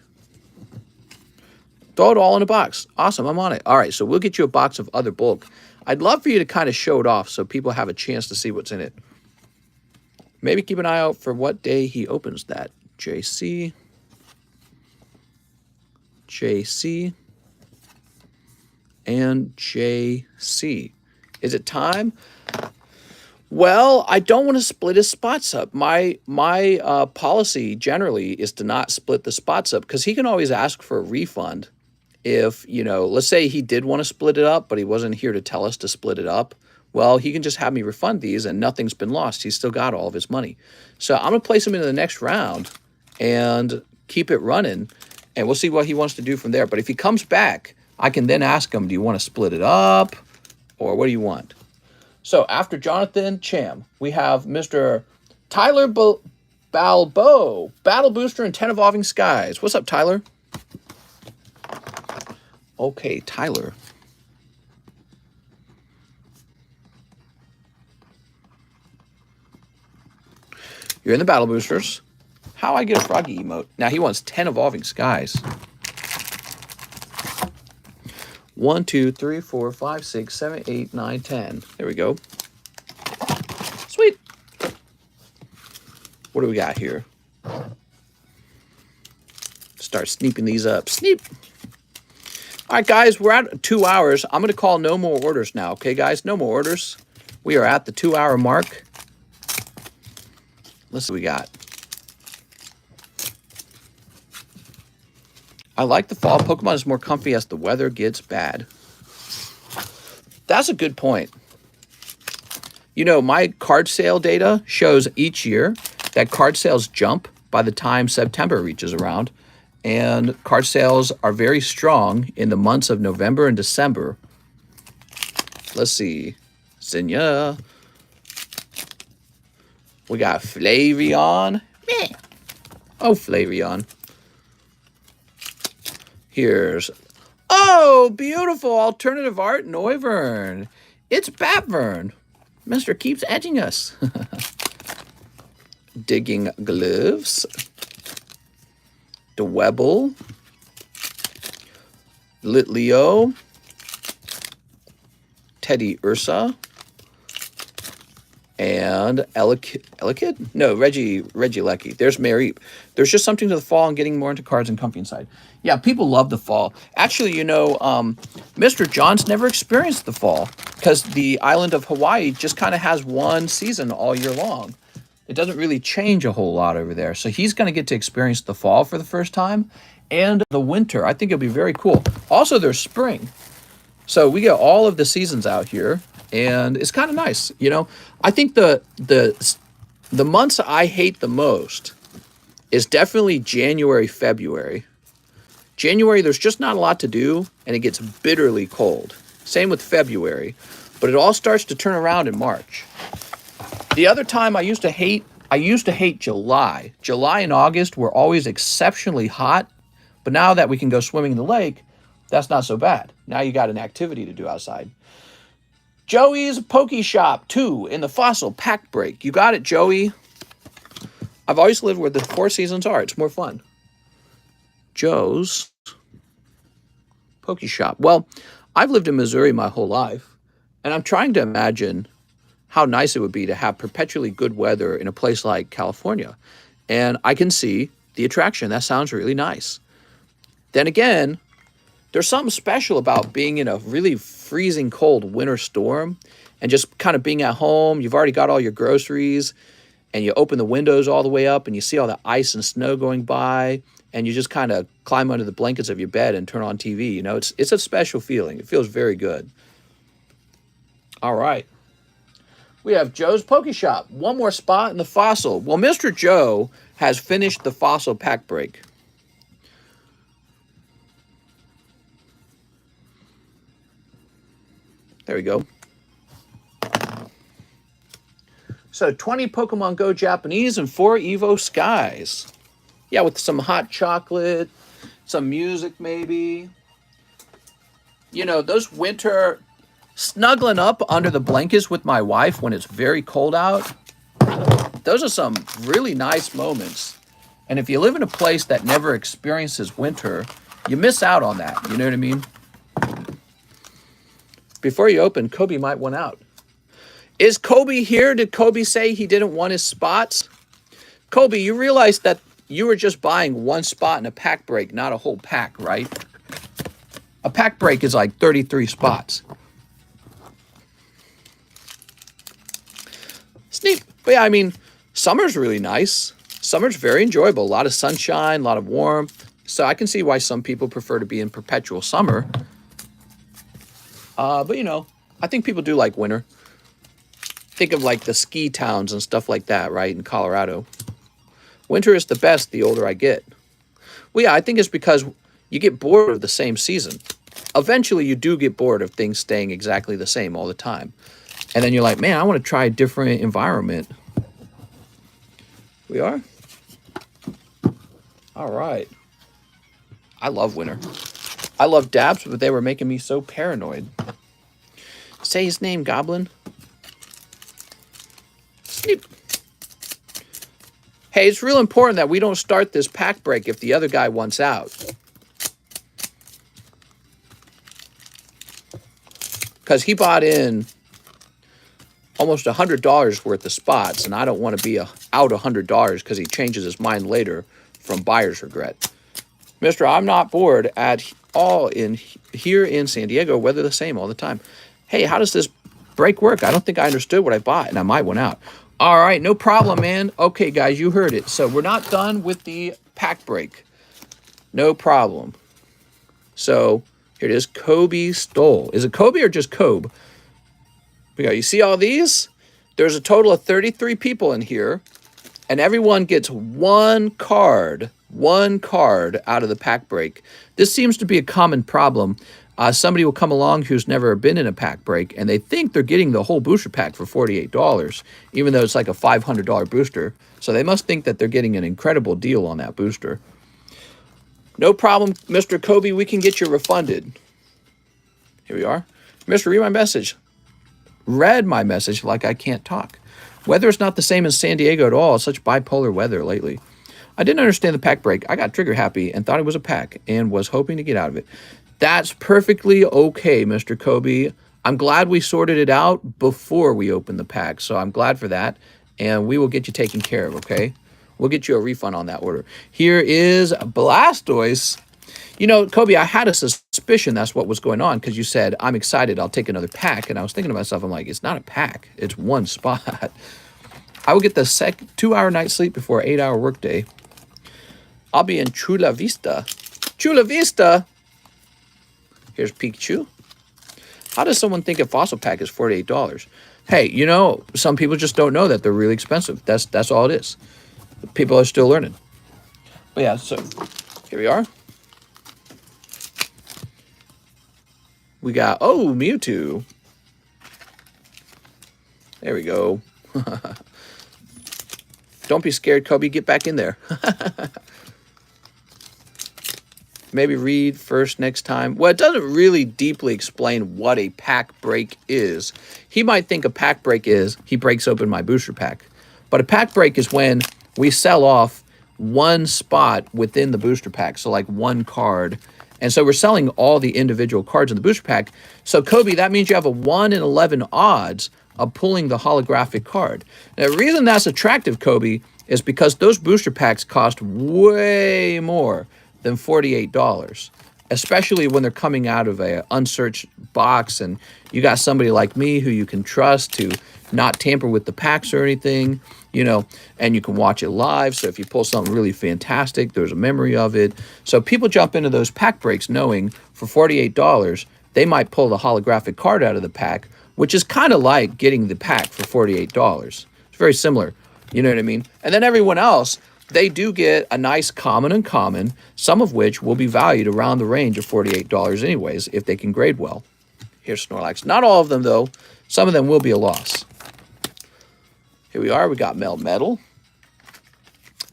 Throw it all in a box. Awesome, I'm on it. All right, so we'll get you a box of other bulk. I'd love for you to kind of show it off so people have a chance to see what's in it. Maybe keep an eye out for what day he opens that. JC. JC. And JC. Is it time? Well, I don't want to split his spots up. My policy generally is to not split the spots up because he can always ask for a refund. If, you know, let's say he did want to split it up, but he wasn't here to tell us to split it up. Well, he can just have me refund these and nothing's been lost. He's still got all of his money. So I'm going to place him into the next round and keep it running. And we'll see what he wants to do from there. But if he comes back, I can then ask him, do you want to split it up? Or what do you want? So after Jonathan Cham, we have Mr. Tyler Balbo, Battle Booster and 10 Evolving Skies. What's up, Tyler? Okay, Tyler. You're in the Battle Boosters. How I get a Froggy emote? Now he wants 10 Evolving Skies. 1, 2, 3, 4, 5, 6, 7, 8, 9, 10. There we go. Sweet. What do we got here? Start sneeping these up. Sneep. All right, guys, we're at 2 hours. I'm going to call no more orders now. Okay, guys, no more orders. We are at the 2-hour mark. Let's see what we got. I like the fall. Pokemon is more comfy as the weather gets bad. That's a good point. You know, my card sale data shows each year that card sales jump by the time September reaches around. And card sales are very strong in the months of November and December. Let's see. Zinnia. We got Flavion. Meh. Oh, Flavion. Here's... Oh, beautiful alternative art, Noivern. It's Batvern. Mister keeps edging us. Digging Gloves. Dwebble, Litleo, Teddy Ursa, and Elekid? No, Regieleki. There's Mareep. There's just something to the fall and getting more into cards and comfy inside. Yeah, people love the fall. Actually, you know, Mr. John's never experienced the fall because the island of Hawaii just kind of has one season all year long. It doesn't really change a whole lot over there. So he's going to get to experience the fall for the first time and the winter. I think it'll be very cool. Also, there's spring. So we get all of the seasons out here, and it's kind of nice. You know, I think the months I hate the most is definitely January, February. January, there's just not a lot to do, and it gets bitterly cold. Same with February. But it all starts to turn around in March. The other time I used to hate July. July and August were always exceptionally hot. But now that we can go swimming in the lake, that's not so bad. Now you got an activity to do outside. Joey's Poke Shop 2 in the Fossil Pack Break. You got it, Joey. I've always lived where the Four Seasons are. It's more fun. Joe's Poke Shop. Well, I've lived in Missouri my whole life, and I'm trying to imagine how nice it would be to have perpetually good weather in a place like California. And I can see the attraction. That sounds really nice. Then again, there's something special about being in a really freezing cold winter storm and just kind of being at home. You've already got all your groceries and you open the windows all the way up and you see all the ice and snow going by and you just kind of climb under the blankets of your bed and turn on TV. You know, it's a special feeling. It feels very good. All right. We have Joe's Poke Shop. One more spot in the Fossil. Well, Mr. Joe has finished the Fossil Pack Break. There we go. So 20 Pokemon Go Japanese and 4 Evo Skies. Yeah, with some hot chocolate, some music maybe. You know, those winter snuggling up under the blankets with my wife when it's very cold out. Those are some really nice moments. And if you live in a place that never experiences winter, you miss out on that. You know what I mean? Before you open, Kobe might want out. Is Kobe here? Did Kobe say he didn't want his spots? Kobe, you realize that you were just buying one spot in a pack break, not a whole pack, right? A pack break is like 33 spots. Sneak. But yeah, I mean, summer's really nice. Summer's very enjoyable. A lot of sunshine, a lot of warmth. So I can see why some people prefer to be in perpetual summer. But, you know, I think people do like winter. Think of like the ski towns and stuff like that, right, in Colorado. Winter is the best the older I get. Well, yeah, I think it's because you get bored of the same season. Eventually, you do get bored of things staying exactly the same all the time. And then you're like, man, I want to try a different environment. We are? All right. I love winter. I love dabs, but they were making me so paranoid. Say his name, Goblin. Sneep. Hey, it's real important that we don't start this pack break if the other guy wants out. Because he bought in almost $100 worth of spots, and I don't want to be out $100 because he changes his mind later from buyer's regret. Mister, I'm not bored at all here in San Diego. Weather the same all the time. Hey, how does this break work? I don't think I understood what I bought, and I might want out. All right, no problem, man. Okay, guys, you heard it. So we're not done with the pack break. No problem. So here it is. Kobe stole. Is it Kobe or just Kobe? You see all these? There's a total of 33 people in here, and everyone gets one card out of the pack break. This seems to be a common problem. Somebody will come along who's never been in a pack break, and they think they're getting the whole booster pack for $48, even though it's like a $500 booster. So they must think that they're getting an incredible deal on that booster. No problem, Mr. Kobe. We can get you refunded. Here we are. Mr. Read my message. Read my message like I can't talk. Weather is not the same in San Diego at all. It's such bipolar weather lately. I didn't understand the pack break. I got trigger happy and thought it was a pack and was hoping to get out of it. That's perfectly okay, Mr. Kobe. I'm glad we sorted it out before we opened the pack, so I'm glad for that, and we will get you taken care of, okay? We'll get you a refund on that order. Here is Blastoise. You know, Kobe, I had a suspicion that's what was going on because you said, I'm excited, I'll take another pack, and I was thinking to myself, I'm like, it's not a pack, it's one spot. I will get the 2-hour night sleep before an 8-hour workday. I'll be in Chula Vista. Chula Vista! Here's Pikachu. How does someone think a fossil pack is $48? Hey, you know, some people just don't know that they're really expensive. That's all it is. People are still learning. But yeah, so here we are. We got, oh, Mewtwo. There we go. Don't be scared, Kobe. Get back in there. Maybe read first next time. Well, it doesn't really deeply explain what a pack break is. He might think a pack break is he breaks open my booster pack. But a pack break is when we sell off one spot within the booster pack. So like one card. And so we're selling all the individual cards in the booster pack. So Kobe, that means you have a 1 in 11 odds of pulling the holographic card. Now, the reason that's attractive, Kobe, is because those booster packs cost way more than $48, especially when they're coming out of a unsearched box and you got somebody like me who you can trust to not tamper with the packs or anything, you know, and you can watch it live. So if you pull something really fantastic, there's a memory of it. So people jump into those pack breaks knowing for $48, they might pull the holographic card out of the pack, which is kind of like getting the pack for $48. It's very similar. You know what I mean? And then everyone else, they do get a nice common and common, some of which will be valued around the range of $48 anyways, if they can grade well. Here's Snorlax. Not all of them, though. Some of them will be a loss. Here we are. We got Melmetal.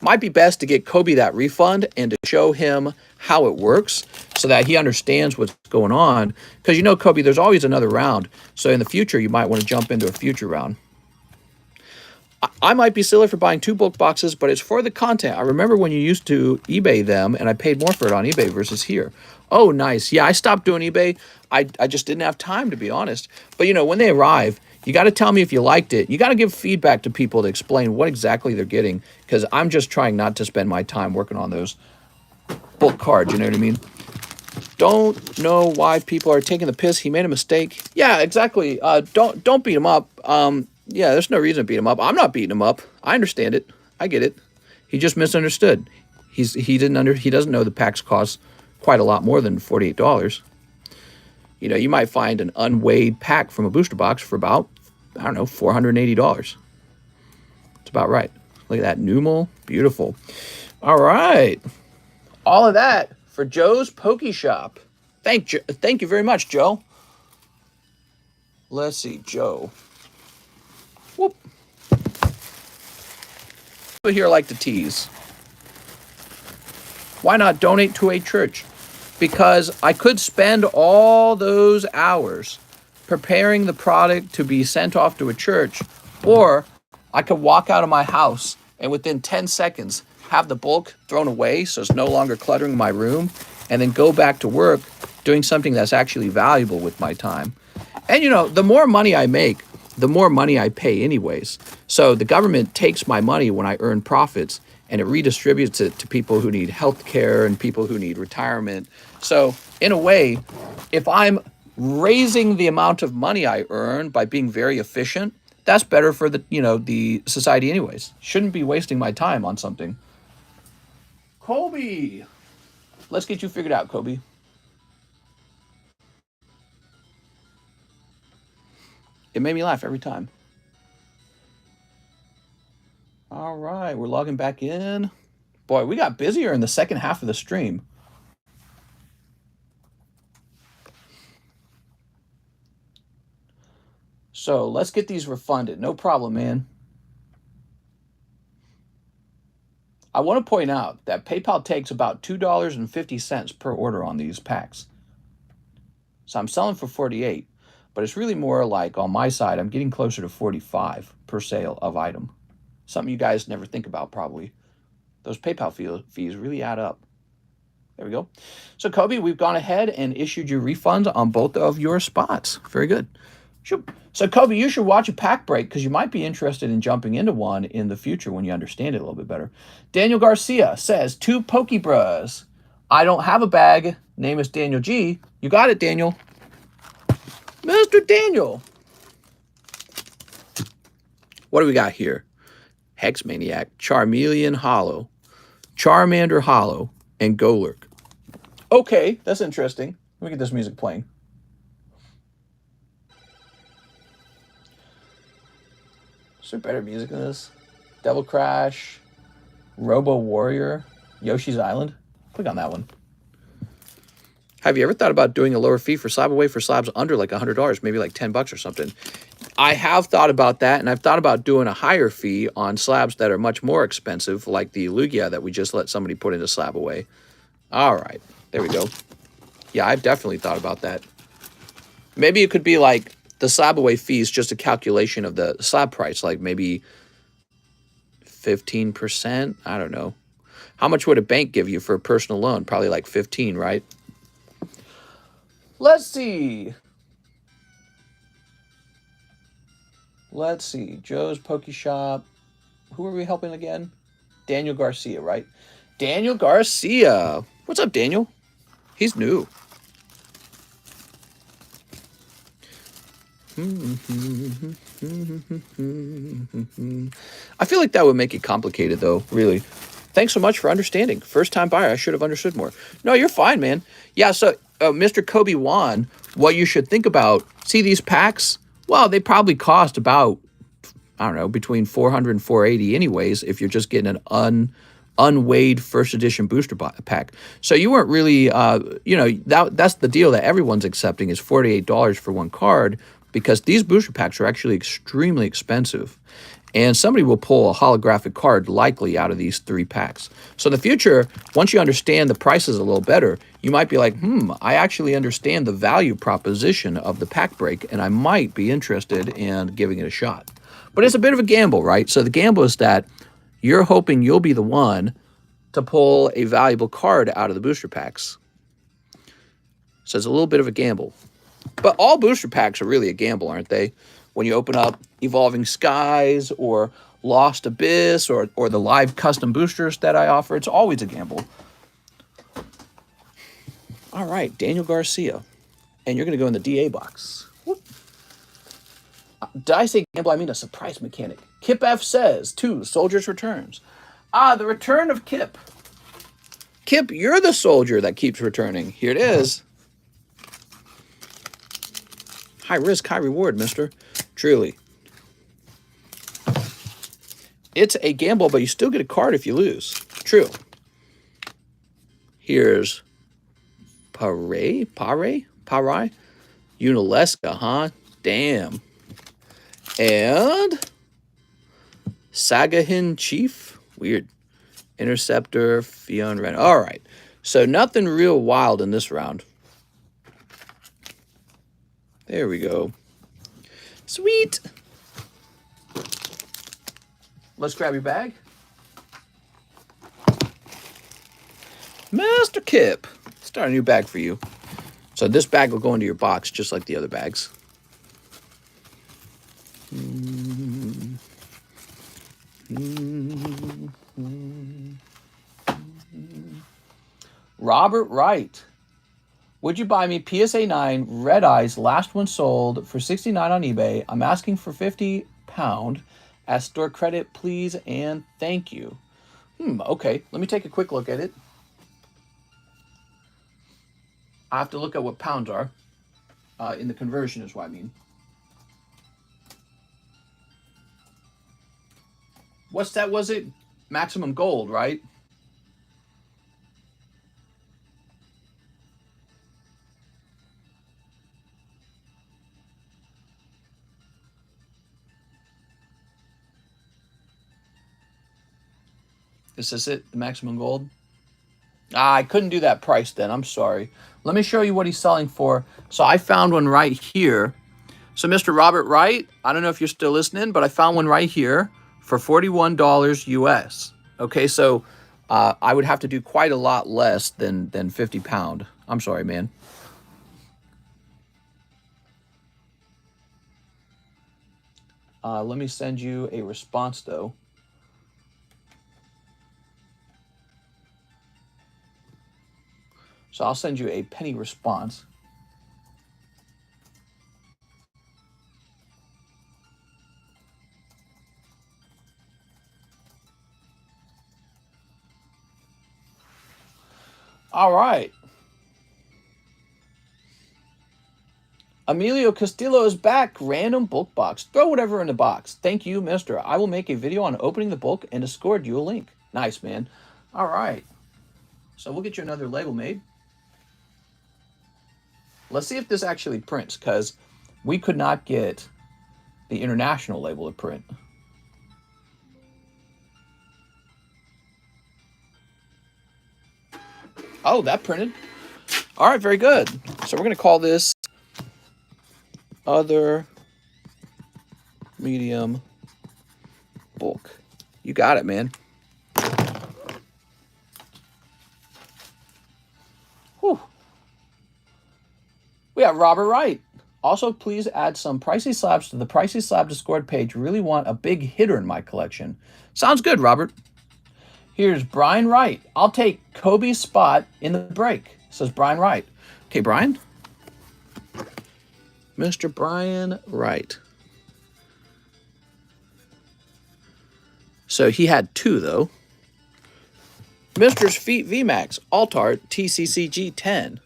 Might be best to get Kobe that refund and to show him how it works so that he understands what's going on. Because you know, Kobe, there's always another round. So in the future, you might want to jump into a future round. I might be silly for buying 2 bulk boxes, but it's for the content. I remember when you used to eBay them, and I paid more for it on eBay versus here. Oh, nice. Yeah, I stopped doing eBay. I just didn't have time, to be honest. But, you know, when they arrive, you got to tell me if you liked it. You got to give feedback to people to explain what exactly they're getting, because I'm just trying not to spend my time working on those bulk cards, you know what I mean? Don't know why people are taking the piss. He made a mistake. Yeah, exactly. Don't beat him up. Yeah, there's no reason to beat him up. I'm not beating him up. I understand it. I get it. He just misunderstood. He doesn't know the packs cost quite a lot more than $48. You know, you might find an unweighed pack from a booster box for about, I don't know, $480. It's about right. Look at that Numel. Beautiful. All right. All of that for Joe's Poke Shop. Thank you very much, Joe. Let's see, Joe. Whoop. People here like to tease. Why not donate to a church? Because I could spend all those hours preparing the product to be sent off to a church, or I could walk out of my house and within 10 seconds have the bulk thrown away so it's no longer cluttering my room, and then go back to work doing something that's actually valuable with my time. And you know, the more money I make, the more money I pay anyways. So the government takes my money when I earn profits and it redistributes it to people who need health care and people who need retirement. So in a way, if I'm raising the amount of money I earn by being very efficient, that's better for the, you know, the society anyways. Shouldn't be wasting my time on something. Kobe. Let's get you figured out, Kobe. It made me laugh every time. All right, we're logging back in. Boy, we got busier in the second half of the stream. So let's get these refunded. No problem, man. I want to point out that PayPal takes about $2.50 per order on these packs. So I'm selling for $48, but it's really more like on my side, I'm getting closer to $45 per sale of item. Something you guys never think about probably. Those PayPal fees really add up. There we go. So Kobe, we've gone ahead and issued you refunds on both of your spots. Very good. So Kobe, you should watch a pack break because you might be interested in jumping into one in the future when you understand it a little bit better. Daniel Garcia says, 2 Pokebras. I don't have a bag. Name is Daniel G. You got it, Daniel. Mr. Daniel. What do we got here? Hex Maniac, Charmeleon Hollow, Charmander Hollow, and Golurk. Okay, that's interesting. Let me get this music playing. Is there better music than this? Devil Crash, Robo Warrior, Yoshi's Island. Click on that one. Have you ever thought about doing a lower fee for slab-away for slabs under like $100, maybe like $10 or something? I have thought about that, and I've thought about doing a higher fee on slabs that are much more expensive, like the Lugia that we just let somebody put into slab-away. All right, there we go. Yeah, I've definitely thought about that. Maybe it could be like the slab-away fee is just a calculation of the slab price, like maybe 15%. I don't know. How much would a bank give you for a personal loan? Probably like 15, right? Let's see. Let's see. Joe's Poke Shop. Who are we helping again? Daniel Garcia, right? Daniel Garcia. What's up, Daniel? He's new. I feel like that would make it complicated, though, really. Thanks so much for understanding. First-time buyer. I should have understood more. No, you're fine, man. Yeah, so Mr. Kobe Wan, what you should think about, see these packs? Well, they probably cost about, I don't know, between $400 and $480 anyways, if you're just getting an unweighed first edition booster pack. So you weren't really, you know, that's the deal that everyone's accepting is $48 for one card, because these booster packs are actually extremely expensive. And somebody will pull a holographic card likely out of these 3 packs. So in the future, once you understand the prices a little better, you might be like, I actually understand the value proposition of the pack break, and I might be interested in giving it a shot. But it's a bit of a gamble, right? So the gamble is that you're hoping you'll be the one to pull a valuable card out of the booster packs. So it's a little bit of a gamble. But all booster packs are really a gamble, aren't they? When you open up Evolving Skies or Lost Abyss or the live custom boosters that I offer, it's always a gamble. All right, Daniel Garcia. And you're going to go in the DA box. Whoop. Did I say gamble? I mean a surprise mechanic. Kip F says, 2 soldiers returns. The return of Kip. Kip, you're the soldier that keeps returning. Here it is. High risk, high reward, mister. Truly. It's a gamble, but you still get a card if you lose. True. Here's Pare? Unalesca, huh? Damn. And Sagahin Chief. Weird. Interceptor, Fion Ren. All right. So nothing real wild in this round. There we go. Sweet. Let's grab your bag. Master Kip. Start a new bag for you. So this bag will go into your box just like the other bags. Robert Wright. Would you buy me PSA 9 Red Eyes, last one sold, for $69 on eBay? I'm asking for £50. As store credit, please, and thank you. Okay. Let me take a quick look at it. I have to look at what pounds are. In the conversion is what I mean. What's that, was it? Maximum gold, right? Is this it? The maximum gold? I couldn't do that price then. I'm sorry. Let me show you what he's selling for. So I found one right here. So Mr. Robert Wright, I don't know if you're still listening, but I found one right here for $41 US. Okay, so I would have to do quite a lot less than £50. I'm sorry, man. Let me send you a response, though. So I'll send you a penny response. All right. Emilio Castillo is back. Random bulk box. Throw whatever in the box. Thank you, mister. I will make a video on opening the bulk and Discord you a link. Nice, man. All right. So we'll get you another label made. Let's see if this actually prints, because we could not get the international label to print. Oh, that printed. All right, very good. So we're going to call this other medium bulk. You got it, man. Whew. We have Robert Wright. Also, please add some pricey slabs to the pricey slab Discord page. Really want a big hitter in my collection. Sounds good, Robert. Here's Brian Wright. I'll take Kobe's spot in the break, says Brian Wright. Okay, Brian. Mr. Brian Wright. So he had 2, though. Mr. Feet VMAX, Altart, TCCG 10.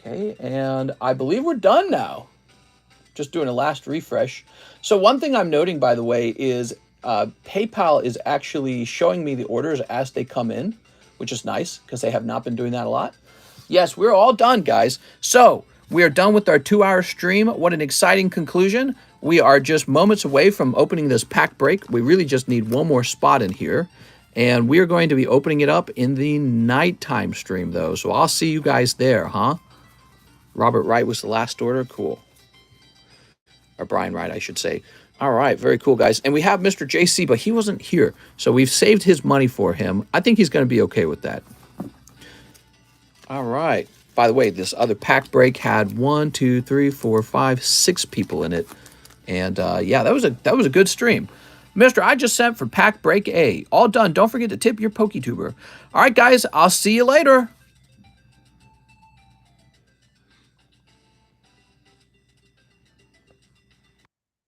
Okay, and I believe we're done now. Just doing a last refresh. So one thing I'm noting, by the way, is PayPal is actually showing me the orders as they come in, which is nice because they have not been doing that a lot. Yes, we're all done, guys. So we are done with our 2-hour stream. What an exciting conclusion. We are just moments away from opening this pack break. We really just need one more spot in here. And we are going to be opening it up in the nighttime stream, though. So I'll see you guys there, huh? Robert Wright was the last order. Cool. Or Brian Wright, I should say. All right, very cool, guys. And we have Mr. JC, but he wasn't here. So we've saved his money for him. I think he's going to be okay with that. All right. By the way, this other pack break had 1, 2, 3, 4, 5, 6 people in it. And yeah, that was a good stream. Mister, I just sent for pack break A. All done. Don't forget to tip your PokeTuber. All right, guys, I'll see you later.